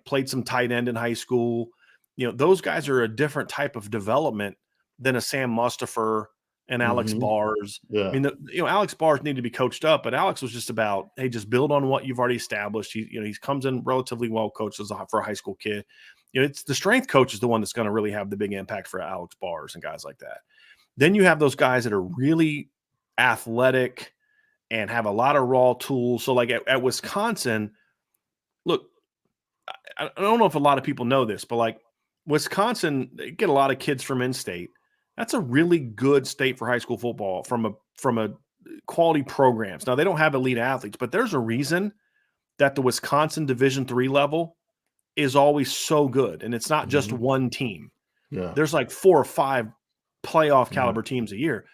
played some tight end in high school. Those guys are a different type of development than a Sam Mustipher and Alex Bars. I mean, Alex Bars needed to be coached up, but Alex was just about, hey, just build on what you've already established. He comes in relatively well coached for a high school kid. It's the strength coach is the one that's going to really have the big impact for Alex Bars and guys like that. Then you have those guys that are really athletic and have a lot of raw tools. So like at Wisconsin, look, I don't know if a lot of people know this, but Wisconsin, they get a lot of kids from in-state. That's a really good state for high school football from a quality programs. Now, they don't have elite athletes, but there's a reason that the Wisconsin Division III level is always so good. And it's not just one team. There's 4 or 5 playoff caliber teams a year.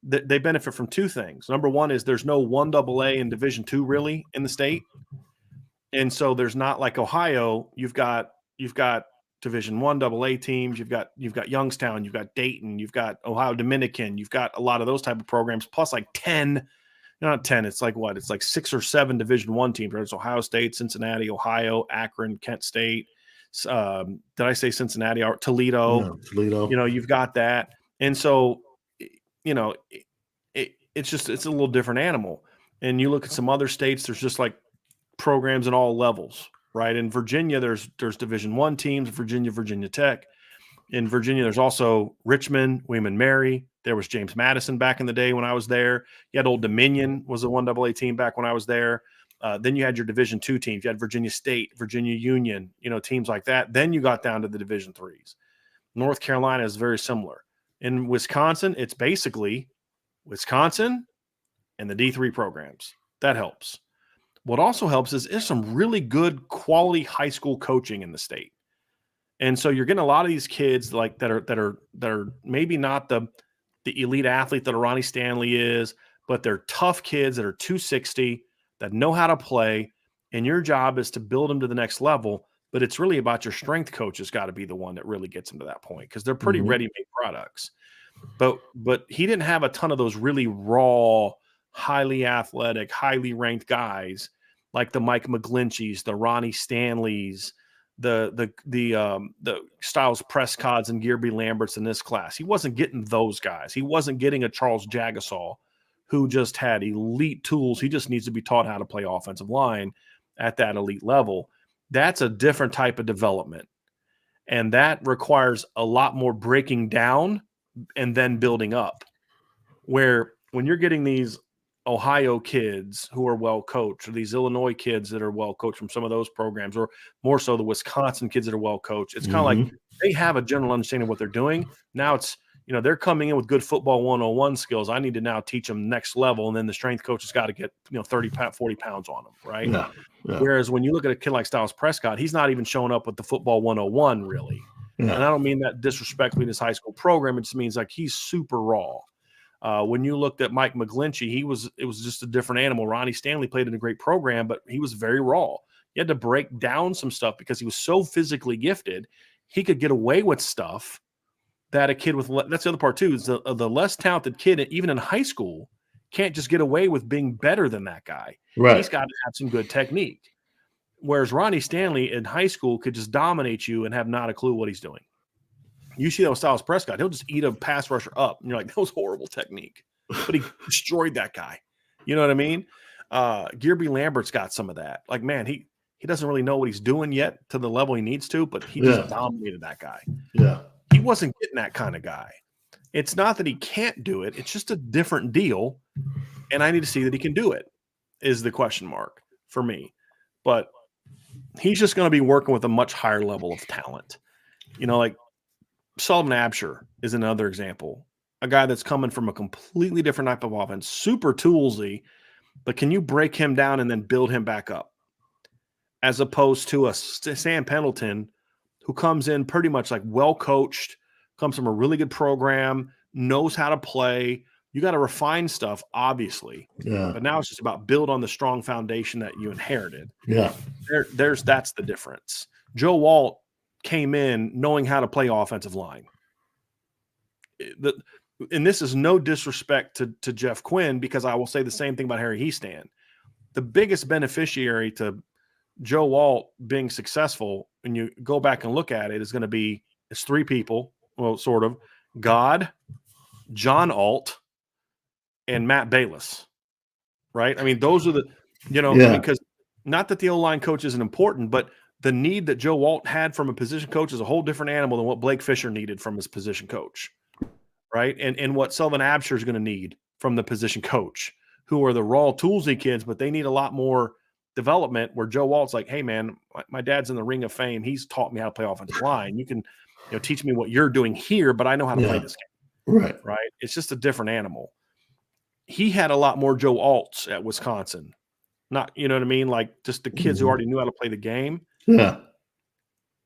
They benefit from 2 things. Number one is there's no 1AA in Division II really in the state. And so there's not like Ohio, you've got Division I AA teams, you've got Youngstown, you've got Dayton, you've got Ohio Dominican, you've got a lot of those type of programs, plus 10, not 10, it's it's 6 or 7 Division I teams, right? It's Ohio State, Cincinnati, Ohio, Akron, Kent State. Did I say Cincinnati? Toledo. Yeah, Toledo. You've got that. And so, it's a little different animal. And you look at some other states, there's just programs at all levels, right? In Virginia, there's Division I teams, Virginia Tech. In Virginia, there's also Richmond, William and Mary. There was James Madison back in the day when I was there. You had Old Dominion was a 1AA team back when I was there. Then you had your Division II teams. You had Virginia State, Virginia Union, teams like that. Then you got down to the Division IIIs. North Carolina is very similar. In Wisconsin, it's basically Wisconsin and the D3 programs. That helps. What also helps is there's some really good quality high school coaching in the state. And so you're getting a lot of these kids that are maybe not the elite athlete that a Ronnie Stanley is, but they're tough kids that are 260 that know how to play. And your job is to build them to the next level. But it's really about your strength coach has got to be the one that really gets them to that point because they're pretty ready-made products. But he didn't have a ton of those really raw, highly athletic, highly ranked guys like the Mike McGlincheys, the Ronnie Stanleys, the Styles Prescotts and Gearby Lamberts in this class. He wasn't getting those guys. He wasn't getting a Charles Jagasaw who just had elite tools. He just needs to be taught how to play offensive line at that elite level. That's a different type of development. And that requires a lot more breaking down and then building up. Where when you're getting these Ohio kids who are well coached, or these Illinois kids that are well coached from some of those programs, or more so the Wisconsin kids that are well coached, it's kind of like they have a general understanding of what they're doing. Now it's, they're coming in with good football 101 skills. I need to now teach them next level. And then the strength coach has got to get, 30, 40 pounds on them. Right. Yeah. Whereas when you look at a kid like Styles Prescott, he's not even showing up with the football 101 really. Yeah. And I don't mean that disrespectfully in his high school program. It just means he's super raw. When you looked at Mike McGlinchey, it was just a different animal. Ronnie Stanley played in a great program, but he was very raw. He had to break down some stuff because he was so physically gifted. He could get away with stuff that a kid with that's the other part too, is the less talented kid, even in high school, can't just get away with being better than that guy. Right. He's got to have some good technique. Whereas Ronnie Stanley in high school could just dominate you and have not a clue what he's doing. You see that with Styles Prescott. He'll just eat a pass rusher up. And you're like, that was horrible technique. But he destroyed that guy. You know what I mean? Gearby Lambert's got some of that. Like, man, he doesn't really know what he's doing yet to the level he needs to, but he just dominated that guy. Yeah. He wasn't getting that kind of guy. It's not that he can't do it. It's just a different deal. And I need to see that he can do it, is the question mark for me. But he's just going to be working with a much higher level of talent. You know, like Sullivan Absher is another example. A guy that's coming from a completely different type of offense, super toolsy, but can you break him down and then build him back up? As opposed to a Sam Pendleton who comes in pretty much like well-coached, comes from a really good program, knows how to play. You got to refine stuff, obviously. Yeah. But now it's just about build on the strong foundation that you inherited. Yeah. That's the difference. Joe Walt came in knowing how to play offensive line. And this is no disrespect to Jeff Quinn, because I will say the same thing about Harry Heastand. The biggest beneficiary to Joe Walt being successful, when you go back and look at it, is going to be it's three people, well, sort of: God, John Alt, and Matt Bayless. Right? I mean, those are the, because not that the O-line coach isn't important, but the need that Joe Walt had from a position coach is a whole different animal than what Blake Fisher needed from his position coach. Right? And what Sullivan Absher is going to need from the position coach, who are the raw toolsy kids, but they need a lot more development, where Joe Walt's like, hey man, my dad's in the Ring of Fame. He's taught me how to play offensive line. You can, teach me what you're doing here, but I know how to play this game. Right. Right. It's just a different animal. He had a lot more Joe Alts at Wisconsin. Not, you know what I mean? Like just the kids who already knew how to play the game. Yeah.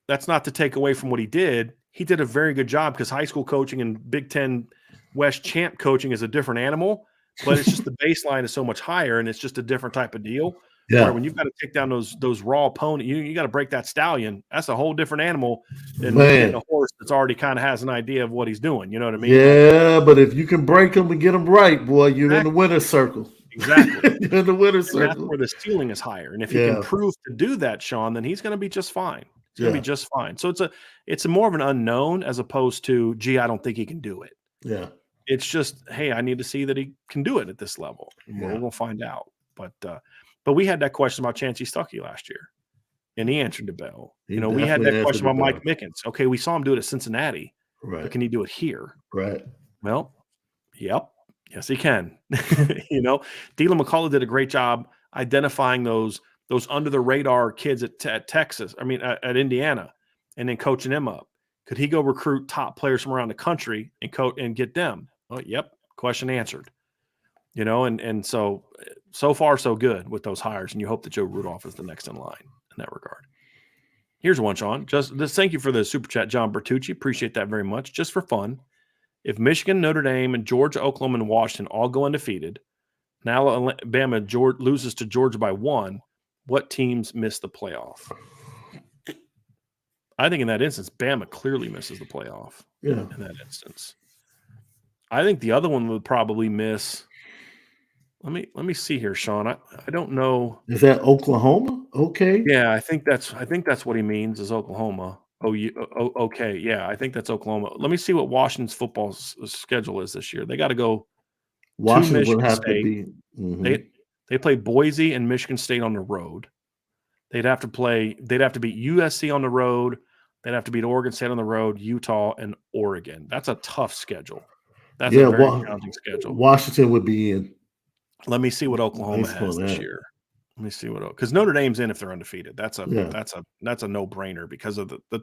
That's not to take away from what he did. He did a very good job, because high school coaching and Big Ten West champ coaching is a different animal, but it's just the baseline is so much higher, and it's just a different type of deal. Yeah. Where when you've got to take down those raw opponents, you got to break that stallion. That's a whole different animal than getting a horse that's already kind of has an idea of what he's doing. You know what I mean? Yeah, but if you can break them and get them right, boy, you're in the winner's circle. Exactly. You're in the winner's circle. That's where the ceiling is higher. And if he can prove to do that, Sean, then he's going to be just fine. He's going to be just fine. So it's a more of an unknown, as opposed to, gee, I don't think he can do it. Yeah. It's just, hey, I need to see that he can do it at this level. And we're going to find out. But we had that question about Chancey Stuckey last year, and he answered the bell. We had that question about Mike Mickens. Okay, we saw him do it at Cincinnati. Right. But can he do it here? Right. Well, yep. Yes, he can. Dylan McCullough did a great job identifying those under the radar kids at Texas. I mean, at Indiana, and then coaching them up. Could he go recruit top players from around the country and get them? Oh, yep. Question answered. And so far so good with those hires, and you hope that Joe Rudolph is the next in line in that regard. Here's one, Sean. Just thank you for the super chat, John Bertucci. Appreciate that very much. Just for fun, if Michigan, Notre Dame, and Georgia, Oklahoma, and Washington all go undefeated, now Alabama loses to Georgia by 1, what teams miss the playoff? I think in that instance, Bama clearly misses the playoff. Yeah. In that instance, I think the other one would probably miss. Let me see here, Sean. I don't know. Is that Oklahoma? Okay. Yeah, I think that's what he means is Oklahoma. Okay. Yeah, I think that's Oklahoma. Let me see what Washington's football schedule is this year. They got to go. Washington will have to be. They play Boise and Michigan State on the road. They'd have to beat USC on the road. They'd have to beat Oregon State on the road, Utah, and Oregon. That's a tough schedule. That's a very challenging schedule. Washington would be in. Let me see what Oklahoma has this year. Let me see because Notre Dame's in if they're undefeated. That's a no-brainer because of the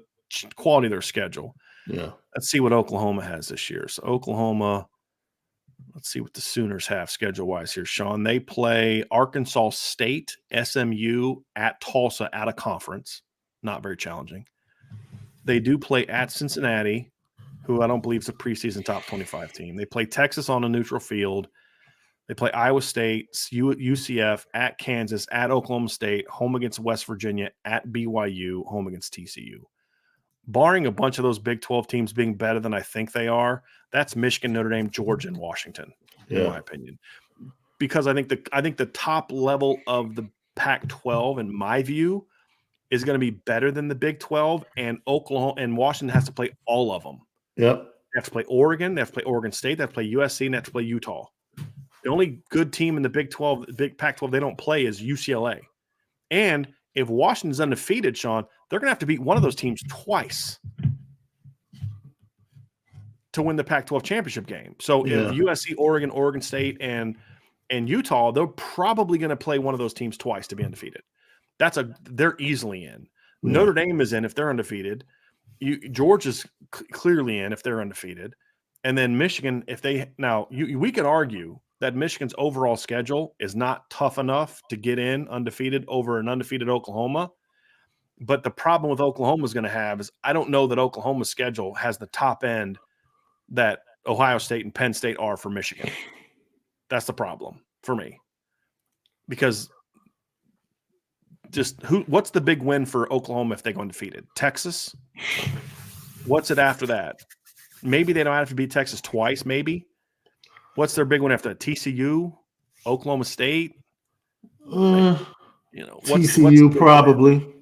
quality of their schedule. Yeah. Let's see what Oklahoma has this year. So Oklahoma, let's see what the Sooners have schedule-wise here, Sean. They play Arkansas State, SMU, at Tulsa, at a conference. Not very challenging. They do play at Cincinnati, who I don't believe is a preseason top 25 team. They play Texas on a neutral field. They play Iowa State, UCF, at Kansas, at Oklahoma State, home against West Virginia, at BYU, home against TCU. Barring a bunch of those Big 12 teams being better than I think they are, that's Michigan, Notre Dame, Georgia, and Washington, in my opinion. Because I think the top level of the Pac-12, in my view, is going to be better than the Big 12, and Oklahoma and Washington has to play all of them. Yep. They have to play Oregon, they have to play Oregon State, they have to play USC, and they have to play Utah. The only good team in the Big 12, Big Pac-12 they don't play is UCLA. And if Washington's undefeated, Sean, they're going to have to beat one of those teams twice to win the Pac-12 championship game. So if USC, Oregon, Oregon State, and Utah, they're probably going to play one of those teams twice to be undefeated. They're easily in. Yeah. Notre Dame is in if they're undefeated. Georgia's clearly in if they're undefeated. And then Michigan, we could argue that Michigan's overall schedule is not tough enough to get in undefeated over an undefeated Oklahoma. But the problem with Oklahoma is going to have is I don't know that Oklahoma's schedule has the top end that Ohio State and Penn State are for Michigan. That's the problem for me. Because what's the big win for Oklahoma if they go undefeated? Texas? What's it after that? Maybe they don't have to beat Texas twice, maybe. What's their big one after that? TCU? Oklahoma State? TCU probably.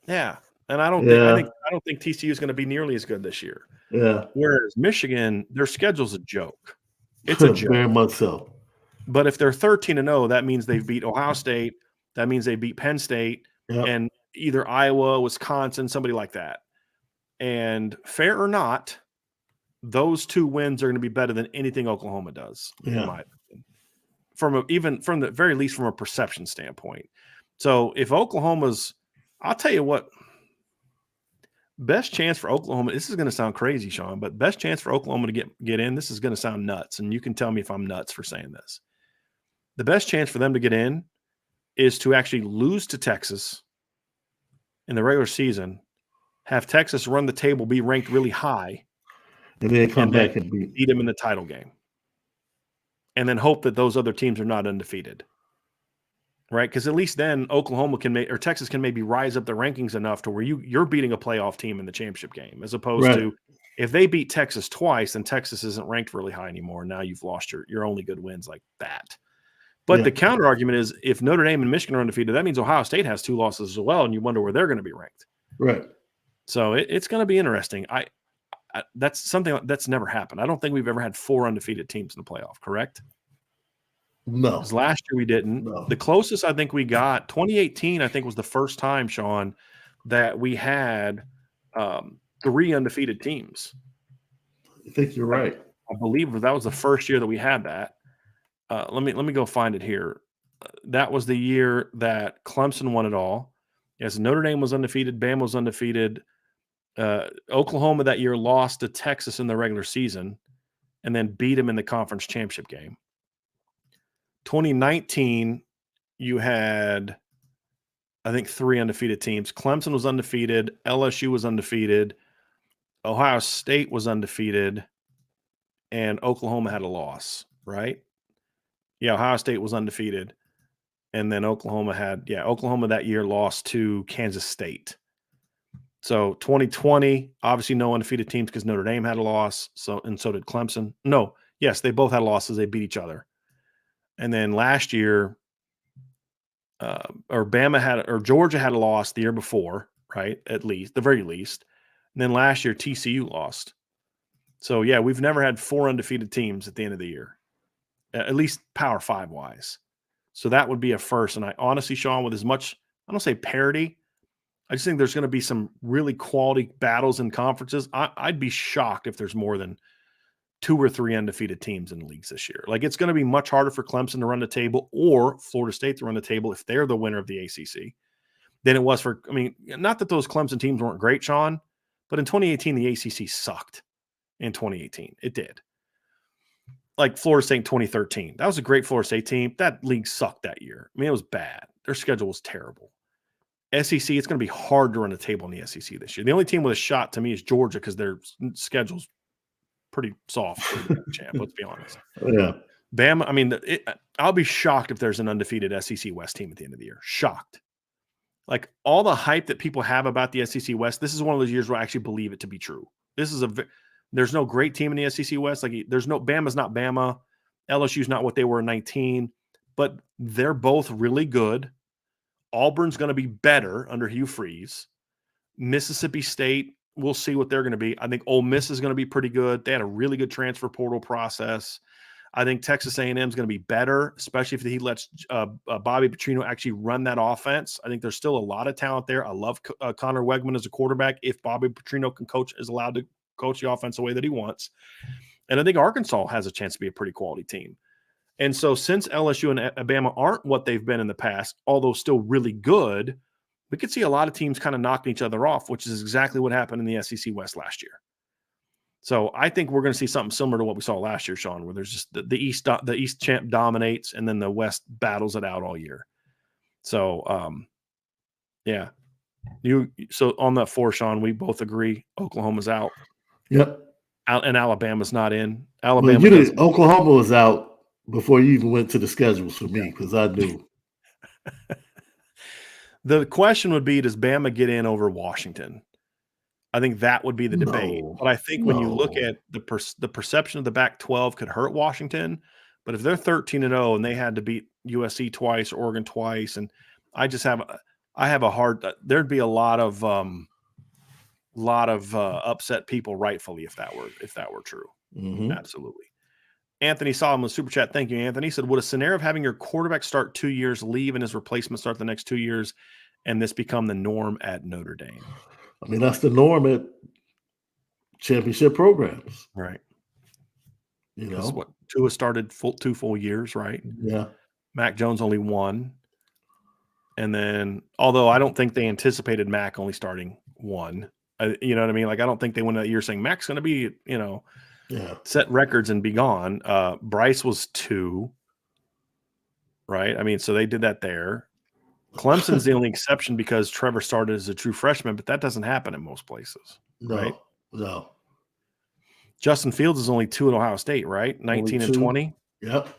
Yeah. And I don't think TCU is going to be nearly as good this year. Yeah. Whereas Michigan, their schedule's a joke. It's a joke. Very much so. But if they're 13-0, that means they've beat Ohio State. That means they beat Penn State and either Iowa, Wisconsin, somebody like that. And fair or not, those two wins are going to be better than anything Oklahoma does, in my opinion. Even from the very least from a perception standpoint. So if Oklahoma's, I'll tell you what, best chance for Oklahoma, this is going to sound crazy, Sean, but best chance for Oklahoma to get in, this is going to sound nuts, and you can tell me if I'm nuts for saying this. The best chance for them to get in is to actually lose to Texas in the regular season, have Texas run the table, be ranked really high, and then come back and beat them in the title game. And then hope that those other teams are not undefeated. Right? Because at least then Oklahoma or Texas can maybe rise up the rankings enough to where you're beating a playoff team in the championship game, as opposed to if they beat Texas twice, then Texas isn't ranked really high anymore. Now you've lost your only good wins like that. But the counter argument is if Notre Dame and Michigan are undefeated, that means Ohio State has 2 losses as well, and you wonder where they're going to be ranked. Right. So it's going to be interesting. That's something that's never happened. I don't think we've ever had 4 undefeated teams in the playoff, correct? No. Because last year we didn't. No. The closest I think we got, 2018, I think was the first time, Sean, that we had 3 undefeated teams. I think you're right. I believe that was the first year that we had that. Let me go find it here. That was the year that Clemson won it all. Yes, Notre Dame was undefeated. Bama was undefeated. Oklahoma that year lost to Texas in the regular season and then beat them in the conference championship game. 2019, you had, I think, 3 undefeated teams. Clemson was undefeated. LSU was undefeated. Ohio State was undefeated. And Oklahoma had a loss, right? Yeah, Ohio State was undefeated. And then Oklahoma that year lost to Kansas State. So 2020, obviously no undefeated teams because Notre Dame had a loss. So did Clemson. No, yes, they both had losses. They beat each other. And then last year, Georgia had a loss the year before, right? At least, the very least. And then last year, TCU lost. So yeah, we've never had 4 undefeated teams at the end of the year, at least Power 5 wise. So that would be a first. And I honestly, Sean, with as much, I don't say parity, I just think there's going to be some really quality battles in conferences. I'd be shocked if there's more than 2 or 3 undefeated teams in the leagues this year. Like, it's going to be much harder for Clemson to run the table or Florida State to run the table if they're the winner of the ACC than it was for, not that those Clemson teams weren't great, Sean, but in 2018, the ACC sucked in 2018. It did. Like Florida State in 2013. That was a great Florida State team. That league sucked that year. It was bad. Their schedule was terrible. SEC, it's going to be hard to run a table in the SEC this year. The only team with a shot to me is Georgia because their schedule's pretty soft for the champ, let's be honest. Yeah. Bama, I mean, I'll be shocked if there's an undefeated SEC West team at the end of the year. Shocked. Like all the hype that people have about the SEC West, this is one of those years where I actually believe it to be true. There's no great team in the SEC West. Like Bama's not Bama. LSU's not what they were in 19, but they're both really good. Auburn's going to be better under Hugh Freeze. Mississippi State, we'll see what they're going to be. I think Ole Miss is going to be pretty good. They had a really good transfer portal process. I think Texas A&M is going to be better, especially if he lets Bobby Petrino actually run that offense. I think there's still a lot of talent there. I love Connor Wegman as a quarterback if Bobby Petrino is allowed to coach the offense the way that he wants. And I think Arkansas has a chance to be a pretty quality team. And so since LSU and Alabama aren't what they've been in the past, although still really good, we could see a lot of teams kind of knocking each other off, which is exactly what happened in the SEC West last year. So I think we're going to see something similar to what we saw last year, Sean, where there's just the East champ dominates and then the West battles it out all year. So, yeah. So on that 4, Sean, we both agree Oklahoma's out. Yep. And Alabama's not in. Oklahoma was out before you even went to the schedules for me because I knew. The question would be, does Bama get in over Washington? I think that would be the debate. But I think when you look at the perception of the Pac-12 could hurt Washington. But if they're 13-0 and they had to beat USC twice, Oregon twice, and I have a hard – there'd be a lot of upset people rightfully if that were true. Mm-hmm. Absolutely. Anthony Solomon, super chat. Thank you, Anthony. Said, would a scenario of having your quarterback start 2 years, leave, and his replacement start the next 2 years, and this become the norm at Notre Dame? I mean, that's the norm at championship programs. Right. You know, what Tua started 2 full years, right? Yeah. Mac Jones only 1. And then, although I don't think they anticipated Mac only starting 1, you know what I mean? Like, I don't think they went that year saying Mac's going to be, set records and be gone. Bryce was 2, right? I mean, so they did that there. Clemson's the only exception because Trevor started as a true freshman, but that doesn't happen in most places, right? No. Justin Fields is only 2 at Ohio State, right? 19 and 20. Yep. I'm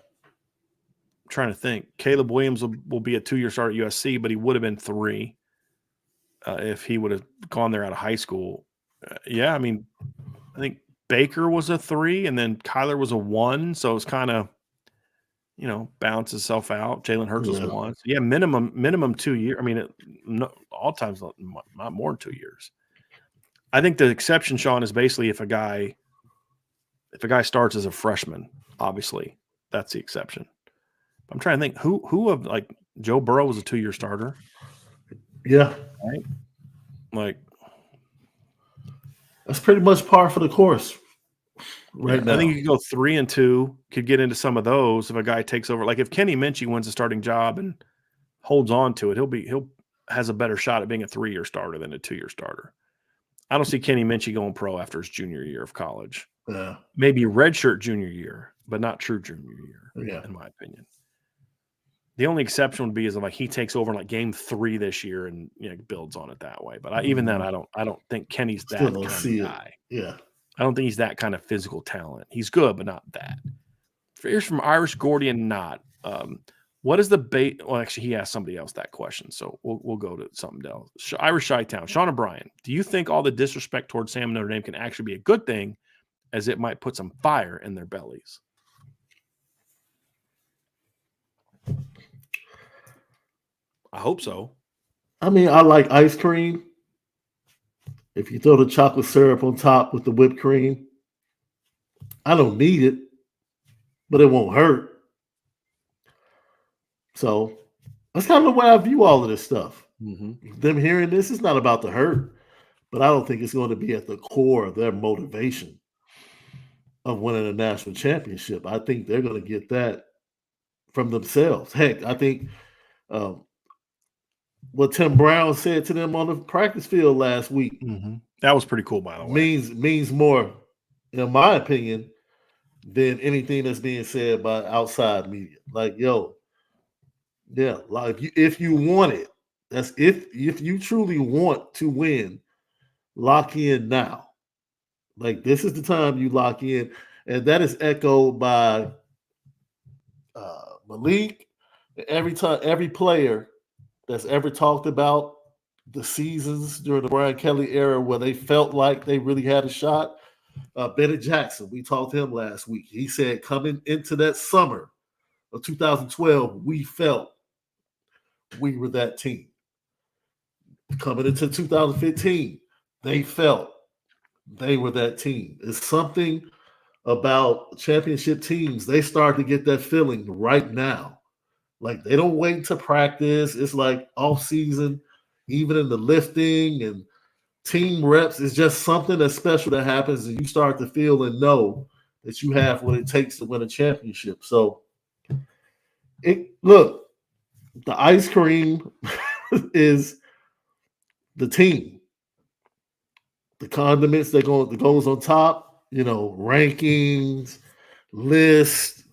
trying to think. Caleb Williams will be a 2-year start at USC, but he would have been 3 if he would have gone there out of high school. Yeah, I mean, I think Baker was a 3, and then Kyler was a 1, so it's kind of, balance itself out. Jalen Hurts was 1. So yeah, minimum 2 years. I mean, all times not more than 2 years. I think the exception, Sean, is basically if a guy starts as a freshman. Obviously, that's the exception. I'm trying to think who of like Joe Burrow was a 2-year starter. Yeah, right. Like that's pretty much par for the course. Right now, I think you could go 3 and 2. Could get into some of those if a guy takes over. Like if Kenny Minchie wins a starting job and holds on to it, he'll has a better shot at being a 3-year starter than a 2-year starter. I don't see Kenny Minchie going pro after his junior year of college. Yeah. Maybe redshirt junior year, but not true junior year. In my opinion. The only exception would be is like he takes over in like game 3 this year and builds on it that way. But even then, I don't think Kenny's that kind of guy. Yeah. I don't think he's that kind of physical talent. He's good, but not that. Here's from Irish Gordian Knott. What is the bait? Well, actually, he asked somebody else that question, so we'll go to something else. Irish Chi-Town. Sean O'Brien, do you think all the disrespect towards Sam and Notre Dame can actually be a good thing, as it might put some fire in their bellies? I hope so. I mean, I like ice cream. If you throw the chocolate syrup on top with the whipped cream, I don't need it, but it won't hurt. So that's kind of the way I view all of this stuff. Mm-hmm. Them hearing this is not about the hurt, but I don't think it's going to be at the core of their motivation of winning a national championship. I think they're going to get that from themselves. Heck, I think what Tim Brown said to them on the practice field last week. Mm-hmm. That was pretty cool, by the way. Means more, in my opinion, than anything that's being said by outside media. Like, like if you want it, that's if you truly want to win, lock in now. Like this is the time you lock in, and that is echoed by Malik, every player that's ever talked about the seasons during the Brian Kelly era where they felt like they really had a shot. Bennett Jackson, we talked to him last week. He said coming into that summer of 2012, we felt we were that team. Coming into 2015, they felt they were that team. It's something about championship teams. They start to get that feeling right now. Like they don't wait to practice. It's like off season, even in the lifting and team reps. It's just something that's special that happens, and you start to feel and know that you have what it takes to win a championship. So, look, the ice cream is the team. The condiments that goes on top, rankings, lists,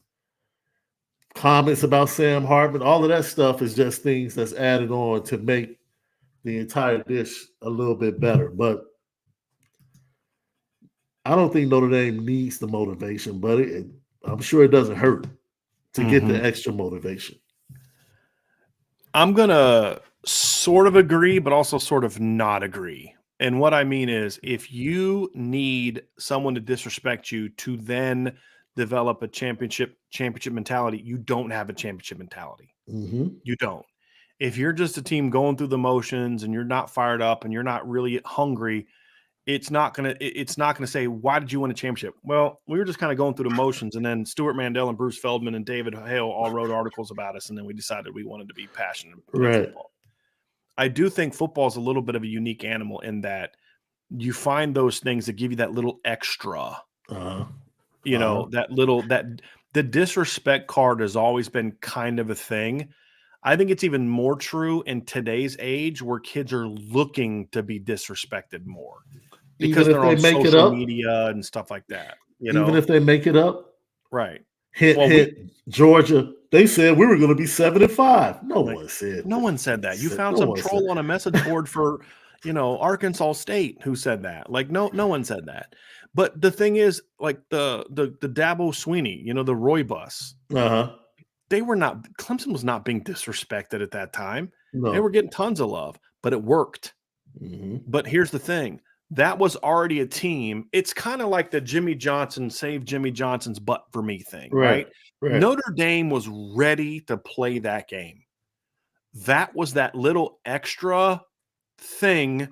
comments about Sam Hartman, all of that stuff is just things that's added on to make the entire dish a little bit better. But I don't think Notre Dame needs the motivation, but I'm sure it doesn't hurt to get the extra motivation. I'm going to sort of agree, but also sort of not agree. And what I mean is if you need someone to disrespect you to then develop a championship mentality, you don't have a championship mentality. You don't. If you're just a team going through the motions and you're not fired up and you're not really hungry, it's not gonna say, why did you win a championship? Well, we were just kind of going through the motions, and then Stuart Mandel and Bruce Feldman and David Hale all wrote articles about us, and then we decided we wanted to be passionate and play football. I do think football is a little bit of a unique animal in that you find those things that give you that little extra. The disrespect card has always been kind of a thing. I think it's even more true in today's age where kids are looking to be disrespected more because they're on social media and stuff like that. Even if they make it up, right? Hint, Georgia. They said we were going to be 7-5. No one said. No one said that. You found some troll on a message board for, Arkansas State who said that. Like no one said that. But the thing is, like the Dabo Swinney, the Roy bus. Clemson was not being disrespected at that time. No. They were getting tons of love, but it worked. But here's the thing. That was already a team. It's kind of like the Jimmy Johnson saved Jimmy Johnson's butt for me thing, right? Notre Dame was ready to play that game. That was that little extra thing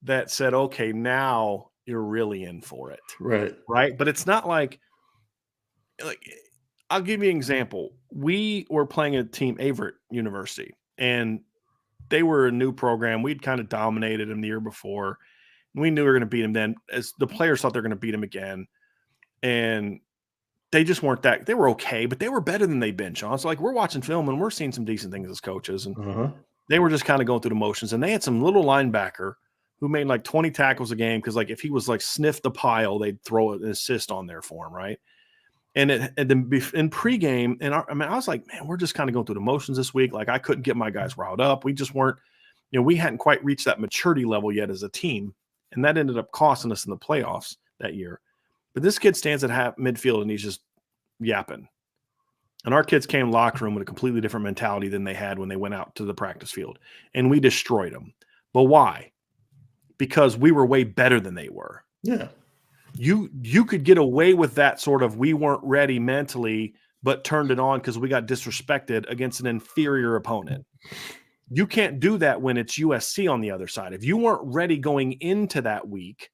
that said, okay, now you're really in for it. Right. But it's not like I'll give you an example. We were playing a team, Averett University, and they were a new program. We'd kind of dominated them the year before. We knew we were going to beat them then. As the players thought they were going to beat them again. And they just weren't that – they were okay, but they were better than they've been, Sean. So, we're watching film, and we're seeing some decent things as coaches. And they were just kind of going through the motions. And they had some little linebacker who made 20 tackles a game because, if he was, sniff the pile, they'd throw an assist on there for him, right? And in pregame, and I was like, man, we're just kind of going through the motions this week. I couldn't get my guys riled up. We just weren't, we hadn't quite reached that maturity level yet as a team. And that ended up costing us in the playoffs that year. But this kid stands at midfield and he's just yapping. And our kids came in the locker room with a completely different mentality than they had when they went out to the practice field. And we destroyed them. But why? Because we were way better than they were. Yeah. You could get away with that sort of we weren't ready mentally, but turned it on because we got disrespected against an inferior opponent. You can't do that when it's USC on the other side. If you weren't ready going into that week,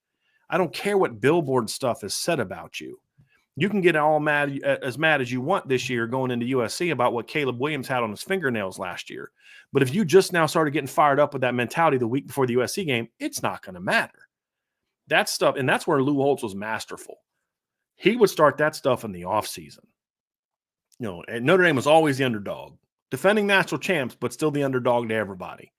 I don't care what billboard stuff is said about you. You can get mad as you want this year going into USC about what Caleb Williams had on his fingernails last year. But if you just now started getting fired up with that mentality the week before the USC game, it's not going to matter. That stuff, and that's where Lou Holtz was masterful. He would start that stuff in the offseason. And Notre Dame was always the underdog. Defending national champs, but still the underdog to everybody.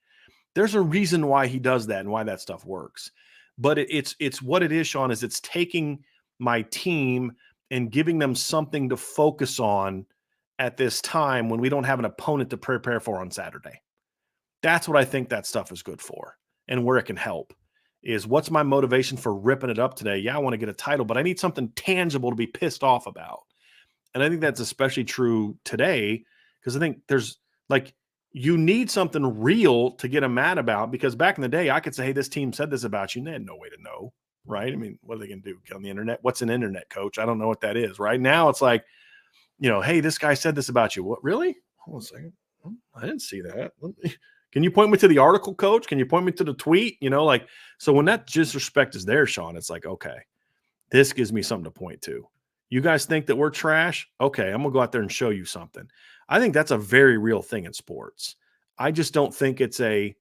There's a reason why he does that and why that stuff works. But it's what it is, Sean, is it's taking my team and giving them something to focus on at this time when we don't have an opponent to prepare for on Saturday. That's what I think that stuff is good for and where it can help is what's my motivation for ripping it up today? Yeah, I want to get a title, but I need something tangible to be pissed off about. And I think that's especially true today because I think there's like you need something real to get them mad about because back in the day, I could say, hey, this team said this about you, and they had no way to know, right? I mean, what are they going to do? Get on the internet? What's an internet coach? I don't know what that is. Right now, it's like, hey, this guy said this about you. What, really? Hold on a second. I didn't see that. Can you point me to the article, coach? Can you point me to the tweet? So when that disrespect is there, Sean, it's like, okay, this gives me something to point to. You guys think that we're trash? Okay, I'm going to go out there and show you something. I think that's a very real thing in sports. I just don't think it's a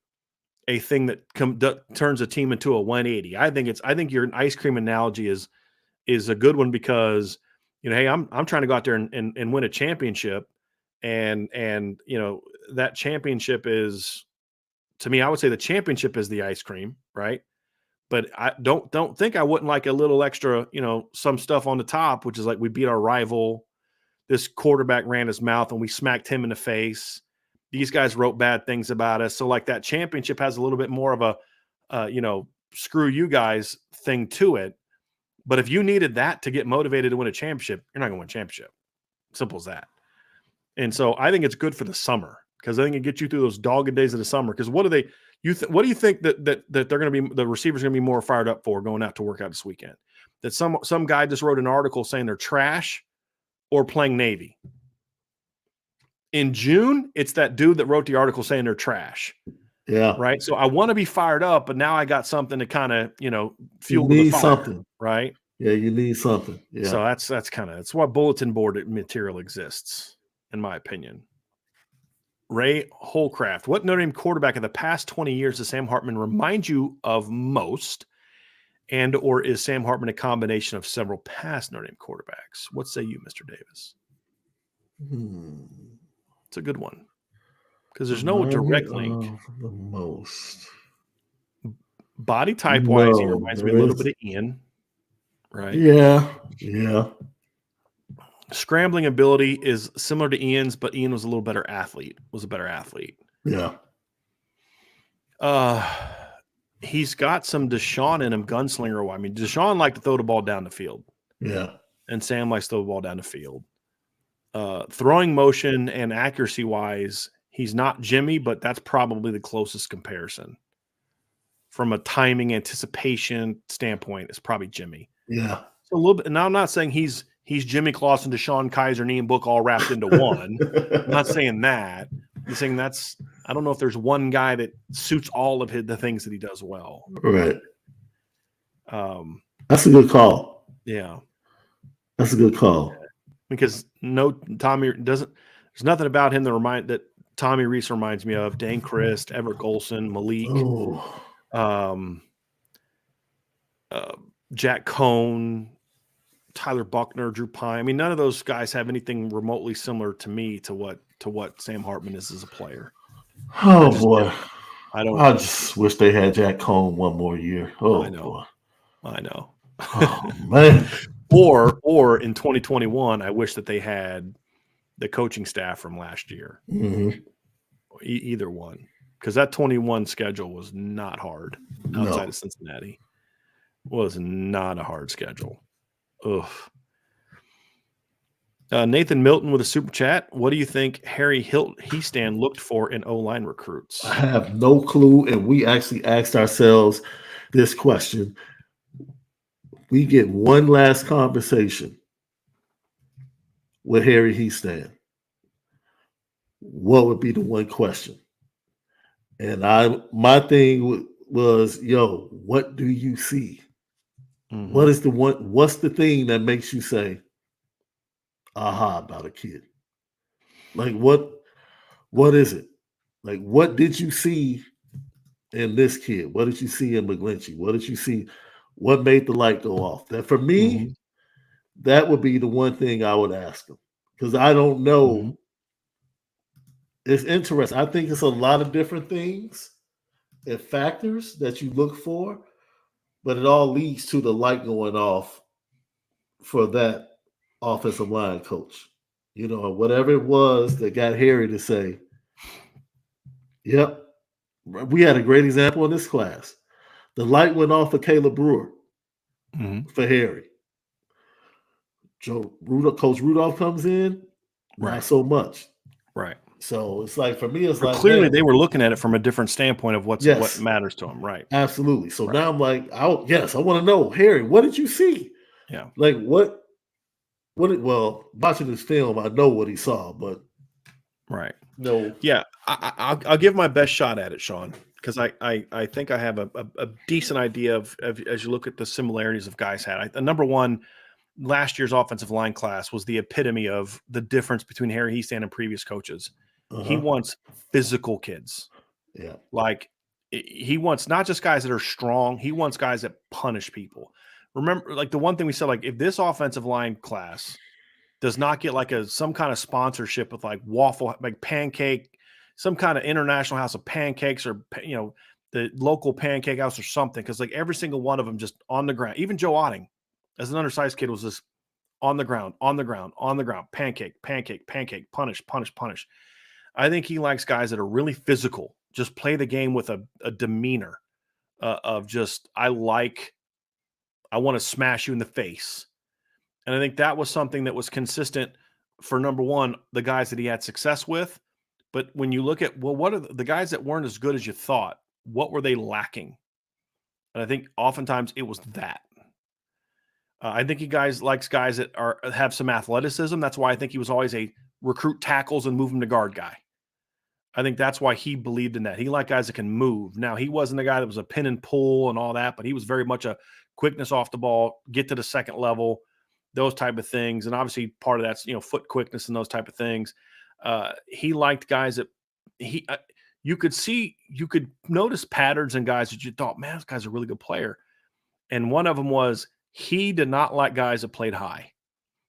thing that turns a team into a 180. I think your ice cream analogy is a good one because hey, I'm trying to go out there and win a championship, and that championship is, to me, I would say the championship is the ice cream, right? But I don't think I wouldn't like a little extra, some stuff on the top, which is like we beat our rival. This quarterback ran his mouth and we smacked him in the face. These guys wrote bad things about us. So like that championship has a little bit more of a, screw you guys thing to it. But if you needed that to get motivated to win a championship, you're not going to win a championship. Simple as that. And so I think it's good for the summer because I think it gets you through those dogged days of the summer. Because what do you think that they're going to be, the receivers going to be more fired up for going out to work out this weekend? That some guy just wrote an article saying they're trash or playing Navy. In June, it's that dude that wrote the article saying they're trash. Yeah. Right. So I want to be fired up, but now I got something to kind of, fuel the fire. Something. Right. Yeah, you need something. Yeah. So that's why bulletin board material exists, in my opinion. Ray Holcraft, what Notre Dame quarterback of the past 20 years does Sam Hartman remind you of most? And or is Sam Hartman a combination of several past Notre Dame quarterbacks? What say you, Mr. Davis? It's a good one because there's no direct link. The most body type wise, he reminds me a little bit of Ian, right? Yeah. Scrambling ability is similar to Ian's, but Ian was a little better athlete. Yeah. He's got some Deshaun in him, gunslinger. I mean, Deshaun liked to throw the ball down the field. Yeah. And Sam likes to throw the ball down the field. Throwing motion and accuracy wise, he's not Jimmy, but that's probably the closest comparison. From a timing anticipation standpoint, it's probably Jimmy. Yeah. So a little bit. Now I'm not saying he's Jimmy Clausen, Deshaun Kaiser, and Ian Book all wrapped into one. I'm not saying that. I'm saying I don't know if there's one guy that suits all of the things that he does well. Right. That's a good call. Yeah. That's a good call. Because Tommy doesn't. There's nothing about him that Tommy Reese reminds me of. Dane Christ, Everett Golson, Malik, Jack Cohn, Tyler Buckner, Drew Pine. I mean, none of those guys have anything remotely similar to me to what Sam Hartman is as a player. Boy. I just wish they had Jack Cohn one more year. I know. Boy. I know. Oh, man. Or in 2021, I wish that they had the coaching staff from last year. Mm-hmm. Either one. Because that 21 schedule was not hard outside of Cincinnati. Was not a hard schedule. Ugh. Nathan Milton with a super chat. What do you think Harry Hiestand looked for in O-line recruits? I have no clue, and we actually asked ourselves this question. We get one last conversation with Harry Hiestand. What would be the one question? And my thing was, what do you see? Mm-hmm. What's the thing that makes you say, aha, about a kid? Like what is it? Like, what did you see in this kid? What did you see in McGlinchey? What did you see? What made the light go off? That for me, that would be the one thing I would ask him. Because I don't know. Mm-hmm. It's interesting. I think it's a lot of different things and factors that you look for, but it all leads to the light going off for that offensive line coach. Whatever it was that got Harry to say, yep, we had a great example in this class. The light went off for Caleb Brewer for Harry. Coach Rudolph comes in, not Right. so much. Right. So it's like, for me, it's But like, clearly man, they were looking at it from a different standpoint of what yes, matters to them. Right. absolutely. So Right. now I'm like, yes, I want to know, Harry, what did you see? Yeah. Like, well, watching this film, I know what he saw, but Right. no. Yeah. I'll give my best shot at it, Sean, because I think I have a decent idea of as you look at the similarities of guys had. Number one, last year's offensive line class was the epitome of the difference between Harry Hiestand and previous coaches. He Uh-huh. wants physical kids. Yeah. Like he wants not just guys that are strong, he wants guys that punish people. Remember, like the one thing we said, like if this offensive line class does not get like some kind of sponsorship with like waffle, like pancake, some kind of international house of pancakes, or the local pancake house or something, because like every single one of them just on the ground. Even Joe Otting, as an undersized kid, was just on the ground, on the ground, on the ground, pancake, pancake, pancake, punish, punish, punish. I think he likes guys that are really physical, just play the game with a demeanor of just, I want to smash you in the face. And I think that was something that was consistent for, number one, the guys that he had success with. But when you look at, well, what are the guys that weren't as good as you thought? What were they lacking? And I think oftentimes it was that. I think he likes guys that have some athleticism. That's why I think he was always a recruit tackles and move him to guard guy. I think that's why he believed in that. He liked guys that can move. Now, he wasn't a guy that was a pin and pull and all that, but he was very much a quickness off the ball, get to the second level, those type of things. And obviously part of that's, foot quickness and those type of things. He liked guys that you could notice patterns in guys that you thought, man, this guy's a really good player. And one of them was he did not like guys that played high,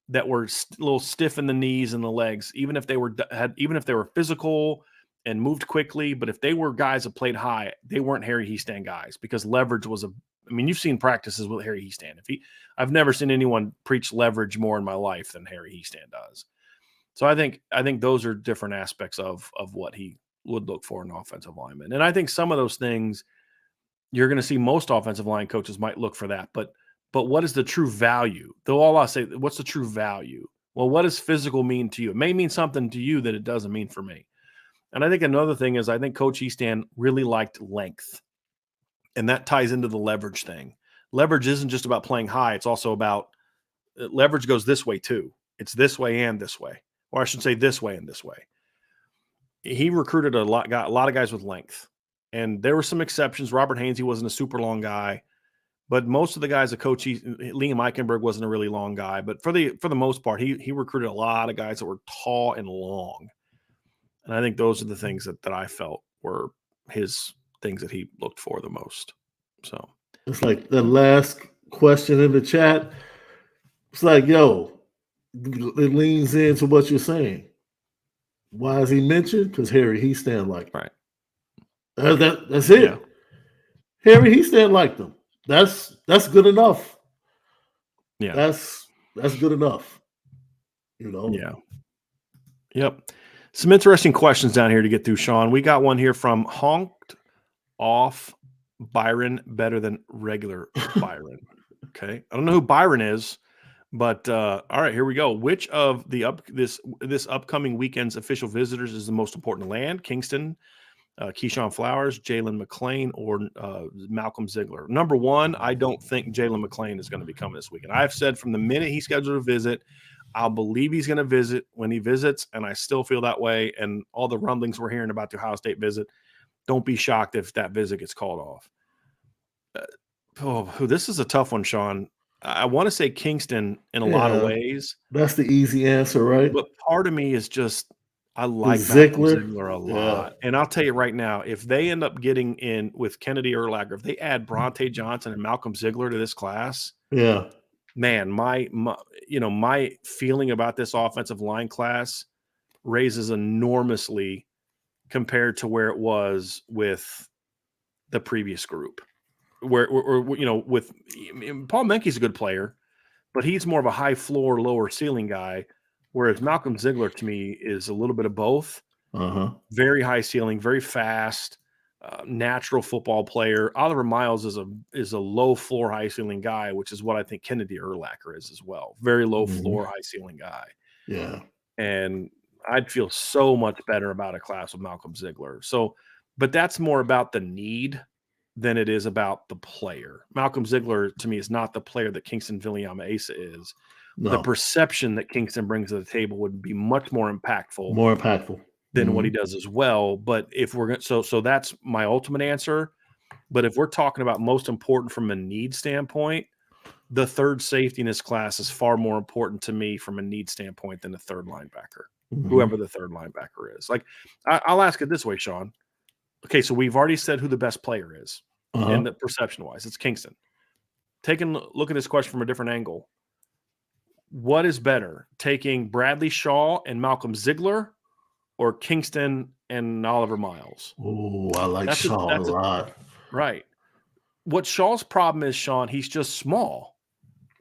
that were a little stiff in the knees and the legs, even if they were physical and moved quickly. But if they were guys that played high, they weren't Harry Hiestand guys, because leverage was you've seen practices with Harry Hiestand. I've never seen anyone preach leverage more in my life than Harry Hiestand does. So I think those are different aspects of what he would look for in offensive lineman. And I think some of those things you're going to see most offensive line coaches might look for that, but what is the true value? Though all I say, what's the true value? Well, what does physical mean to you? It may mean something to you that it doesn't mean for me. And I think another thing is, I think Coach Hiestand really liked length. And that ties into the leverage thing. Leverage isn't just about playing high. It's also about leverage goes this way too. It's this way and this way. Or I should say this way and this way. He recruited got a lot of guys with length. And there were some exceptions. Robert Hainsey wasn't a super long guy. But most of the guys that coach, Liam Eichenberg wasn't a really long guy. But for the most part, he recruited a lot of guys that were tall and long. And I think those are the things that I felt were his things that he looked for the most. So it's like the last question in the chat. It's like, yo, it leans into what you're saying. Why is he mentioned? Because Harry Hiestand liked him. right. That's it. Yeah. Harry Hiestand liked them. That's good enough. Yeah. That's good enough. Yeah. Yep. Some interesting questions down here to get through, Sean. We got one here from Honked Off Byron, better than regular Byron. Okay. I don't know who Byron is, but all right, here we go. Which of this upcoming weekend's official visitors is the most important to land? Kingston, Keyshawn Flowers, Jalen McClain, or Malcolm Ziegler? Number one, I don't think Jalen McClain is going to be coming this weekend. I've said from the minute he's scheduled to visit, I'll believe he's going to visit when he visits, and I still feel that way. And all the rumblings we're hearing about the Ohio State visit, don't be shocked if that visit gets called off. This is a tough one, Sean. I want to say Kingston in a lot of ways. That's the easy answer, right? But part of me is just, I like Malcolm Ziegler a lot. And I'll tell you right now, if they end up getting in with Kennedy Urlacher, if they add Bronte Johnson and Malcolm Ziegler to this class, man, my feeling about this offensive line class raises enormously compared to where it was with the previous group. Where with Paul Menke's a good player, but he's more of a high floor, lower ceiling guy. Whereas Malcolm Ziegler to me is a little bit of both. Very high ceiling, very fast, natural football player. Oliver Miles is a low floor, high ceiling guy, which is what I think Kennedy Urlacher is as well. Very low floor, high ceiling guy. Yeah. And I'd feel so much better about a class with Malcolm Ziegler. So, but that's more about the need than it is about the player. Malcolm Ziegler, to me, is not the player that Kingston Viliama Asa is. The No. perception that Kingston brings to the table would be much more impactful More impactful than what he does as well. But if we're going to, so that's my ultimate answer. But if we're talking about most important from a need standpoint, the third safety in this class is far more important to me from a need standpoint than the third linebacker, whoever the third linebacker is. Like, I'll ask it this way, Sean. Okay, so we've already said who the best player is, and the perception-wise, it's Kingston. Taking a look at this question from a different angle, what is better, taking Bradley Shaw and Malcolm Ziegler, or Kingston and Oliver Miles? Oh, I like Shaw a lot. Right. What Shaw's problem is, Sean, he's just small.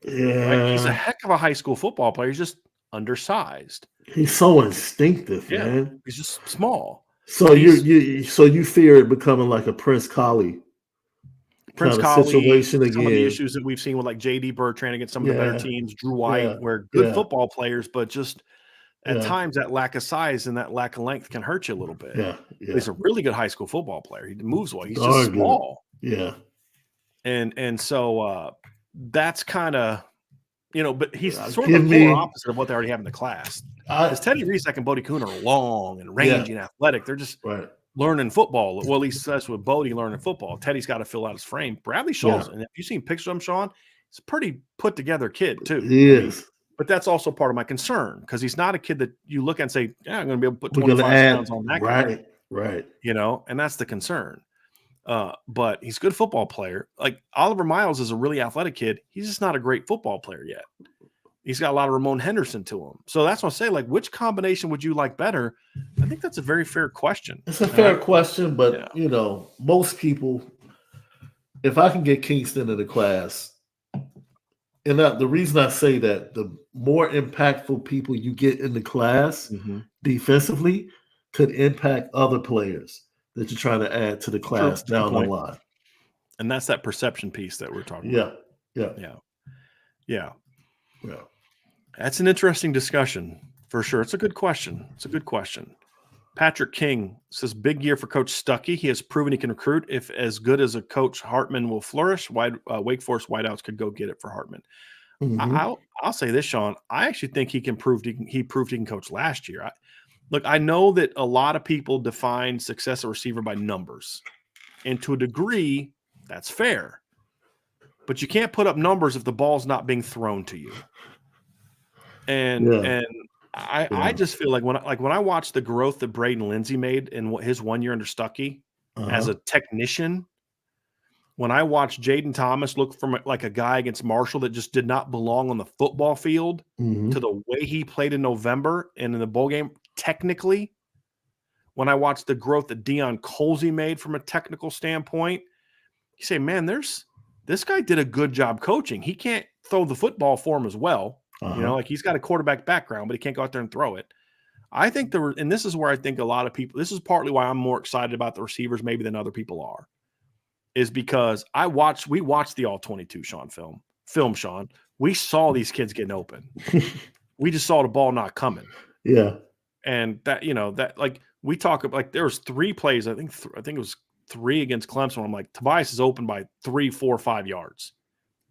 Yeah. Right? He's a heck of a high school football player. He's just undersized. He's so instinctive, man. He's just small. So you fear it becoming like a Prince Colley Prince kind of Colley, situation again. Some of the issues that we've seen with like J.D. Bertrand against some of the better teams, Drew White, where good football players, but just at times that lack of size and that lack of length can hurt you a little bit. Yeah. He's a really good high school football player. He moves well. He's just small. Yeah. And so that's kind of, but he's sort of the polar opposite of what they already have in the class. Because Teddy Reesack and Bodie Kuhn are long and rangy and athletic. They're just learning football. Well, at least that's with Bodie learning football. Teddy's got to fill out his frame. Bradley Shaw's, and if you've seen pictures of him, Sean, he's a pretty put together kid too. He is. But that's also part of my concern because he's not a kid that you look at and say, yeah, I'm going to be able to put 25 pounds on that guy. Right. And that's the concern. But he's a good football player. Like Oliver Miles is a really athletic kid. He's just not a great football player yet. He's got a lot of Ramon Henderson to him. So that's what I say, like, which combination would you like better? I think that's a very fair question. It's a fair question, but, most people, if I can get Kingston in the class, and the reason I say that, the more impactful people you get in the class defensively could impact other players that you're trying to add to the class down the line. And that's that perception piece that we're talking about. Yeah. That's an interesting discussion for sure. It's a good question. Patrick King says, big year for Coach Stuckey. He has proven he can recruit. If as good as a coach Hartman will flourish, Wake Forest wideouts could go get it for Hartman. I'll say this, Sean. I actually think he proved he can coach last year. Look, I know that a lot of people define success at receiver by numbers. And to a degree, that's fair. But you can't put up numbers if the ball's not being thrown to you. And I just feel like when I watch the growth that Braden Lindsey made in his 1 year under Stuckey as a technician, when I watched Jaden Thomas look from like a guy against Marshall that just did not belong on the football field to the way he played in November and in the bowl game, technically, when I watched the growth that Deion Colsey made from a technical standpoint, you say, man, this guy did a good job coaching. He can't throw the football for him as well. Like he's got a quarterback background, but he can't go out there and throw it. I think and this is where I think a lot of people, this is partly why I'm more excited about the receivers maybe than other people are, is because we watched the All-22 film, Sean. We saw these kids getting open. We just saw the ball not coming. Yeah. And that, that like we talk about, like there was 3 plays, I think it was 3 against Clemson. I'm like, Tobias is open by 3, 4, 5 yards.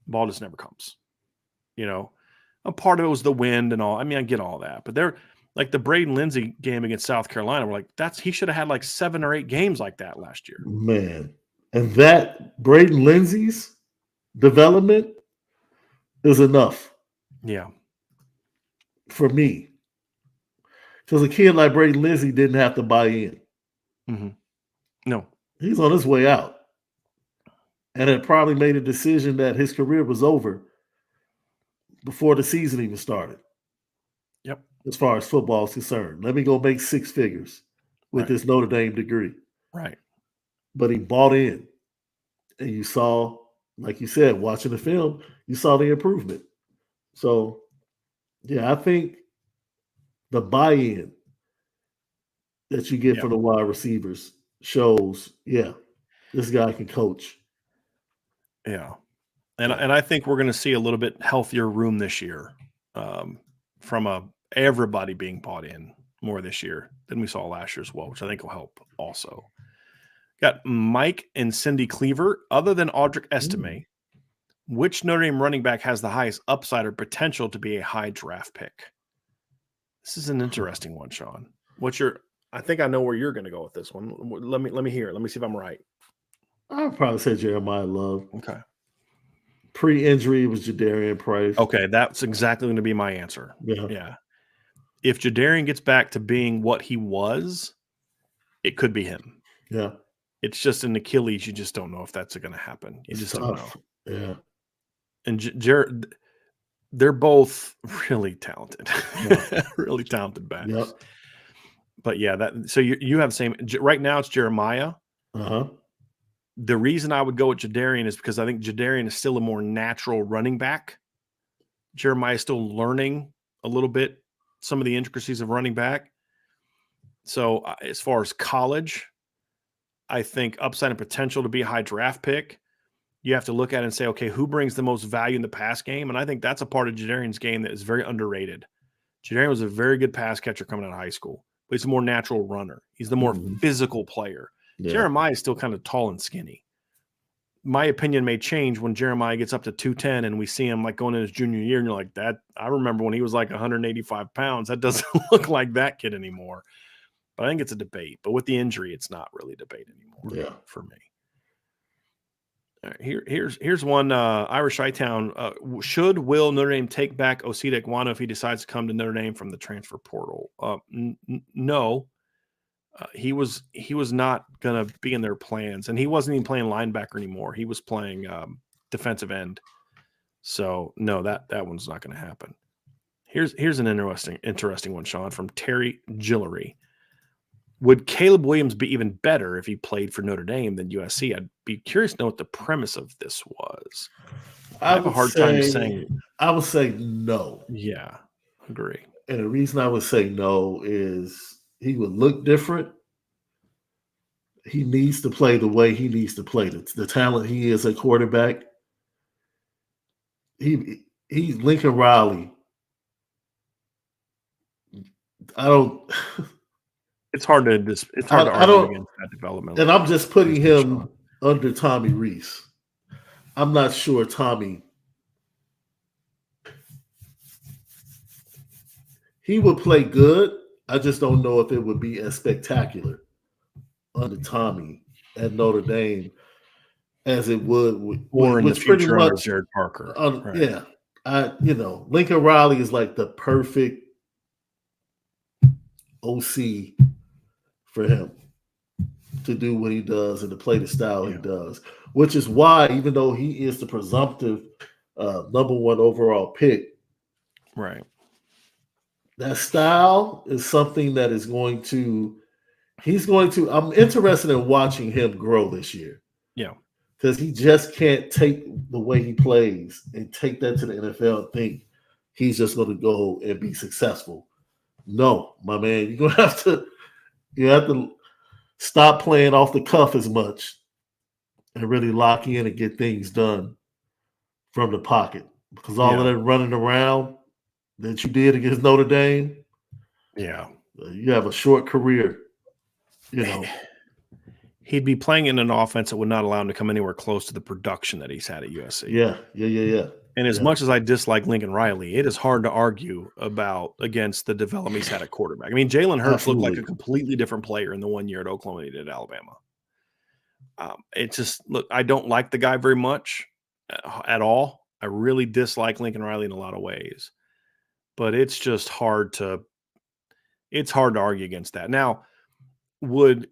The ball just never comes, A part of it was the wind and all. I mean, I get all that, but they're like the Braden Lindsey game against South Carolina. We're like, he should have had like 7 or 8 games like that last year. Man. And that Braden Lindsey's development is enough. Yeah. For me. Because a kid like Braden Lindsey didn't have to buy in. No. He's on his way out. And had probably made a decision that his career was over before the season even started. Yep. As far as football is concerned. Let me go make 6 figures with this Notre Dame degree. Right. But he bought in. And you saw, like you said, watching the film, you saw the improvement. So, yeah, I think the buy-in that you get from the wide receivers shows, yeah, this guy can coach. Yeah. And Yeah. and I think we're going to see a little bit healthier room this year, from everybody being bought in more this year than we saw last year as well, which I think will help also. Got Mike and Cindy Cleaver. Other than Audric Estime, which Notre Dame running back has the highest upside or potential to be a high draft pick? This is an interesting one, Sean. What's your? I think I know where you're going to go with this one. Let me hear it. Let me see if I'm right. I'd probably say Jeremiah Love. Okay. Pre-injury, it was Jadarian Price. Okay, that's exactly going to be my answer. Yeah. Yeah. If Jadarian gets back to being what he was, it could be him. Yeah. It's just an Achilles. You just don't know if that's going to happen. You It's just tough. don't know. Yeah. And Jared, they're both really talented, really talented backs. Yep. But yeah, so you have the same. Right now, it's Jeremiah. Uh-huh. The reason I would go with Jadarian is because I think Jadarian is still a more natural running back. Jeremiah is still learning a little bit some of the intricacies of running back. So as far as college, I think upside and potential to be a high draft pick. You have to look at it and say, okay, who brings the most value in the pass game? And I think that's a part of Jadarian's game that is very underrated. Jadarian was a very good pass catcher coming out of high school, but he's a more natural runner. He's the more physical player. Yeah. Jeremiah is still kind of tall and skinny. My opinion may change when Jeremiah gets up to 210 and we see him like going in his junior year, and you're like, that I remember when he was like 185 pounds. That doesn't look like that kid anymore. But I think it's a debate. But with the injury, it's not really a debate anymore for me. All right, here's one. Irish Chi-Town. Will Notre Dame take back Osita Ekwonu if he decides to come to Notre Dame from the transfer portal? No. He was not going to be in their plans, and he wasn't even playing linebacker anymore. He was playing defensive end. So no, that one's not going to happen. Here's an interesting one, Sean, from Terry Gillery. Would Caleb Williams be even better if he played for Notre Dame than USC? I'd be curious to know what the premise of this was. I have a hard time saying. I would say no. Yeah, agree. And the reason I would say no is he would look different. He needs to play the way he needs to play. The talent he is a quarterback. He's Lincoln Riley. I don't. It's hard to argue against that development. And I'm just putting him under Tommy Rees. I'm not sure Tommy. He would play good. I just don't know if it would be as spectacular under Tommy at Notre Dame as it would or in the future under Jared Parker. Right. Yeah. Lincoln Riley is like the perfect OC for him to do what he does and to play the style he does, which is why, even though he is the presumptive number one overall pick, right? That style is something that is going to. I'm interested in watching him grow this year. Yeah, because he just can't take the way he plays and take that to the NFL and think he's just going to go and be successful. No, my man, you're gonna have to stop playing off the cuff as much and really lock in and get things done from the pocket. Because all of that running around that you did against Notre Dame, you have a short career. He'd be playing in an offense that would not allow him to come anywhere close to the production that he's had at USC. Yeah. And as much as I dislike Lincoln Riley, it is hard to argue against the development he's had at quarterback. I mean, Jalen Hurts looked like a completely different player in the 1 year at Oklahoma than he did at Alabama. I don't like the guy very much at all. I really dislike Lincoln Riley in a lot of ways. But it's just hard to argue against that. Now, would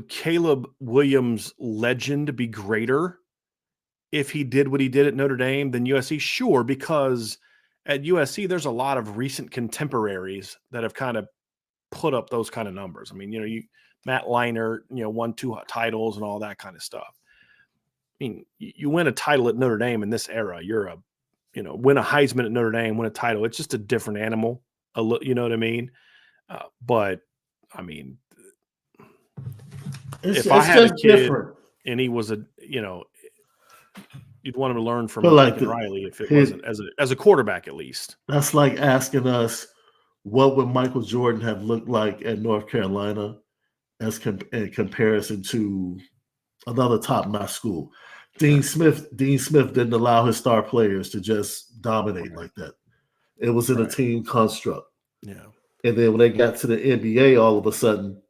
Caleb Williams' legend be greater if he did what he did at Notre Dame than USC? Sure, because at USC, there's a lot of recent contemporaries that have kind of put up those kind of numbers. I mean, Matt Leinart, won 2 titles and all that kind of stuff. I mean, you win a title at Notre Dame in this era, win a Heisman at Notre Dame, win a title. It's just a different animal. You know what I mean? But I mean, if I it's had a just kid different. and he was you'd want him to learn But from like Lincoln Riley if it his, wasn't as a quarterback at least. that's like asking us what would Michael Jordan have looked like at North Carolina in comparison to another top-notch school. Dean Right. Smith didn't allow his star players to just dominate Right. like that. It was in a Right. team construct. Yeah. And then when they got to the NBA, all of a sudden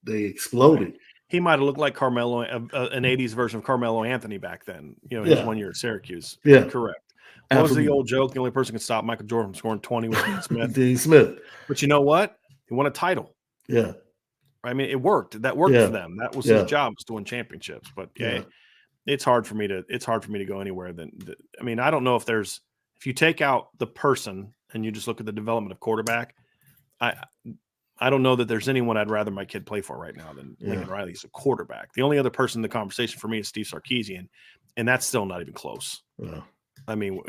they Right. exploded. He might have looked like Carmelo, an '80s version of Carmelo Anthony back then. His Yeah, 1 year at Syracuse. yeah, Correct. What was the absolutely. old joke? The only person who could stop Michael Jordan from scoring 20 was Dean Smith. Dean Smith. But you know what? He won a title. Yeah, I mean, it worked. That worked yeah, for them. That was his yeah, job, was to win championships. But yeah. it's hard for me to go anywhere. I mean, I don't know if you take out the person and you just look at the development of quarterback, I don't know that there's anyone I'd rather my kid play for right now than Lincoln Riley as a quarterback. The only other person in the conversation for me is Steve Sarkisian, and that's still not even close. Yeah. I mean,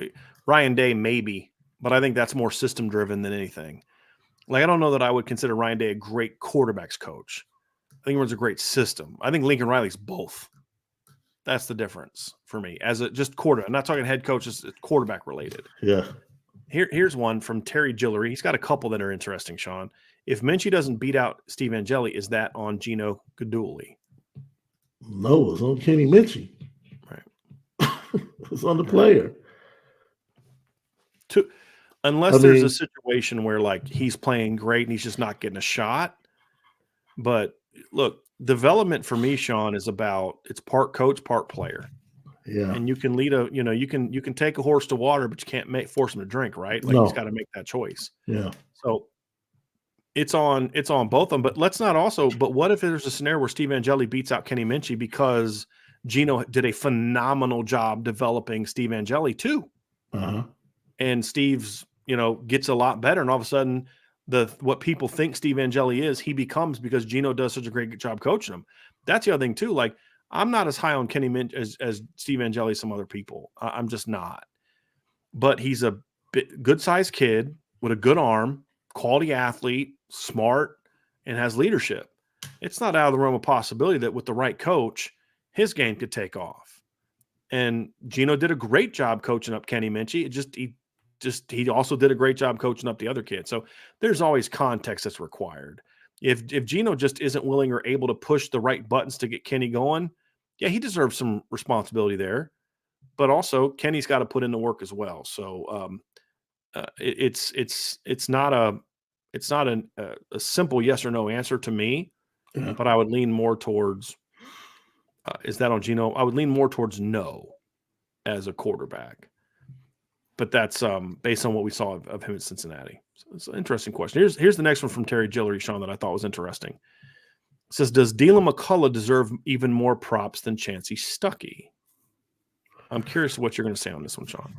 Ryan Day maybe, but I think that's more system driven than anything. Like, I don't know that I would consider Ryan Day a great quarterbacks coach. I think he runs a great system. I think Lincoln Riley's both. That's the difference for me as a just quarterback. I'm not talking head coach, it's quarterback related. Yeah. Here's one from Terry Gillery. He's got a couple that are interesting, Sean. If Minchie doesn't beat out Steve Angeli, is that on Gino Gaduli? No, it's on Kenny Minchie. Right. It's on the player. Unless there's a situation where like he's playing great and he's just not getting a shot. But look, development for me, Sean, is it's part coach, part player. Yeah. And you can lead you can take a horse to water, but you can't force him to drink, right? Like he's got to make that choice. Yeah. So it's on both of them. But but what if there's a scenario where Steve Angeli beats out Kenny Minchie because Gino did a phenomenal job developing Steve Angeli too? Uh-huh. And Steve's, gets a lot better. And all of a sudden what people think Steve Angeli is, he becomes because Gino does such a great job coaching him. That's the other thing too. Like, I'm not as high on Kenny Minchie as Steve Angeli as some other people. I'm just not. But he's a good-sized kid with a good arm, quality athlete, smart, and has leadership. It's not out of the realm of possibility that with the right coach, his game could take off. And Gino did a great job coaching up Kenny Minchie. He also did a great job coaching up the other kids. So there's always context that's required. If Gino just isn't willing or able to push the right buttons to get Kenny going, yeah, he deserves some responsibility there. But also Kenny's got to put in the work as well. So it's not a simple yes or no answer to me. Yeah. But I would lean more towards is that on Gino? I would lean more towards no as a quarterback. But that's based on what we saw of him at Cincinnati. So it's an interesting question. Here's the next one from Terry Gillery, Sean, that I thought was interesting. It says, does Dylan McCullough deserve even more props than Chancey Stuckey? I'm curious what you're going to say on this one, Sean.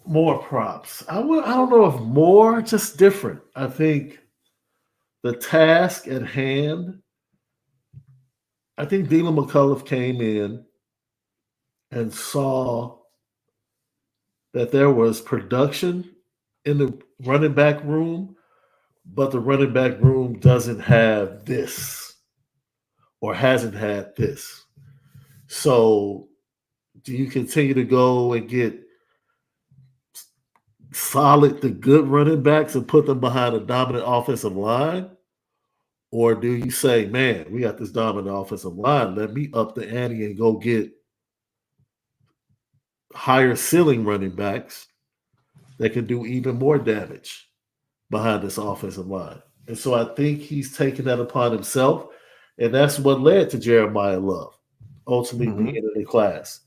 More props. I don't know if more, just different. I think the task at hand, I think Dylan McCullough came in and saw that there was production in the running back room, but the running back room doesn't have this or hasn't had this. So do you continue to go and get solid to good running backs and put them behind a dominant offensive line? Or do you say, man, we got this dominant offensive line, let me up the ante and go get higher ceiling running backs that can do even more damage behind this offensive line? And so I think he's taken that upon himself. And that's what led to Jeremiah Love ultimately being in the class.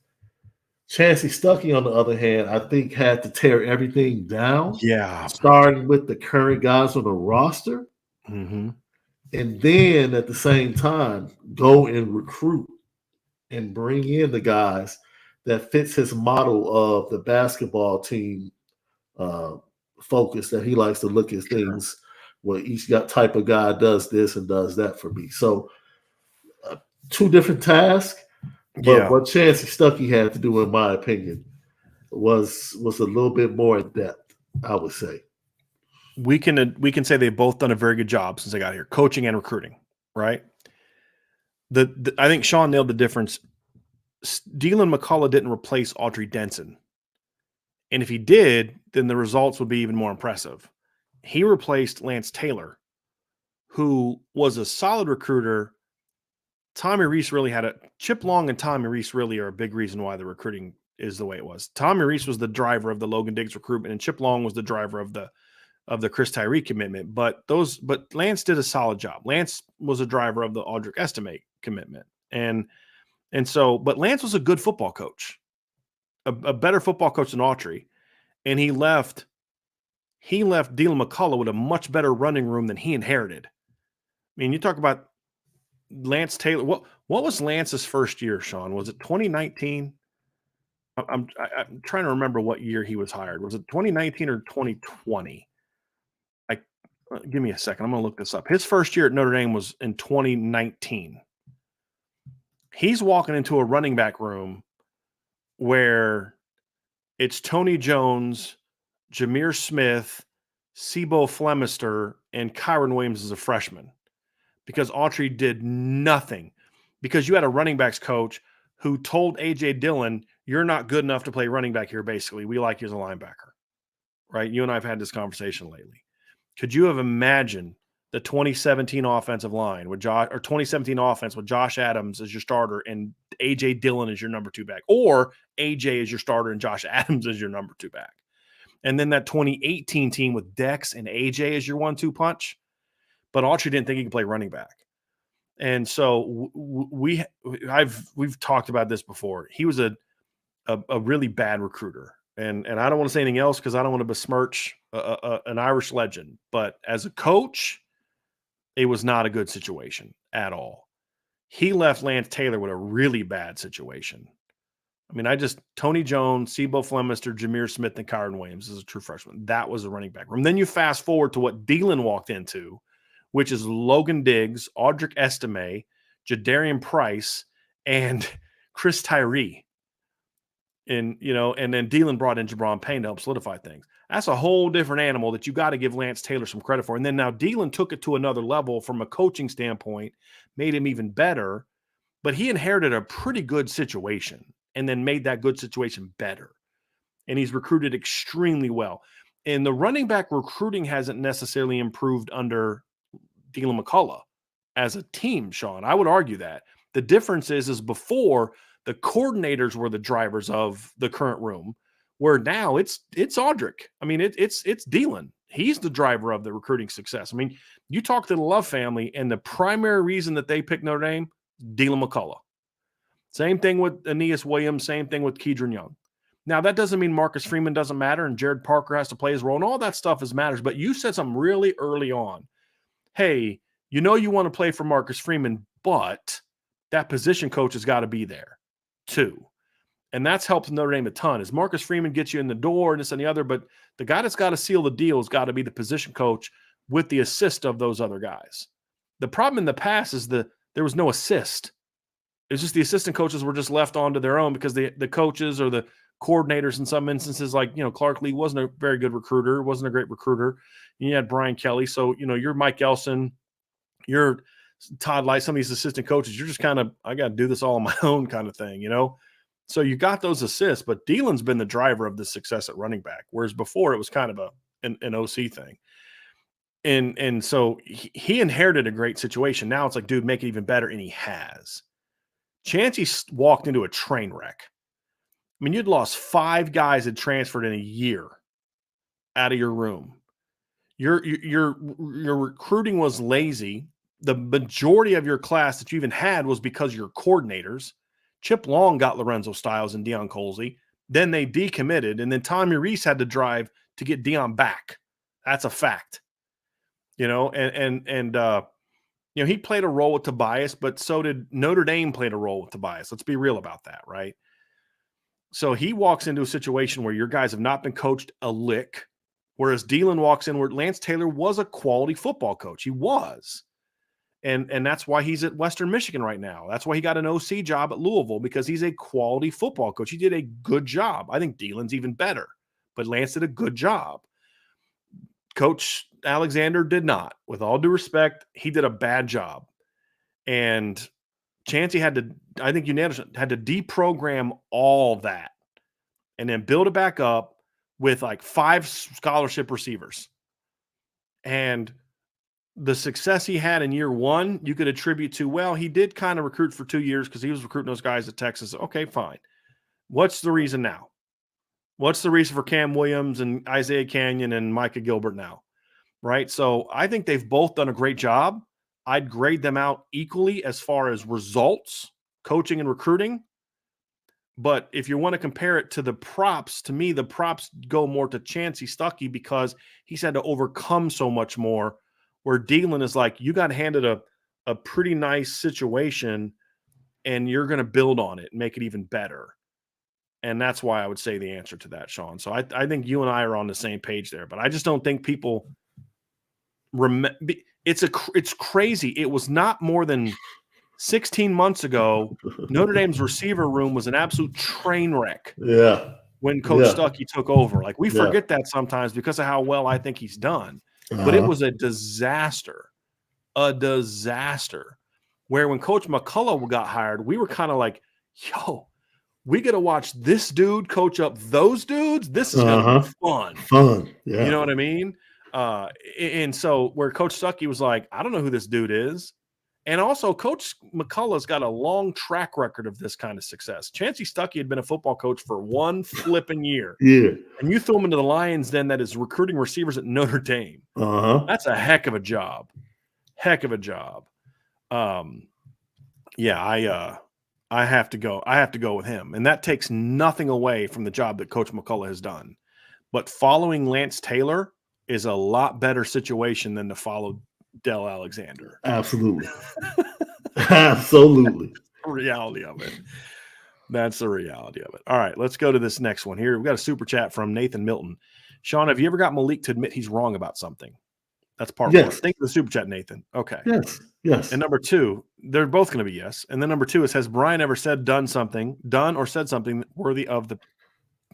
Chancey Stuckey, on the other hand, I think had to tear everything down. Yeah. Starting with the current guys on the roster. Mm-hmm. And then at the same time, go and recruit and bring in the guys that fits his model of the basketball team focus that he likes to look at things where each type of guy does this and does that for me. So two different tasks, but what Chancey Stuckey had to do, in my opinion, was a little bit more in depth, I would say. We can say they've both done a very good job since they got here, coaching and recruiting, right? I think Sean nailed the difference. Dylan McCullough didn't replace Audrey Denson. And if he did, then the results would be even more impressive. He replaced Lance Taylor, who was a solid recruiter. Tommy Reese really had Chip Long and Tommy Reese really are a big reason why the recruiting is the way it was. Tommy Reese was the driver of the Logan Diggs recruitment, and Chip Long was the driver of the Chris Tyree commitment. But Lance did a solid job. Lance was a driver of the Audric Estime commitment. But Lance was a good football coach, a better football coach than Autry. And he left Dylan McCullough with a much better running room than he inherited. I mean, you talk about Lance Taylor. What was Lance's first year, Sean? Was it 2019? I'm trying to remember what year he was hired. Was it 2019 or 2020? Give me a second. I'm going to look this up. His first year at Notre Dame was in 2019. He's walking into a running back room where it's Tony Jones, Jameer Smith, Sebo Flemister, and Kyron Williams as a freshman, because Autry did nothing, because you had a running backs coach who told A.J. Dillon, you're not good enough to play running back here, basically. We like you as a linebacker, right? You and I have had this conversation lately. Could you have imagined the 2017 offensive line with 2017 offense with Josh Adams as your starter and A.J. Dillon as your number 2 back, or A.J. as your starter and Josh Adams as your number 2 back? And then that 2018 team with Dex and A.J. as your 1-2 punch. But Autry didn't think he could play running back. And so we've talked about this before. He was a really bad recruiter. And I don't want to say anything else because I don't want to besmirch an Irish legend. But as a coach, it was not a good situation at all. He left Lance Taylor with a really bad situation. I mean, Tony Jones, Sebo Flemister, Jameer Smith, and Kyron Williams as a true freshman. That was a running back room. Then you fast forward to what Dylan walked into, which is Logan Diggs, Audric Estime, Jadarian Price, and Chris Tyree. And then Dylan brought in Jabron Payne to help solidify things. That's a whole different animal that you got to give Lance Taylor some credit for. And then now Dylan took it to another level from a coaching standpoint, made him even better, but he inherited a pretty good situation and then made that good situation better. And he's recruited extremely well. And the running back recruiting hasn't necessarily improved under Dylan McCullough as a team, Sean. I would argue that. The difference is before, the coordinators were the drivers of the current room, where now it's Audric. I mean, it's Dylan. He's the driver of the recruiting success. I mean, you talk to the Love family, and the primary reason that they picked Notre Dame, Dylan McCullough. Same thing with Aeneas Williams, same thing with Kedron Young. Now, that doesn't mean Marcus Freeman doesn't matter and Jared Parker has to play his role, and all that stuff matters, but you said something really early on. Hey, you want to play for Marcus Freeman, but that position coach has got to be there too. And that's helped Notre Dame a ton. As Marcus Freeman gets you in the door and this and the other, but the guy that's got to seal the deal has got to be the position coach with the assist of those other guys. The problem in the past is there was no assist. It's just the assistant coaches were just left on to their own because the coaches or the coordinators in some instances, like, Clark Lee wasn't a very good recruiter, wasn't a great recruiter. And you had Brian Kelly. So, you're Mike Elson, you're Todd Light, some of these assistant coaches, you're just kind of, I got to do this all on my own kind of thing, So you got those assists, but Dylan's been the driver of the success at running back, whereas before it was kind of an OC thing. And so he inherited a great situation. Now it's like, dude, make it even better, and he has. Chancey walked into a train wreck. I mean, you'd lost 5 guys that transferred in a year out of your room. Your recruiting was lazy. The majority of your class that you even had was because your coordinators. Chip Long got Lorenzo Styles and Deion Colsey. Then they decommitted, and then Tommy Reese had to drive to get Deion back. That's a fact. He played a role with Tobias, but so did Notre Dame played a role with Tobias. Let's be real about that, right? So he walks into a situation where your guys have not been coached a lick, whereas Dylan walks in where Lance Taylor was a quality football coach. He was. And that's why he's at Western Michigan right now. That's why he got an OC job at Louisville, because he's a quality football coach. He did a good job. I think Dylan's even better, but Lance did a good job. Coach Alexander did not. With all due respect, he did a bad job. And Chancey had to, I think unanimously, had to deprogram all that and then build it back up with like 5 scholarship receivers. And the success he had in year 1, you could attribute to, well, he did kind of recruit for 2 years because he was recruiting those guys at Texas. Okay, fine. What's the reason now? What's the reason for Cam Williams and Isaiah Canyon and Micah Gilbert now? Right? So I think they've both done a great job. I'd grade them out equally as far as results, coaching and recruiting. But if you want to compare it to the props, to me, the props go more to Chancey Stuckey because he's had to overcome so much more, where Dealin is like, you got handed a pretty nice situation and you're going to build on it and make it even better. And that's why I would say the answer to that, Sean. So I think you and I are on the same page there, but I just don't think people it's crazy. It was not more than 16 months ago, Notre Dame's receiver room was an absolute train wreck. Yeah. When Coach Stuckey took over. Like, we forget Yeah. that sometimes because of how well I think he's done. But it was a disaster. A disaster. Where when Coach McCullough got hired, we were kind of like, yo, we got to watch this dude coach up those dudes. This is going to be fun. Fun. Yeah. You know what I mean? And so where Coach Stuckey was like, I don't know who this dude is. And also, Coach McCullough's got a long track record of this kind of success. Chancey Stuckey had been a football coach for 1 flipping year. Yeah. And you throw him into the Lions then that is recruiting receivers at Notre Dame. That's a heck of a job. Heck of a job. Yeah, I have to go. I have to go with him. And that takes nothing away from the job that Coach McCullough has done. But following Lance Taylor is a lot better situation than to follow Del Alexander. Absolutely. Absolutely. Reality of it. That's the reality of it. All right, let's go to this next one here. We've got a super chat from Nathan Milton. Sean, have you ever got Malik to admit he's wrong about something? That's part one. Thank you for the super chat, Nathan. Okay. Yes. And number 2, they're both going to be yes. And then number 2 is, has Brian ever done or said something worthy of the,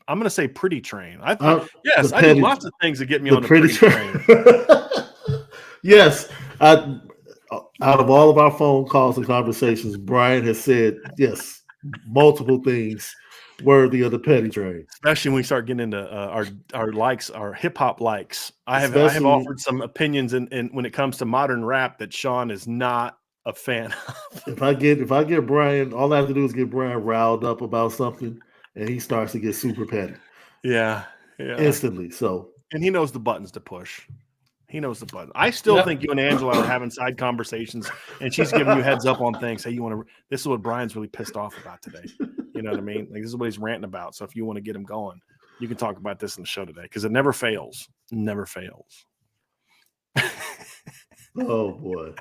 I'm going to say pretty train. Yes, I do lots of things that get me on the pretty train. Yes. Out of all of our phone calls and conversations, Brian has said, yes, multiple things worthy of the petty train. Especially when we start getting into our likes, our hip hop likes. I have offered some opinions in when it comes to modern rap that Sean is not a fan of. If I get Brian, all I have to do is get Brian riled up about something, and he starts to get super petty. Yeah. Instantly. So, and he knows the buttons to push. He knows the button. I still think you and Angela are having side conversations, and she's giving you heads up on things. Hey, you want to? This is what Brian's really pissed off about today. You know what I mean? Like, this is what he's ranting about. So if you want to get him going, you can talk about this in the show today because it never fails. Never fails. Oh boy!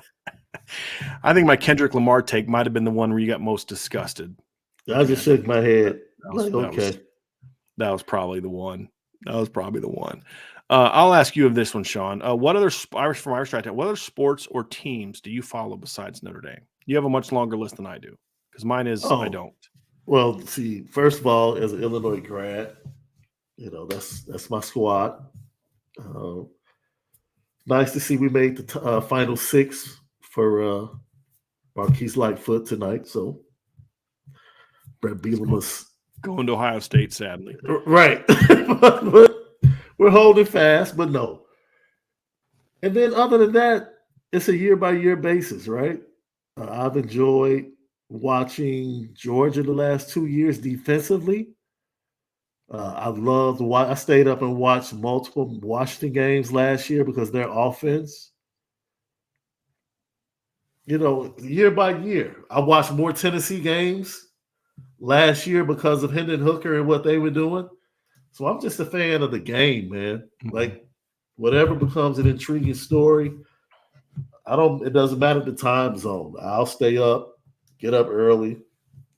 I think my Kendrick Lamar take might have been the one where you got most disgusted. I just shook my head. That was probably the one. I'll ask you of this one, Sean. What other sports or teams do you follow besides Notre Dame? You have a much longer list than I do because mine is I don't. Well, see, first of all, as an Illinois grad, that's my squad. Nice to see we made the final 6 for Marquise Lightfoot tonight. So Brett Bielema was going to Ohio State, sadly. Right. We're holding fast, but no. And then other than that, it's a year-by-year basis, right? I've enjoyed watching Georgia the last 2 years defensively. I stayed up and watched multiple Washington games last year because their offense, year by year. I watched more Tennessee games last year because of Hendon Hooker and what they were doing. So I'm just a fan of the game, man. Like, whatever becomes an intriguing story, it doesn't matter the time zone. I'll stay up, get up early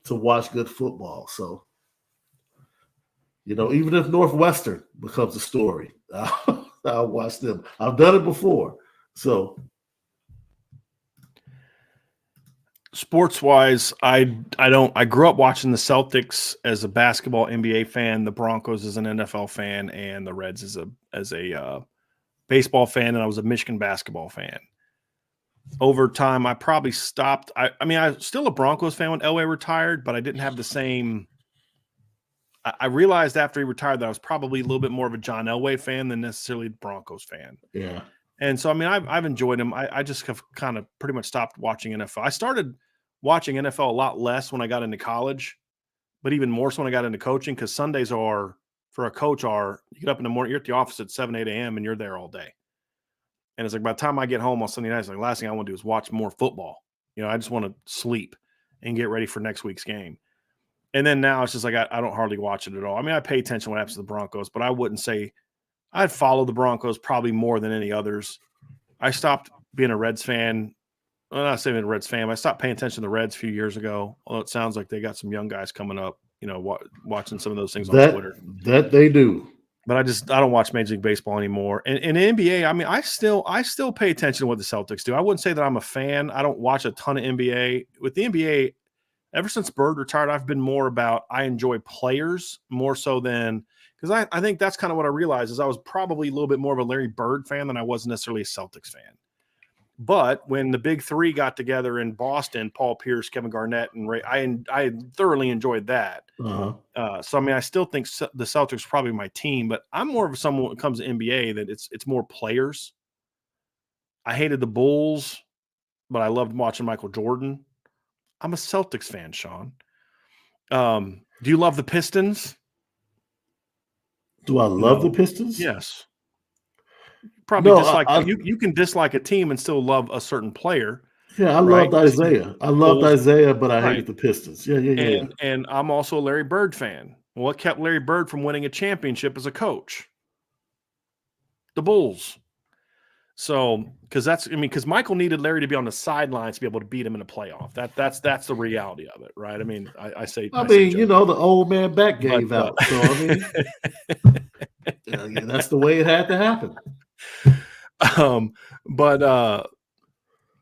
to watch good football. So, even if Northwestern becomes a story, I'll watch them. I've done it before. So, sports-wise, I grew up watching the Celtics as a basketball NBA fan, the Broncos as an NFL fan, and the Reds as a baseball fan, and I was a Michigan basketball fan. over time, I probably stopped. I mean, I was still a Broncos fan when Elway retired, but I didn't have the same. I realized after he retired that I was probably a little bit more of a John Elway fan than necessarily a Broncos fan. Yeah. And so, I mean, I've enjoyed him. I just have kind of pretty much stopped watching NFL. I started watching NFL a lot less when I got into college, but even more so when I got into coaching, because Sundays are, for a coach, are you get up in the morning, you're at the office at 7, 8 a.m. and you're there all day. And it's like by the time I get home on Sunday nights, like last thing I want to do is watch more football. I just want to sleep and get ready for next week's game. And then now it's just like I don't hardly watch it at all. I mean, I pay attention to what happens to the Broncos, but I wouldn't say I'd follow the Broncos probably more than any others. I stopped being a Reds fan. I'm not saying a Reds fan, but I stopped paying attention to the Reds a few years ago. Although it sounds like they got some young guys coming up, watching some of those things on Twitter. That they do. But I don't watch Major League Baseball anymore. And in the NBA, I mean, I still pay attention to what the Celtics do. I wouldn't say that I'm a fan. I don't watch a ton of NBA. With the NBA, ever since Bird retired, I've been more about I enjoy players more so than because I think that's kind of what I realized is I was probably a little bit more of a Larry Bird fan than I was necessarily a Celtics fan. But when the big three got together in Boston, Paul Pierce, Kevin Garnett, and Ray, I thoroughly enjoyed that. Uh-huh. So I mean, I still think the Celtics are probably my team, but I'm more of someone when it comes to NBA that it's more players. I hated the Bulls, but I loved watching Michael Jordan. I'm a Celtics fan, Sean. Do you love the Pistons? Do I love the Pistons? Yes. Probably dislike you can dislike a team and still love a certain player. Yeah, I loved Isaiah. I loved Isaiah, but I hated the Pistons. Yeah. And I'm also a Larry Bird fan. What kept Larry Bird from winning a championship as a coach? The Bulls. So, because Michael needed Larry to be on the sidelines to be able to beat him in a playoff. That's the reality of it, right? I mean, the old man back gave out. So I mean, that's the way it had to happen.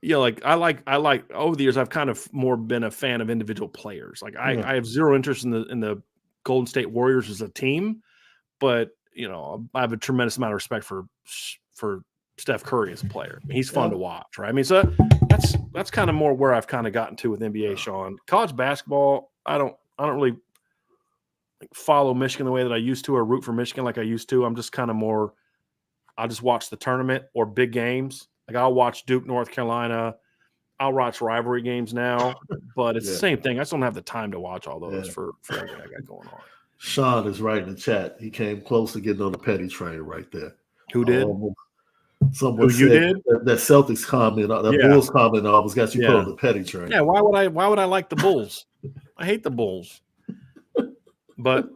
Like I like over the years I've kind of more been a fan of individual players. Like I have zero interest in the Golden State Warriors as a team, but I have a tremendous amount of respect for Steph Curry as a player. I mean, he's fun to watch, right? I mean, so that's kind of more where I've kind of gotten to with NBA, Sean. College basketball, I don't really follow Michigan the way that I used to or root for Michigan like I used to. I'm just kind of more I'll just watch the tournament or big games. Like I'll watch Duke, North Carolina. I'll watch rivalry games now, but it's the same thing. I just don't have the time to watch all those for everything I got going on. Sean is right in the chat. He came close to getting on the petty train right there. Who did? Someone said that Celtics comment, that Bulls comment almost got you put on the petty train. Yeah, why would I like the Bulls? I hate the Bulls. But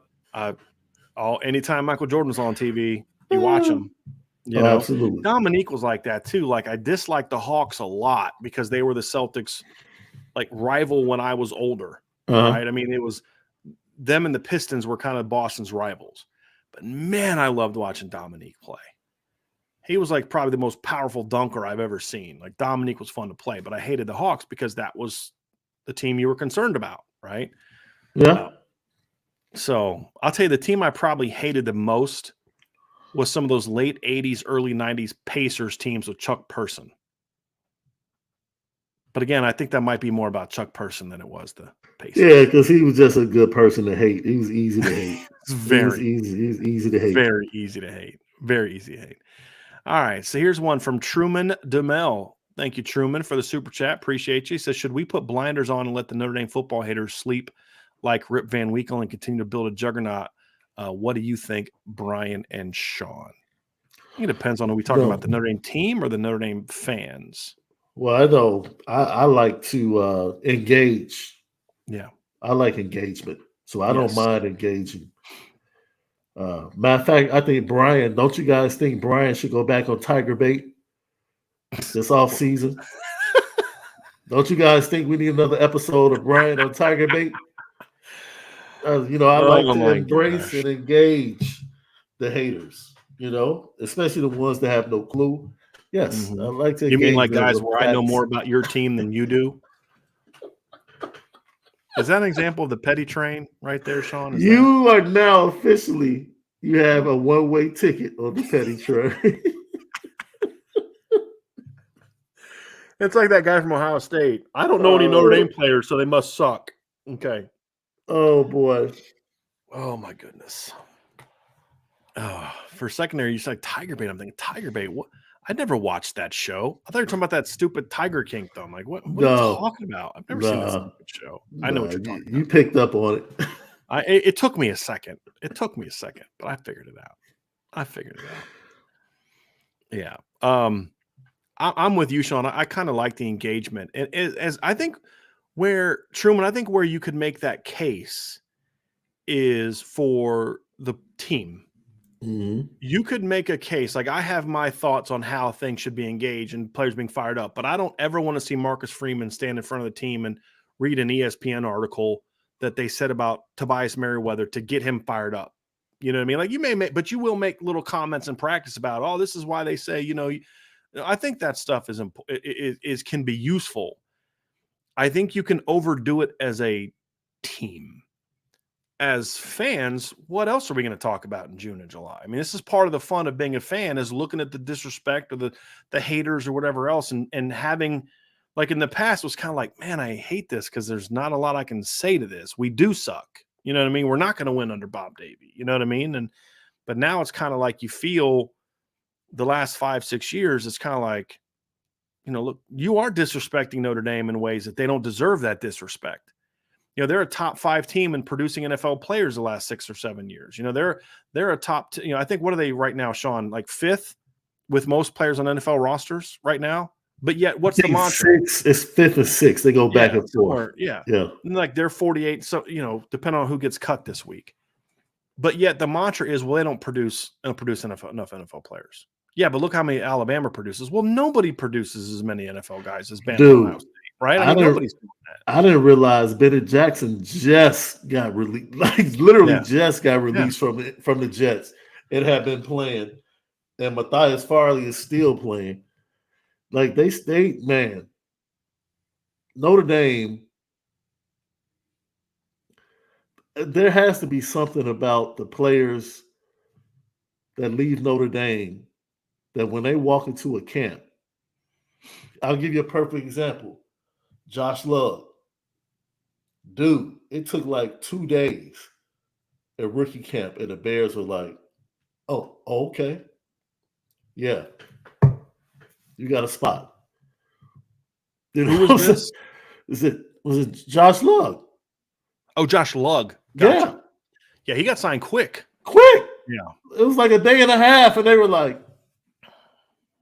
anytime Michael Jordan's on TV, you watch him. Absolutely. Dominique was like that too. Like I disliked the Hawks a lot because they were the Celtics like rival when I was older. Right? I mean, it was them and the Pistons were kind of Boston's rivals. But man, I loved watching Dominique play. He was like probably the most powerful dunker I've ever seen. Like Dominique was fun to play, but I hated the Hawks because that was the team you were concerned about, right? Yeah. So I'll tell you the team I probably hated the most was some of those late 80s, early 90s Pacers teams with Chuck Person. But again, I think that might be more about Chuck Person than it was the Pacers. Yeah, because he was just a good person to hate. He was easy to hate. He was easy to hate. Very easy to hate. Very easy to hate. All right, so here's one from Truman DeMel. Thank you, Truman, for the super chat. Appreciate you. He says, should we put blinders on and let the Notre Dame football haters sleep like Rip Van Winkle and continue to build a juggernaut? What do you think, Brian and Sean? I think it depends on are we talking about the Notre Dame team or the Notre Dame fans? Well, I know I like to engage. Yeah. I like engagement. So I don't mind engaging. Matter of fact, I think Brian, don't you guys think Brian should go back on Tiger Bait this off season? Don't you guys think we need another episode of Brian on Tiger Bait? I like to embrace and engage the haters, especially the ones that have no clue. Yes, I like to. You mean like guys where I know more about your team than you do? Is that an example of the petty train right there, Sean? You are now officially, you have a one-way ticket on the petty train. It's like that guy from Ohio State. I don't know any Notre Dame players, so they must suck. Okay. Oh boy. Oh my goodness. Oh, for a second there, you said Tiger Bait. I'm thinking Tiger Bait. What? I never watched that show. I thought you were talking about that stupid Tiger Kingdom. I'm like, what are you No, talking about? I've never seen that nah, stupid show. I know what nah. you're talking You picked up on it. about. It took me a second. It took me a second, but I figured it out. Yeah. I'm with you, Sean. I kind of like the engagement. And as I think where Truman, I think where you could make that case is for the team. Mhm. You could make a case, like I have my thoughts on how things should be engaged and players being fired up, but I don't ever want to see Marcus Freeman stand in front of the team and read an ESPN article that they said about Tobias Merriweather to get him fired up. You know what I mean? Like you may make, but you will make little comments in practice about, oh, this is why they say, I think that stuff is can be useful. I think you can overdo it as a team. As fans, what else are we going to talk about in June and July? I mean, this is part of the fun of being a fan, is looking at the disrespect or the haters or whatever else, and having, like in the past, was kind of like, man, I hate this because there's not a lot I can say to this. We do suck. You know what I mean? We're not going to win under Bob Davie. You know what I mean? But now it's kind of like you feel the last 5-6 years, it's kind of like, look, you are disrespecting Notre Dame in ways that they don't deserve that disrespect. They're a top 5 team in producing NFL players the last 6 or 7 years. They're a top, I think, what are they right now, Sean? Like 5th with most players on NFL rosters right now. But yet, what's the mantra? It's 5th and 6th. They go back and forth. Yeah. Yeah. And like they're 48. So, depending on who gets cut this week. But yet the mantra is, well, they don't produce enough NFL players. Yeah, but look how many Alabama produces. Well, nobody produces as many NFL guys as Bama and Ohio State, right? I mean, nobody's doing that. I didn't realize Bennett Jackson just got released, like literally just got released from the Jets. It had been playing, and Matthias Farley is still playing. Like man, Notre Dame. There has to be something about the players that leave Notre Dame that when they walk into a camp, I'll give you a perfect example. Josh Love. Dude, it took like 2 days at rookie camp, and the Bears were like, oh, okay. Yeah. You got a spot. Who was this? Was it Josh Lugg? Oh, Josh Lugg. Gotcha. Yeah, he got signed quick. Yeah. It was like a day and a half, and they were like,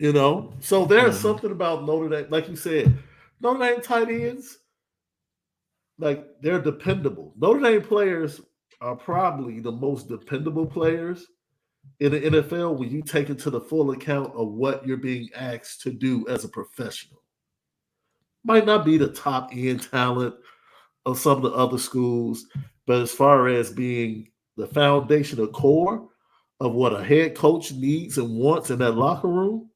So there's something about Notre Dame, like you said, Notre Dame tight ends, like they're dependable. Notre Dame players are probably the most dependable players in the NFL when you take it to the full account of what you're being asked to do as a professional. Might not be the top end talent of some of the other schools, but as far as being the foundational core of what a head coach needs and wants in that locker room,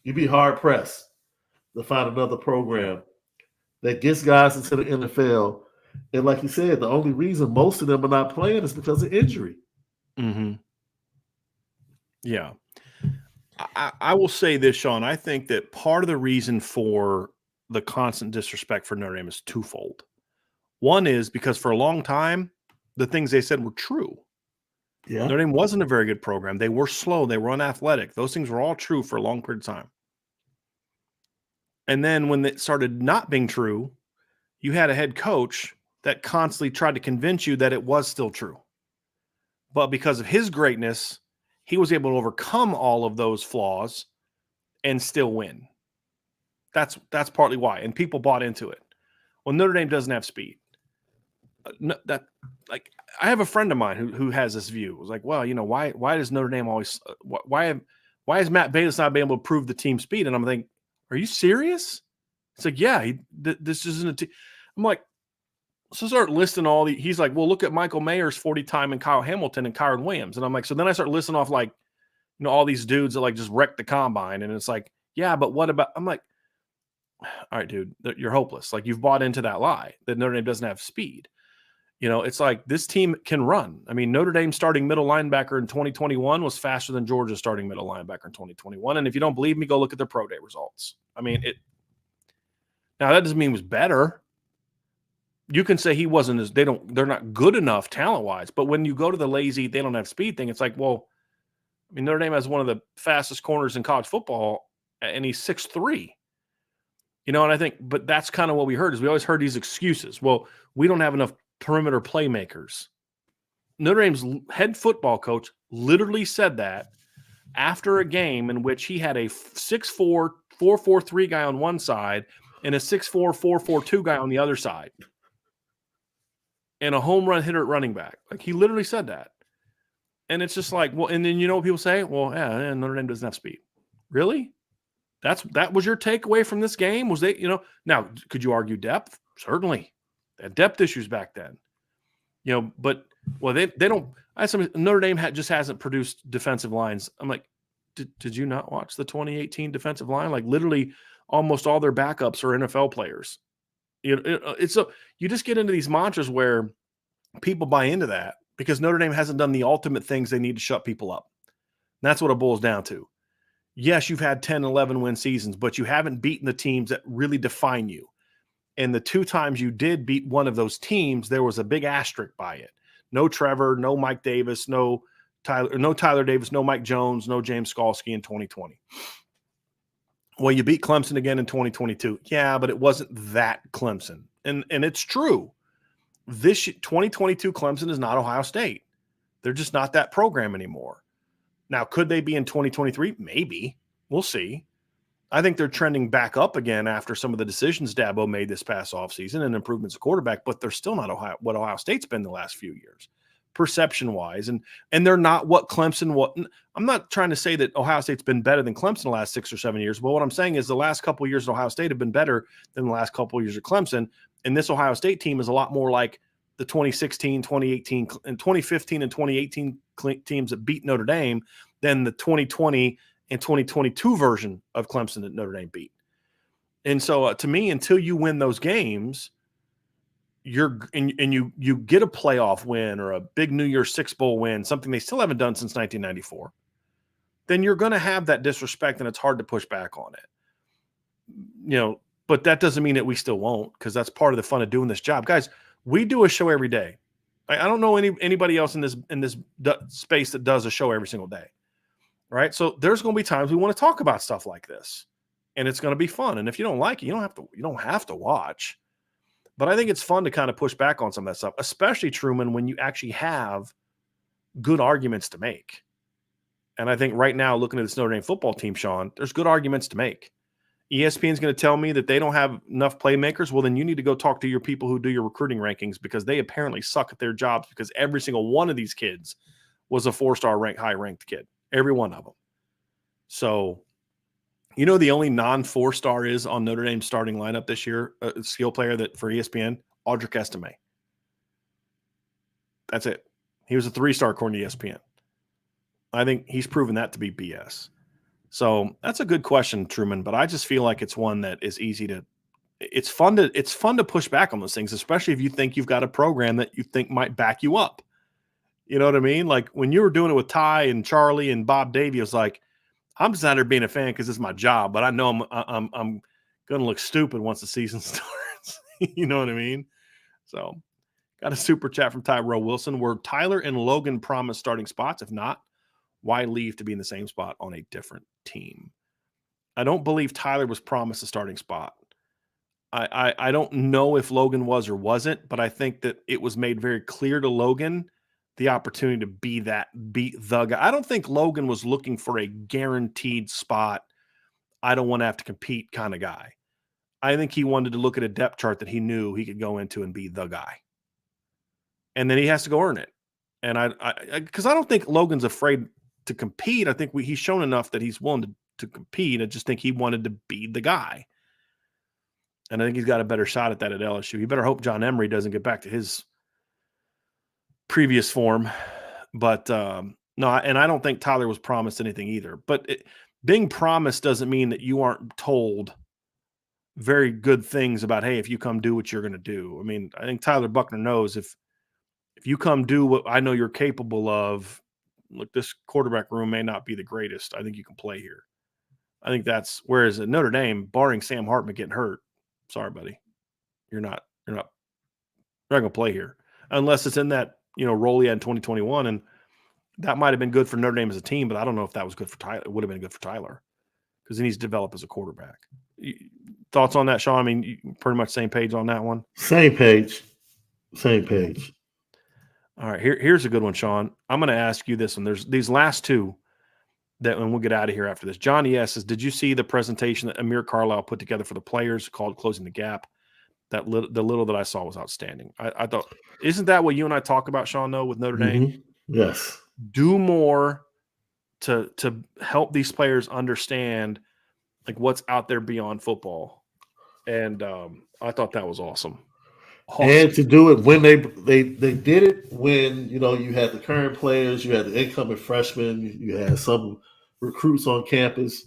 you'd be hard pressed to find another program that gets guys into the NFL. And like you said, the only reason most of them are not playing is because of injury. Mm-hmm. Yeah. I will say this, Sean. I think that part of the reason for the constant disrespect for Notre Dame is twofold. One is because for a long time, the things they said were true. Yeah. Notre Dame wasn't a very good program. They were slow. They were unathletic. Those things were all true for a long period of time. And then when it started not being true, you had a head coach that constantly tried to convince you that it was still true. But because of his greatness, he was able to overcome all of those flaws and still win. That's partly why. And people bought into it. Well, Notre Dame doesn't have speed. I have a friend of mine who has this view. It was like, well, why does Notre Dame always why is Matt Balis not being able to prove the team speed? And I'm thinking, are you serious? It's like, yeah, this isn't a team. I'm like, so start listing all the. He's like, well, look at Michael Mayer's 40 time and Kyle Hamilton and Kyron Williams. And I'm like, so then I start listing off like, all these dudes that like just wrecked the combine. And it's like, yeah, but what about? I'm like, all right, dude, you're hopeless. Like you've bought into that lie that Notre Dame doesn't have speed. It's like this team can run. I mean, Notre Dame starting middle linebacker in 2021 was faster than Georgia starting middle linebacker in 2021. And if you don't believe me, go look at their pro day results. I mean, now that doesn't mean it was better. You can say he wasn't they're not good enough talent-wise, but when you go to the lazy, they don't have speed thing, it's like, well, I mean, Notre Dame has one of the fastest corners in college football, and he's 6'3". And I think, but that's kind of what we heard, is we always heard these excuses. Well, we don't have enough perimeter playmakers. Notre Dame's head football coach literally said that after a game in which he had a 6'4", 4-4-3 guy on one side and a 6'4", 4-4-2 guy on the other side, and a home run hitter at running back. Like, he literally said that. And it's just like, well, and then what people say? Well, yeah, Notre Dame doesn't have speed. Really? That was your takeaway from this game? Was they, now, could you argue depth? Certainly. They had depth issues back then. But, well, they don't. Notre Dame just hasn't produced defensive lines. I'm like, did you not watch the 2018 defensive line? Like, literally almost all their backups are NFL players. You just get into these mantras where people buy into that because Notre Dame hasn't done the ultimate things they need to shut people up. And that's what it boils down to. Yes, you've had 10, 11 win seasons, but you haven't beaten the teams that really define you. And the two times you did beat one of those teams, there was a big asterisk by it. No Trevor, no Mike Davis, no Tyler Davis, no Mike Jones, no James Skalski in 2020. Well, you beat Clemson again in 2022. Yeah, but it wasn't that Clemson. And it's true. This 2022 Clemson is not Ohio State. They're just not that program anymore. Now, could they be in 2023? Maybe. We'll see. I think they're trending back up again after some of the decisions Dabo made this past offseason and improvements at quarterback, but they're still not what Ohio State's been the last few years, perception-wise. And they're not what Clemson was. I'm not trying to say that Ohio State's been better than Clemson the last 6 or 7 years, but what I'm saying is the last couple of years at Ohio State have been better than the last couple of years at Clemson, and this Ohio State team is a lot more like the 2016, 2018, and 2015 and 2018 teams that beat Notre Dame than the 2020 and 2022 version of Clemson that Notre Dame beat. And so to me, until you win those games, you get a playoff win or a big New Year's Six Bowl win, something they still haven't done since 1994, then you're going to have that disrespect and it's hard to push back on it. But that doesn't mean that we still won't, because that's part of the fun of doing this job. Guys, we do a show every day. I don't know anybody else in this space that does a show every single day. Right? So there's going to be times we want to talk about stuff like this, and it's going to be fun. And if you don't like it, you don't have to watch. But I think it's fun to kind of push back on some of that stuff, especially, Truman, when you actually have good arguments to make. And I think right now, looking at this Notre Dame football team, Sean, there's good arguments to make. ESPN is going to tell me that they don't have enough playmakers. Well, then you need to go talk to your people who do your recruiting rankings, because they apparently suck at their jobs, because every single one of these kids was a 4-star high-ranked kid. Every one of them. So, the only non-4-star is on Notre Dame's starting lineup this year, a skill player that for ESPN, Audric Estime. That's it. He was a 3-star according to ESPN. I think he's proven that to be BS. So that's a good question, Truman, but I just feel like it's one that is easy to – it's fun to push back on those things, especially if you think you've got a program that you think might back you up. You know what I mean? Like when you were doing it with Ty and Charlie and Bob Davey, it was like, I'm just out here being a fan because it's my job, but I know I'm going to look stupid once the season starts. You know what I mean? So got a super chat from Tyrell Wilson. Were Tyler and Logan promised starting spots? If not, why leave to be in the same spot on a different team? I don't believe Tyler was promised a starting spot. I don't know if Logan was or wasn't, but I think that it was made very clear to Logan the opportunity to be the guy. I don't think Logan was looking for a guaranteed spot, I don't want to have to compete kind of guy. I think he wanted to look at a depth chart that he knew he could go into and be the guy. And then he has to go earn it. And because I don't think Logan's afraid to compete. I think he's shown enough that he's willing to compete. I just think he wanted to be the guy. And I think he's got a better shot at that at LSU. You better hope John Emery doesn't get back to his previous form. But no, and I don't think Tyler was promised anything either. But being promised doesn't mean that you aren't told very good things about, hey, if you come do what you're going to do. I mean, I think Tyler Buckner knows if if you come do what I know you're capable of, look, this quarterback room may not be the greatest. I think you can play here. I think that's whereas at Notre Dame, barring Sam Hartman getting hurt, sorry, buddy, you're not going to play here unless it's in that role he had in 2021, and that might have been good for Notre Dame as a team, but I don't know if that was good for Tyler. It would have been good for Tyler because he needs to develop as a quarterback. Thoughts on that, Sean? I mean, you pretty much same page on that one. Same page. Same page. All right, here's a good one, Sean. I'm going to ask you this one. There's these last two that, and we'll get out of here after this. Johnny S. says, did you see the presentation that Amir Carlisle put together for the players called Closing the Gap? The little that I saw was outstanding. I thought, isn't that what you and I talk about, Sean, though, with Notre Dame? Yes. Do more to help these players understand like what's out there beyond football. And I thought that was awesome. And to do it when they did it when you had the current players, you had the incoming freshmen, you had some recruits on campus,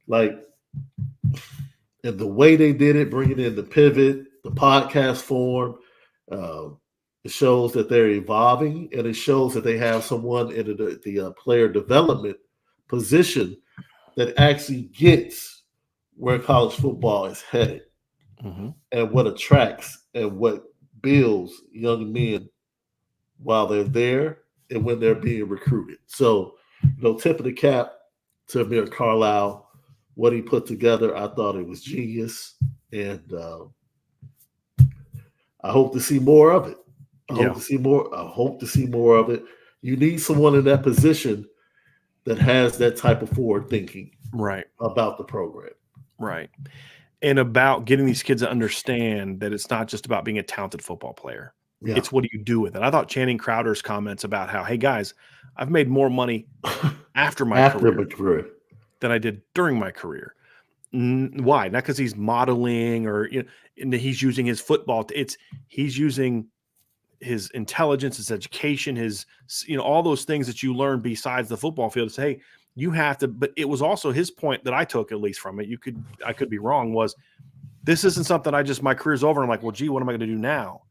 like, and the way they did it, bringing in the pivot, the podcast form, it shows that they're evolving, and it shows that they have someone in the player development position that actually gets where college football is headed. Mm-hmm. And what attracts and what builds young men while they're there and when they're being recruited. So, tip of the cap to Amir Carlisle, what he put together, I thought it was genius. And I hope to see more of it. I hope to see more of it. You need someone in that position that has that type of forward thinking about the program. Right. And about getting these kids to understand that it's not just about being a talented football player. Yeah. It's what do you do with it? I thought Channing Crowder's comments about how, hey, guys, I've made more money after my career than I did during my career. Why? Not because he's modeling or and he's using his football. He's using his intelligence, his education, his all those things that you learn besides the football field to say, hey, you have to, but it was also his point that I took at least from it. I could be wrong, was this isn't something my career's over. I'm like, well, gee, what am I going to do now?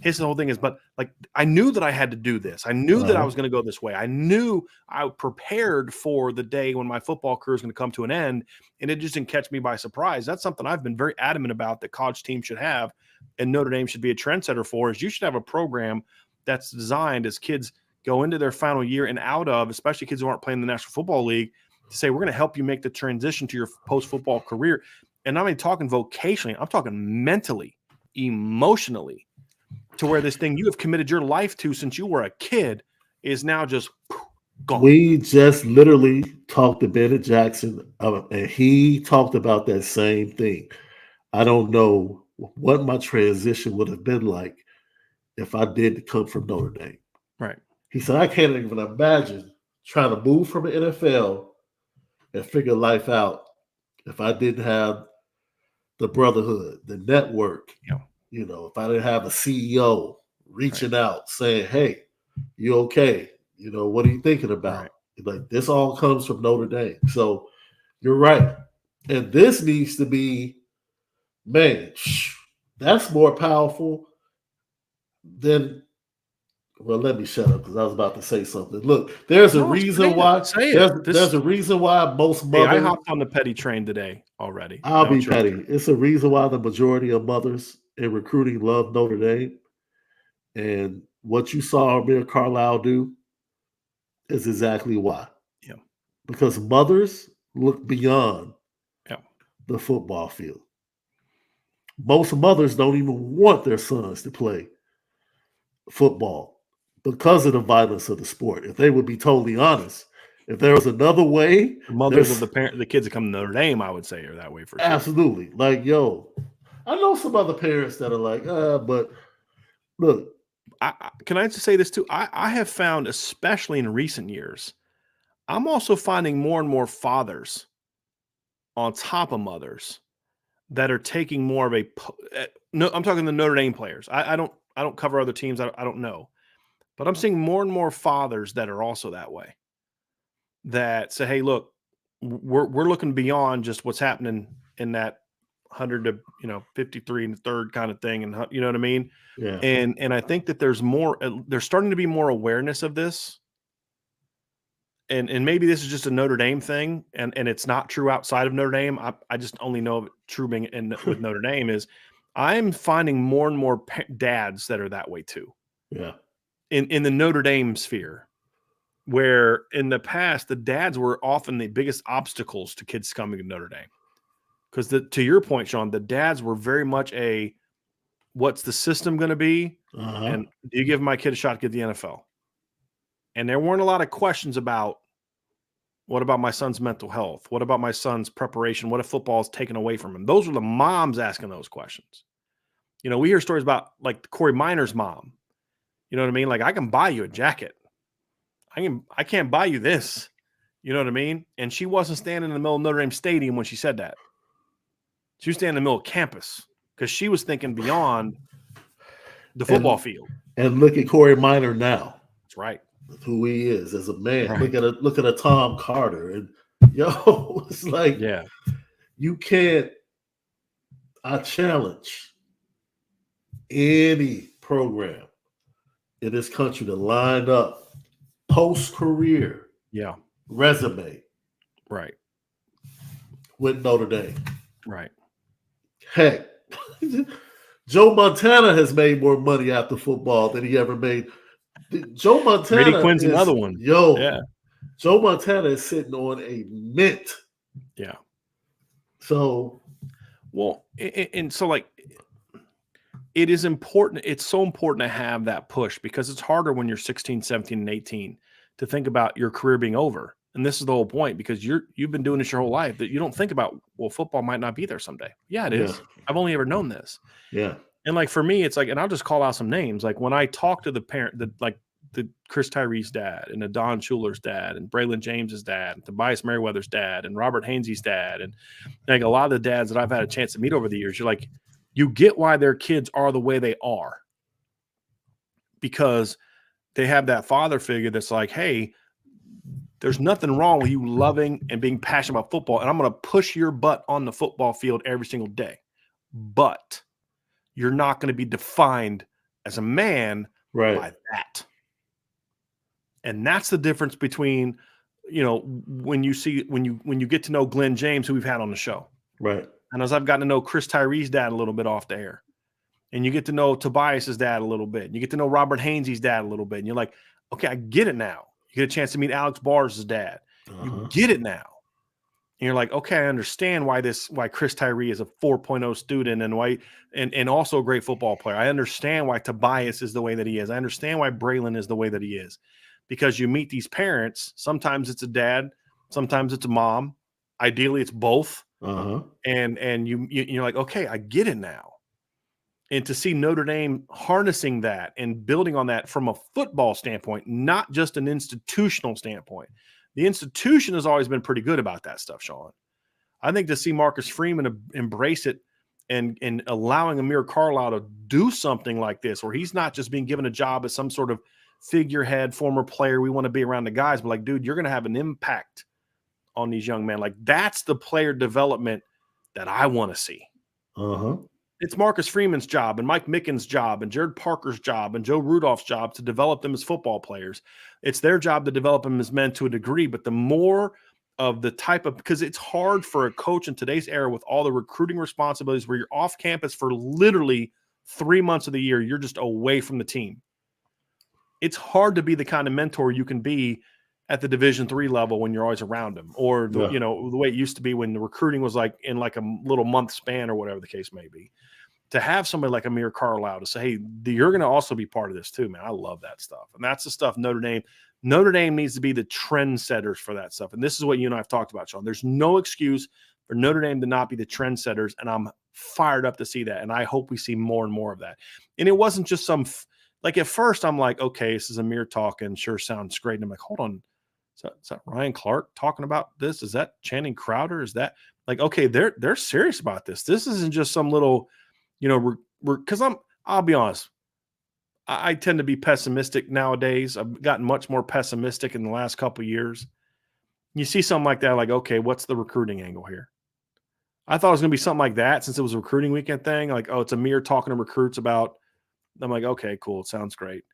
His whole thing is, but like, I knew that I had to do this. I knew that I was going to go this way. I knew I prepared for the day when my football career is going to come to an end, and it just didn't catch me by surprise. That's something I've been very adamant about that college teams should have, and Notre Dame should be a trendsetter for, is you should have a program that's designed as kids go into their final year and out of, especially kids who aren't playing in the National Football League, to say, we're going to help you make the transition to your post-football career. And I'm not even talking vocationally. I'm talking mentally, emotionally, to where this thing you have committed your life to since you were a kid is now just gone. We just literally talked to Bennett Jackson, and he talked about that same thing. I don't know what my transition would have been like if I did come from Notre Dame. Right. He said, I can't even imagine trying to move from the NFL and figure life out if I didn't have the brotherhood, the network. Yeah. If I didn't have a CEO reaching out saying, hey, you okay? What are you thinking about? Right. Like, this all comes from Notre Dame. So you're right. And this needs to be, man, that's more powerful than, well, let me shut up because I was about to say something. Look, there's a reason why. There's a reason why most mothers. Hey, I hopped on the petty train today already. I'll be petty. It's a reason why the majority of mothers in recruiting love Notre Dame. And what you saw Amir Carlisle do is exactly why. Yeah. Because mothers look beyond the football field. Most mothers don't even want their sons to play football because of the violence of the sport. If they would be totally honest, if there was another way, the mothers of the kids that come to Notre Dame, I would say, are that way for sure. Absolutely. Like, yo, I know some other parents that are like, but look. Can I just say this too? I have found, especially in recent years, I'm also finding more and more fathers on top of mothers that are taking more of a. No, I'm talking the Notre Dame players. I don't cover other teams. I don't know, but I'm seeing more and more fathers that are also that way. That say, hey, look, we're looking beyond just what's happening in that 100 to 53 in the third kind of thing, and you know what I mean. Yeah. And I think that there's starting to be more awareness of this. And maybe this is just a Notre Dame thing, and it's not true outside of Notre Dame. I just only know of it true being with Notre Dame is I'm finding more and more dads that are that way too. Yeah. In the Notre Dame sphere, where in the past the dads were often the biggest obstacles to kids coming to Notre Dame. Because to your point, Sean, the dads were very much what's the system going to be, and do you give my kid a shot to get the NFL? And there weren't a lot of questions about what about my son's mental health? What about my son's preparation? What if football is taken away from him? Those were the moms asking those questions. We hear stories about like Corey Minor's mom. You know what I mean? Like, I can buy you a jacket. I can't buy you this. You know what I mean? And she wasn't standing in the middle of Notre Dame Stadium when she said that. She was standing in the middle of campus because she was thinking beyond the football field. And look at Corey Minor now. That's right. Who he is as a man. Right. Look at a Tom Carter. And it's like, yeah, you can't. I challenge any program in this country to line up post-career resume right with Notre Dame. Right. Heck, Joe Montana has made more money after football than he ever made. Joe Montana Brady Quinn's another one. Yeah. Joe Montana is sitting on a mint. Yeah. So, well, and so like, it is important. It's so important to have that push because it's harder when you're 16, 17, and 18 to think about your career being over. And this is the whole point because you've been doing this your whole life that you don't think about, well, football might not be there someday. Yeah, it is. I've only ever known this. Yeah. And like for me, it's like, and I'll just call out some names. Like when I talk to the parent, the Chris Tyree's dad and the Don Schuler's dad and Braylon James's dad, and Tobias Merriweather's dad and Robert Hainsey's dad. And like a lot of the dads that I've had a chance to meet over the years, you're like, you get why their kids are the way they are because they have that father figure that's like, hey, there's nothing wrong with you loving and being passionate about football. And I'm going to push your butt on the football field every single day. But you're not going to be defined as a man by that. And that's the difference between, when you get to know Glenn James, who we've had on the show. Right. And as I've gotten to know Chris Tyree's dad a little bit off the air, and you get to know Tobias's dad a little bit, and you get to know Robert Hainsey's dad a little bit, and you're like, okay, I get it now. You get a chance to meet Alex Barrs' dad. You get it now. And you're like, okay, I understand why Chris Tyree is a 4.0 student and also a great football player. I understand why Tobias is the way that he is. I understand why Braylon is the way that he is. Because you meet these parents, sometimes it's a dad, sometimes it's a mom. Ideally, it's both. And you're like, okay, I get it now. And to see Notre Dame harnessing that and building on that from a football standpoint, not just an institutional standpoint. The institution has always been pretty good about that stuff, Sean. I think to see Marcus Freeman embrace it and allowing Amir Carlisle to do something like this, where he's not just being given a job as some sort of figurehead, former player, we want to be around the guys, but like, dude, you're going to have an impact on these young men. Like, that's the player development that I want to see. It's Marcus Freeman's job and Mike Mickens' job and Jared Parker's job and Joe Rudolph's job to develop them as football players. It's their job to develop them as men to a degree, but the more of the type of, because it's hard for a coach in today's era with all the recruiting responsibilities where you're off campus for literally 3 months of the year, you're just away from the team. It's hard to be the kind of mentor you can be at the Division III level when you're always around them, or the way it used to be when the recruiting was like in like a little month span or whatever the case may be. To have somebody like Amir Carlisle to say, hey, you're going to also be part of this too, man. I love that stuff. And that's the stuff Notre Dame needs to be the trendsetters for that stuff. And this is what you and I have talked about, Sean. There's no excuse for Notre Dame to not be the trendsetters. And I'm fired up to see that. And I hope we see more and more of that. And it wasn't just like at first I'm like, okay, this is Amir talking. Sure sounds great. And I'm like, hold on. Is that Ryan Clark talking about this? Is that Channing Crowder? Is that like, okay, they're serious about this. This isn't just some little, because I'll be honest, I tend to be pessimistic nowadays. I've gotten much more pessimistic in the last couple of years. You see something like that, like, okay, what's the recruiting angle here? I thought it was going to be something like that since it was a recruiting weekend thing. Like, oh, it's Amir talking to recruits about. I'm like, okay, cool. It sounds great.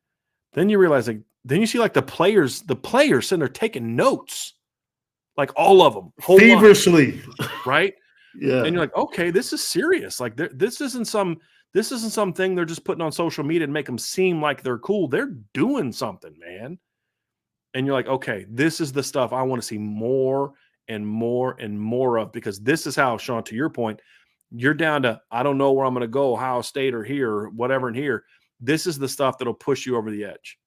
Then you realize, like, then you see like the players sitting there taking notes, like all of them, whole feverishly, right? Yeah. And you're like, okay, this is serious. Like, this isn't something they're just putting on social media to make them seem like they're cool. They're doing something, man. And you're like, okay, this is the stuff I want to see more and more and more of, because this is how, Sean, to your point, you're down to, I don't know where I'm going to go, Ohio State or here or whatever in here. This is the stuff that'll push you over the edge,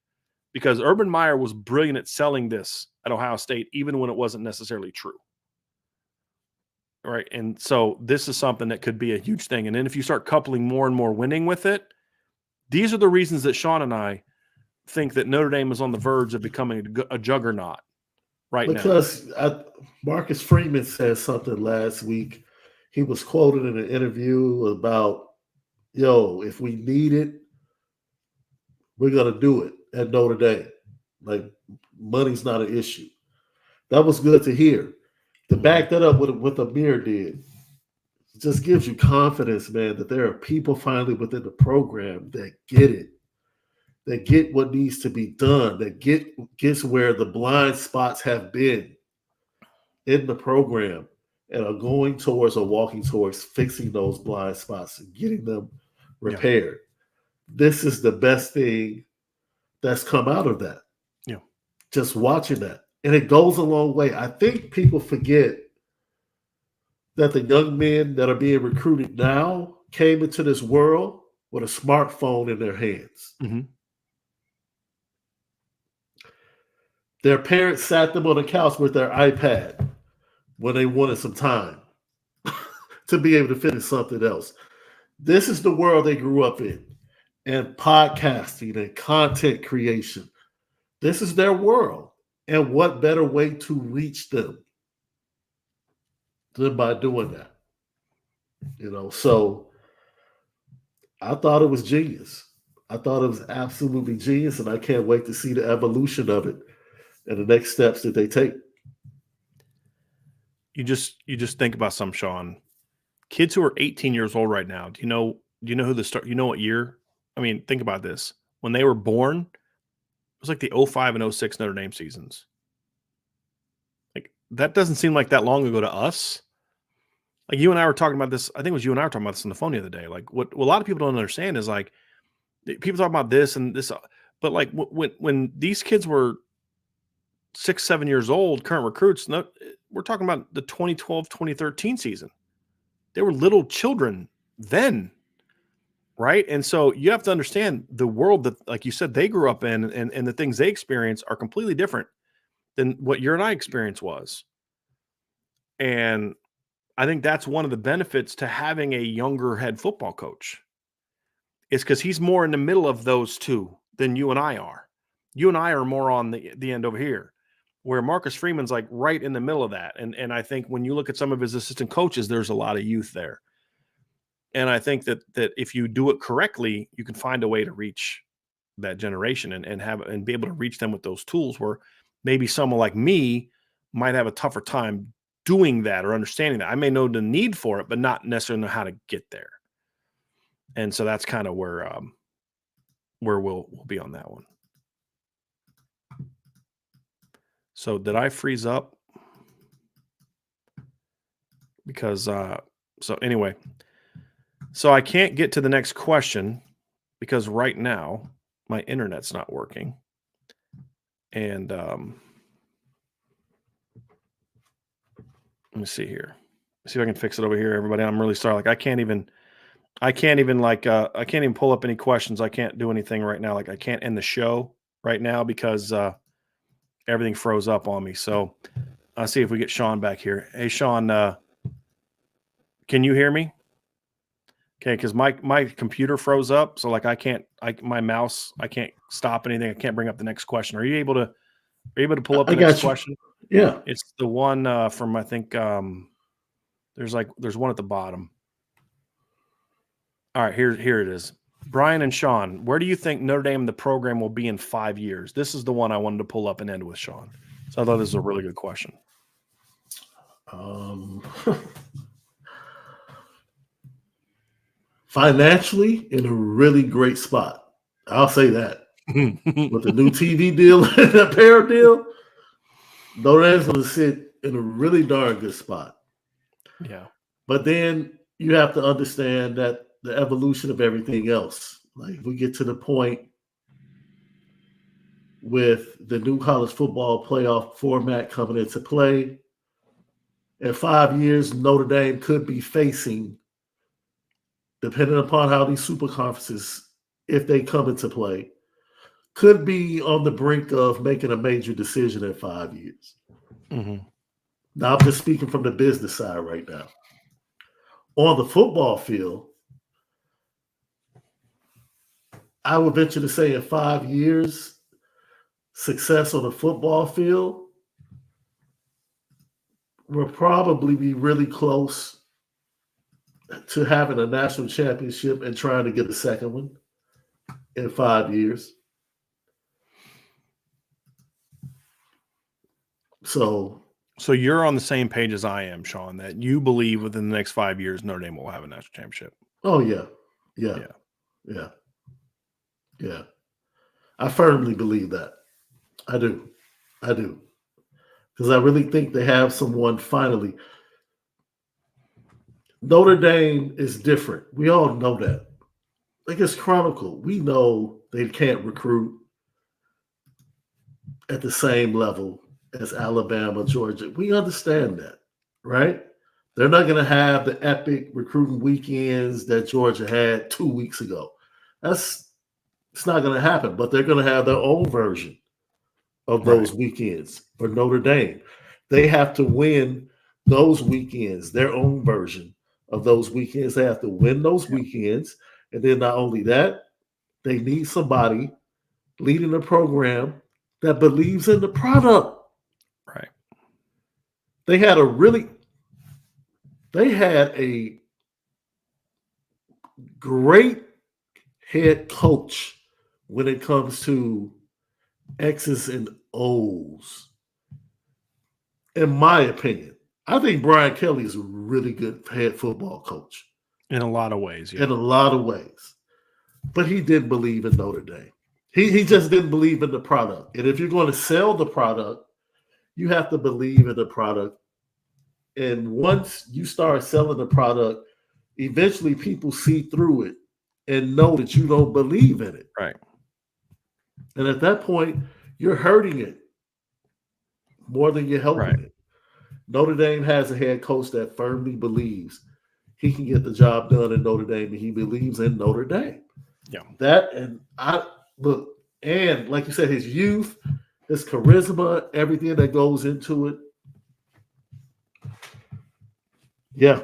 because Urban Meyer was brilliant at selling this at Ohio State, even when it wasn't necessarily true. Right. And so this is something that could be a huge thing. And then if you start coupling more and more winning with it, these are the reasons that Sean and I think that Notre Dame is on the verge of becoming a juggernaut right now. Because Marcus Freeman said something last week. He was quoted in an interview about, if we need it, we're going to do it at Notre Dame. Like, money's not an issue. That was good to hear. To back that up with what Amir did, it just gives you confidence, man, that there are people finally within the program that get it, that get what needs to be done, that gets where the blind spots have been in the program and are going towards or walking towards fixing those blind spots and getting them repaired. Yeah. This is the best thing that's come out of that. Yeah. Just watching that. And it goes a long way. I think people forget that the young men that are being recruited now came into this world with a smartphone in their hands. Mm-hmm. Their parents sat them on the couch with their iPad when they wanted some time to be able to finish something else. This is the world they grew up in. And podcasting and content creation. This is their world. And what better way to reach them than by doing that? So I thought it was genius. I thought it was absolutely genius, and I can't wait to see the evolution of it and the next steps that they take. You just think about some, Sean. Kids who are 18 years old right now. Do you know who you know what year? I mean, think about this. When they were born, it was like the 05 and 06 Notre Dame seasons. Like, that doesn't seem like that long ago to us. Like, you and I were talking about this. I think it was you and I were talking about this on the phone the other day. Like, what a lot of people don't understand is, like, people talk about this and this, but like when these kids were 6, 7 years old, current recruits, we're talking about the 2012, 2013 season. They were little children then. Right. And so you have to understand the world that, like you said, they grew up in, and the things they experience are completely different than what your and I experience was. And I think that's one of the benefits to having a younger head football coach, is because he's more in the middle of those two than you and I are. You and I are more on the end over here, where Marcus Freeman's like right in the middle of that. And I think when you look at some of his assistant coaches, there's a lot of youth there. And I think that if you do it correctly, you can find a way to reach that generation and be able to reach them with those tools, where maybe someone like me might have a tougher time doing that or understanding that. I may know the need for it, but not necessarily know how to get there. And so that's kind of where we'll be on that one. So did I freeze up? Because so anyway. So I can't get to the next question because right now my internet's not working. And let me see here. See if I can fix it over here, everybody. I'm really sorry. Like, I can't even pull up any questions. I can't do anything right now. Like, I can't end the show right now because everything froze up on me. So I'll see if we get Sean back here. Hey, Sean, can you hear me? Okay, because my computer froze up, so like my mouse, I can't stop anything. I can't bring up the next question. Are you able to pull up the next question? Yeah, it's the one from, I think there's one at the bottom. All right, here it is. Brian and Sean, where do you think Notre Dame, the program, will be in 5 years? This is the one I wanted to pull up and end with, Sean. So I thought this was a really good question. Financially, in a really great spot. I'll say that. With the new Yeah. TV deal and the pair deal, Notre Dame's going to sit in a really darn good spot. But then you have to understand that the evolution of everything else. Like, if we get to the point with the new college football playoff format coming into play, in 5 years, Notre Dame could be facing, depending upon how these super conferences, if they come into play, could be on the brink of making a major decision in 5 years. Mm-hmm. Now, I'm just speaking from the business side right now. On the football field, I would venture to say in 5 years, success on the football field will probably be really close to having a national championship and trying to get a second one in 5 years. So you're on the same page as I am, Sean, that you believe within the next 5 years Notre Dame will have a national championship. Oh yeah. I firmly believe that. I do. Because I really think they have someone finally. Notre Dame is different. We all know that. Like, it's Chronicle. We know they can't recruit at the same level as Alabama, Georgia. We understand that, right? They're not going to have the epic recruiting weekends that Georgia had 2 weeks ago. It's not going to happen, but they're going to have their own version of those weekends for Notre Dame. They have to win those weekends, their own version of those weekends. They have to win those weekends. And then not only that, they need somebody leading the program that believes in the product. Right. They had a great head coach when it comes to X's and O's. In my opinion, I think Brian Kelly is a really good head football coach. In a lot of ways, yeah. In a lot of ways. But he didn't believe in Notre Dame. He just didn't believe in the product. And if you're going to sell the product, you have to believe in the product. And once you start selling the product, eventually people see through it and know that you don't believe in it. Right. And at that point, you're hurting it more than you're helping it. Notre Dame has a head coach that firmly believes he can get the job done in Notre Dame, and he believes in Notre Dame. Yeah. That, and and like you said, his youth, his charisma, everything that goes into it. Yeah,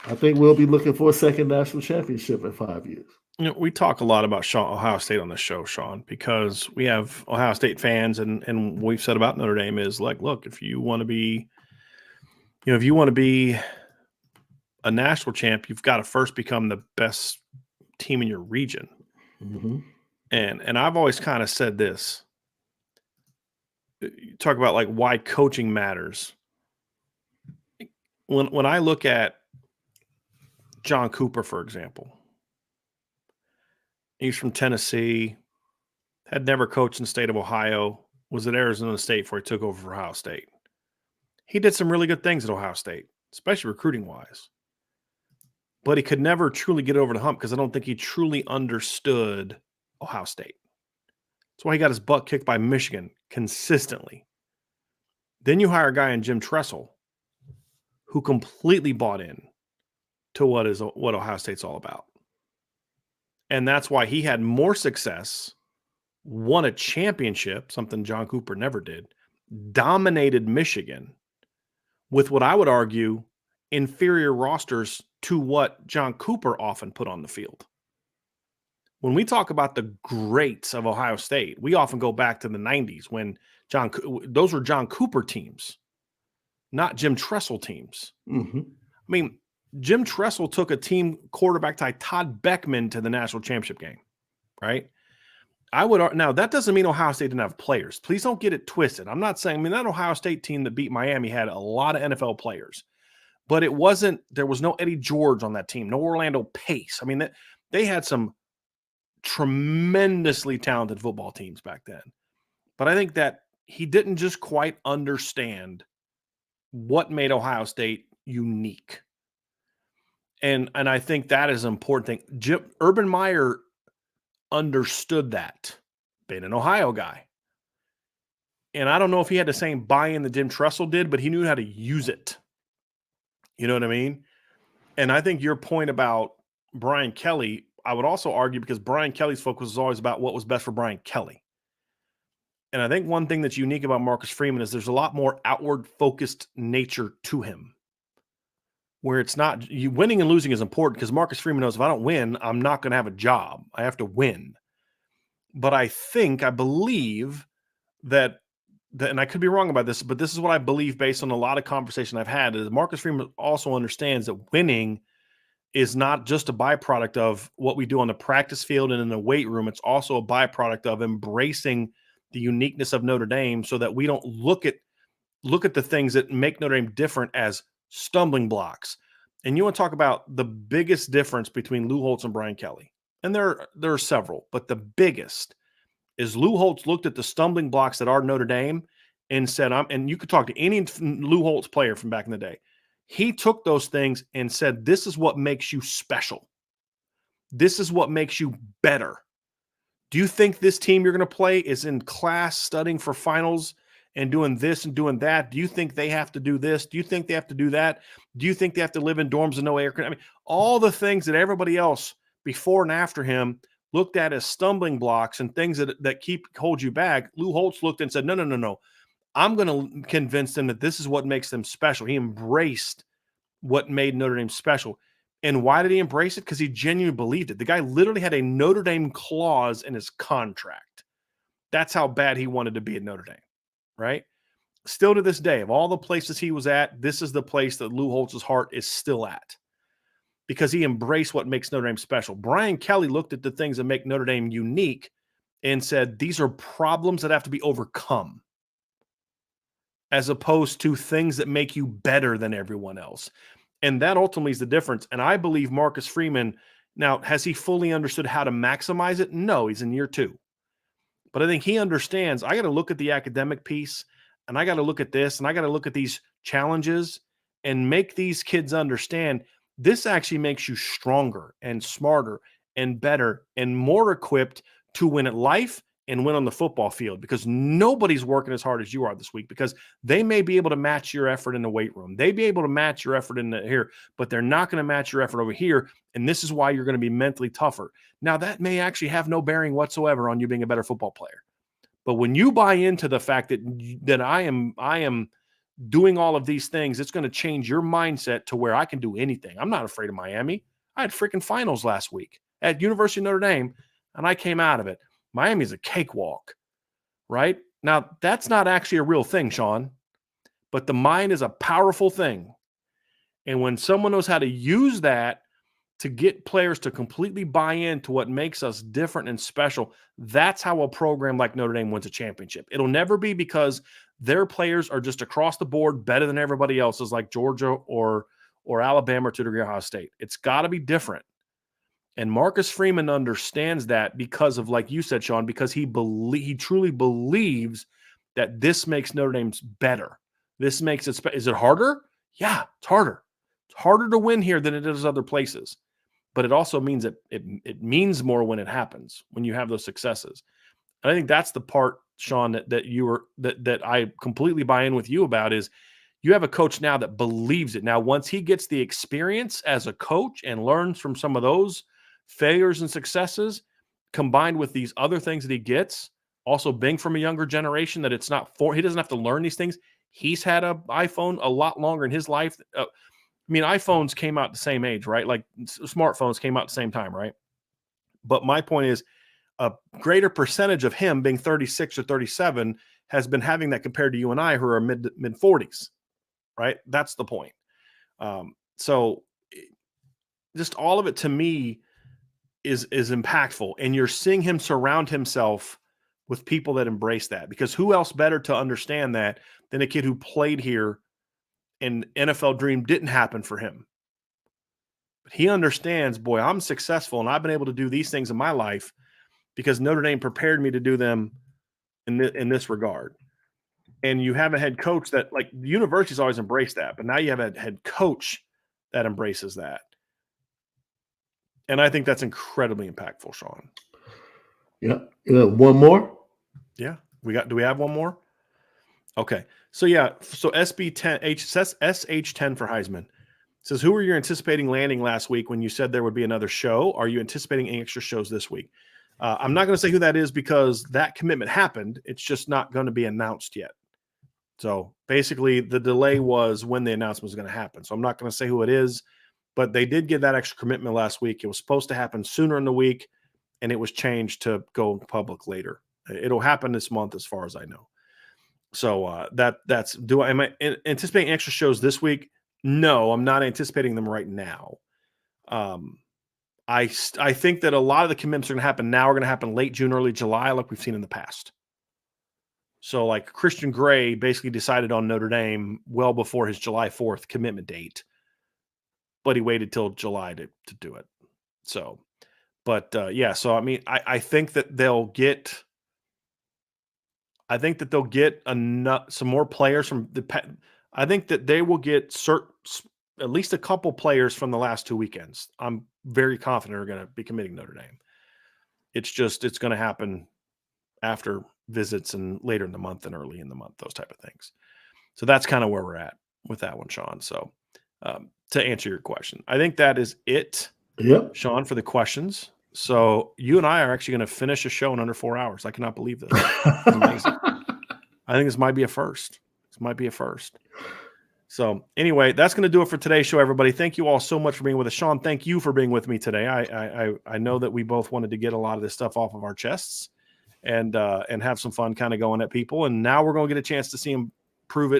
I think we'll be looking for a second national championship in 5 years. You know, we talk a lot about Ohio State on this show, Sean, because we have Ohio State fans, and what we've said about Notre Dame is, like, look, if you want to be, a national champ, you've got to first become the best team in your region. Mm-hmm. And I've always kind of said this. You talk about like why coaching matters. When I look at John Cooper, for example, he's from Tennessee, had never coached in the state of Ohio, was at Arizona State before he took over for Ohio State. He did some really good things at Ohio State, especially recruiting-wise. But he could never truly get over the hump because I don't think he truly understood Ohio State. That's why he got his butt kicked by Michigan consistently. Then you hire a guy in Jim Tressel who completely bought in to what Ohio State's all about. And that's why he had more success, won a championship, something John Cooper never did, dominated Michigan with what I would argue inferior rosters to what John Cooper often put on the field. When we talk about the greats of Ohio State, we often go back to the 90s when those were John Cooper teams, not Jim Tressel teams. Mm-hmm. I mean, Jim Tressel took a team quarterbacked by Todd Beckman to the national championship game, right? Now, that doesn't mean Ohio State didn't have players. Please don't get it twisted. I'm not saying, that Ohio State team that beat Miami had a lot of NFL players. but it wasn't, there was no Eddie George on that team, no Orlando Pace. I mean, they had some tremendously talented football teams back then. But I think that he didn't just quite understand what made Ohio State unique. And I think that is an important thing. Urban Meyer understood that, being an Ohio guy. And I don't know if he had the same buy-in that Jim Tressel did, but he knew how to use it. You know what I mean? And I think your point about Brian Kelly, I would also argue, because Brian Kelly's focus was always about what was best for Brian Kelly. And I think one thing that's unique about Marcus Freeman is there's a lot more outward-focused nature to him, where it's not winning and losing is important, because Marcus Freeman knows if I don't win, I'm not going to have a job. I have to win. But I believe that, and I could be wrong about this, but this is what I believe based on a lot of conversation I've had, is Marcus Freeman also understands that winning is not just a byproduct of what we do on the practice field and in the weight room. It's also a byproduct of embracing the uniqueness of Notre Dame, so that we don't look at the things that make Notre Dame different as stumbling blocks. And you want to talk about the biggest difference between Lou Holtz and Brian Kelly. And there are several, but the biggest is Lou Holtz looked at the stumbling blocks that are Notre Dame and said, and you could talk to any Lou Holtz player from back in the day. He took those things and said, this is what makes you special. This is what makes you better. Do you think this team you're going to play is in class studying for finals and doing this and doing that? Do you think they have to do this? Do you think they have to do that? Do you think they have to live in dorms and no air conditioning? I mean, all the things that everybody else before and after him looked at as stumbling blocks and things that hold you back. Lou Holtz looked and said, no. I'm going to convince them that this is what makes them special. He embraced what made Notre Dame special. And why did he embrace it? Because he genuinely believed it. The guy literally had a Notre Dame clause in his contract. That's how bad he wanted to be at Notre Dame, right? Still to this day, of all the places he was at, this is the place that Lou Holtz's heart is still at, because he embraced what makes Notre Dame special. Brian Kelly looked at the things that make Notre Dame unique and said, these are problems that have to be overcome, as opposed to things that make you better than everyone else. And that ultimately is the difference. And I believe Marcus Freeman, now, has he fully understood how to maximize it? No, he's in year 2. But I think he understands, I got to look at the academic piece, and I got to look at this, and I got to look at these challenges and make these kids understand this actually makes you stronger and smarter and better and more equipped to win at life and win on the football field, because nobody's working as hard as you are this week, because they may be able to match your effort in the weight room. They be able to match your effort in here, but they're not going to match your effort over here. And this is why you're going to be mentally tougher. Now, that may actually have no bearing whatsoever on you being a better football player. But when you buy into the fact that I am doing all of these things, it's going to change your mindset to where I can do anything. I'm not afraid of Miami. I had freaking finals last week at University of Notre Dame, and I came out of it. Miami's a cakewalk, right? Now, that's not actually a real thing, Sean, but the mind is a powerful thing. And when someone knows how to use that to get players to completely buy into what makes us different and special, that's how a program like Notre Dame wins a championship. It'll never be because their players are just across the board better than everybody else's, like Georgia or Alabama or to degree Ohio State. It's got to be different. And Marcus Freeman understands that because of, like you said, Sean, because he truly believes that this makes Notre Dame better. This makes it is it harder? Yeah, it's harder. It's harder to win here than it is other places. But it also means that it means more when it happens, when you have those successes. And I think that's the part, Sean, that I completely buy in with you about, is you have a coach now that believes it. Now, once he gets the experience as a coach and learns from some of those failures and successes, combined with these other things that he gets, also being from a younger generation, that it's not he doesn't have to learn these things. He's had an iPhone a lot longer in his life. I mean, iPhones came out the same age, right? Like smartphones came out at the same time, right? But my point is, a greater percentage of him being 36 or 37 has been having that compared to you and I, who are mid 40s, right? That's the point. So just all of it to me is impactful, and you're seeing him surround himself with people that embrace that, because who else better to understand that than a kid who played here and NFL dream didn't happen for him. But he understands, boy, I'm successful and I've been able to do these things in my life because Notre Dame prepared me to do them in this regard. And you have a head coach that, like, the university's always embraced that, but now you have a head coach that embraces that. And I think that's incredibly impactful, Sean. Yeah. One more? Yeah. Do we have one more? Okay. So yeah, so SB10 SH10 for Heisman says, who were you anticipating landing last week when you said there would be another show? Are you anticipating any extra shows this week? I'm not going to say who that is because that commitment happened. It's just not going to be announced yet. So basically the delay was when the announcement was going to happen. So I'm not going to say who it is, but they did get that extra commitment last week. It was supposed to happen sooner in the week, and it was changed to go public later. It'll happen this month as far as I know. So am I anticipating extra shows this week? No, I'm not anticipating them right now. I think that a lot of the commitments are going to happen now are going to happen late June, early July, like we've seen in the past. So like Christian Gray basically decided on Notre Dame well before his July 4th commitment date, but he waited till July to do it. So, but yeah, so I mean, I think that they'll get some more players from I think that they will get at least a couple players from the last 2 weekends. I'm very confident are going to be committing Notre Dame. It's going to happen after visits and later in the month and early in the month, those type of things. So that's kind of where we're at with that one, Sean. So to answer your question, I think that is it. Yep. Sean, for the questions. So you and I are actually going to finish a show in under 4 hours. I cannot believe this. It's amazing. I think this might be a first. So anyway, that's going to do it for today's show, everybody. Thank you all so much for being with us. Sean, thank you for being with me today. I know that we both wanted to get a lot of this stuff off of our chests and have some fun kind of going at people. And now we're going to get a chance to see them prove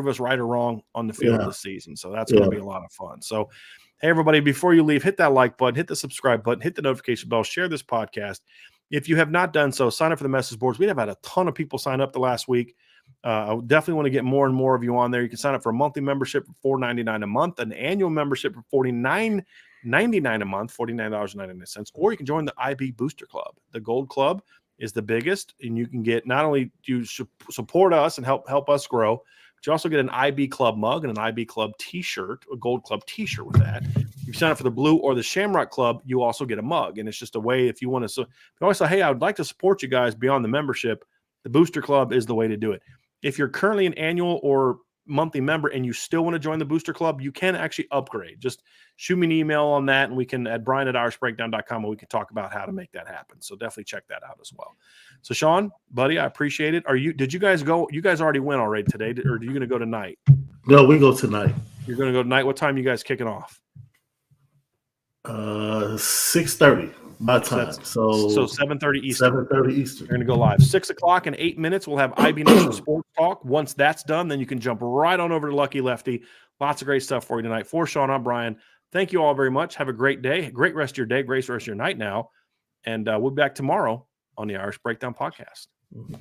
us right or wrong on the field this season. So that's going to be a lot of fun. So, hey, everybody, before you leave, hit that like button, hit the subscribe button, hit the notification bell, share this podcast. If you have not done so, sign up for the message boards. We have had a ton of people sign up the last week. I definitely want to get more and more of you on there. You can sign up for a monthly membership for $4.99 a month, an annual membership for $49.99 a month, $49.99, or you can join the IB Booster Club. The Gold Club is the biggest, and you can get, not only do you support us and help us grow, but you also get an IB Club mug and an IB Club t-shirt, a Gold Club t-shirt with that. If you sign up for the Blue or the Shamrock Club, you also get a mug, and it's just a way if you want to. So you always say, hey, I would like to support you guys beyond the membership. The Booster Club is the way to do it. If you're currently an annual or monthly member and you still want to join the Booster Club, you can actually upgrade. Just shoot me an email on that, and we can at brian@irishbreakdown.com, and we can talk about how to make that happen. So definitely check that out as well. So Sean, buddy, I appreciate it. Did you guys go? You guys already went already today, or are you going to go tonight? No, we go tonight. You're going to go tonight. What time are you guys kicking off? 6:30 my time. So 7:30 Eastern. 7:30 Eastern. You're going to go live. 6 o'clock in 8 minutes. We'll have IB Nation Sports Talk. Once that's done, then you can jump right on over to Lucky Lefty. Lots of great stuff for you tonight. For Sean, I'm Brian. Thank you all very much. Have a great day. Great rest of your day. Great rest of your night now. And we'll be back tomorrow on the Irish Breakdown Podcast. Mm-hmm.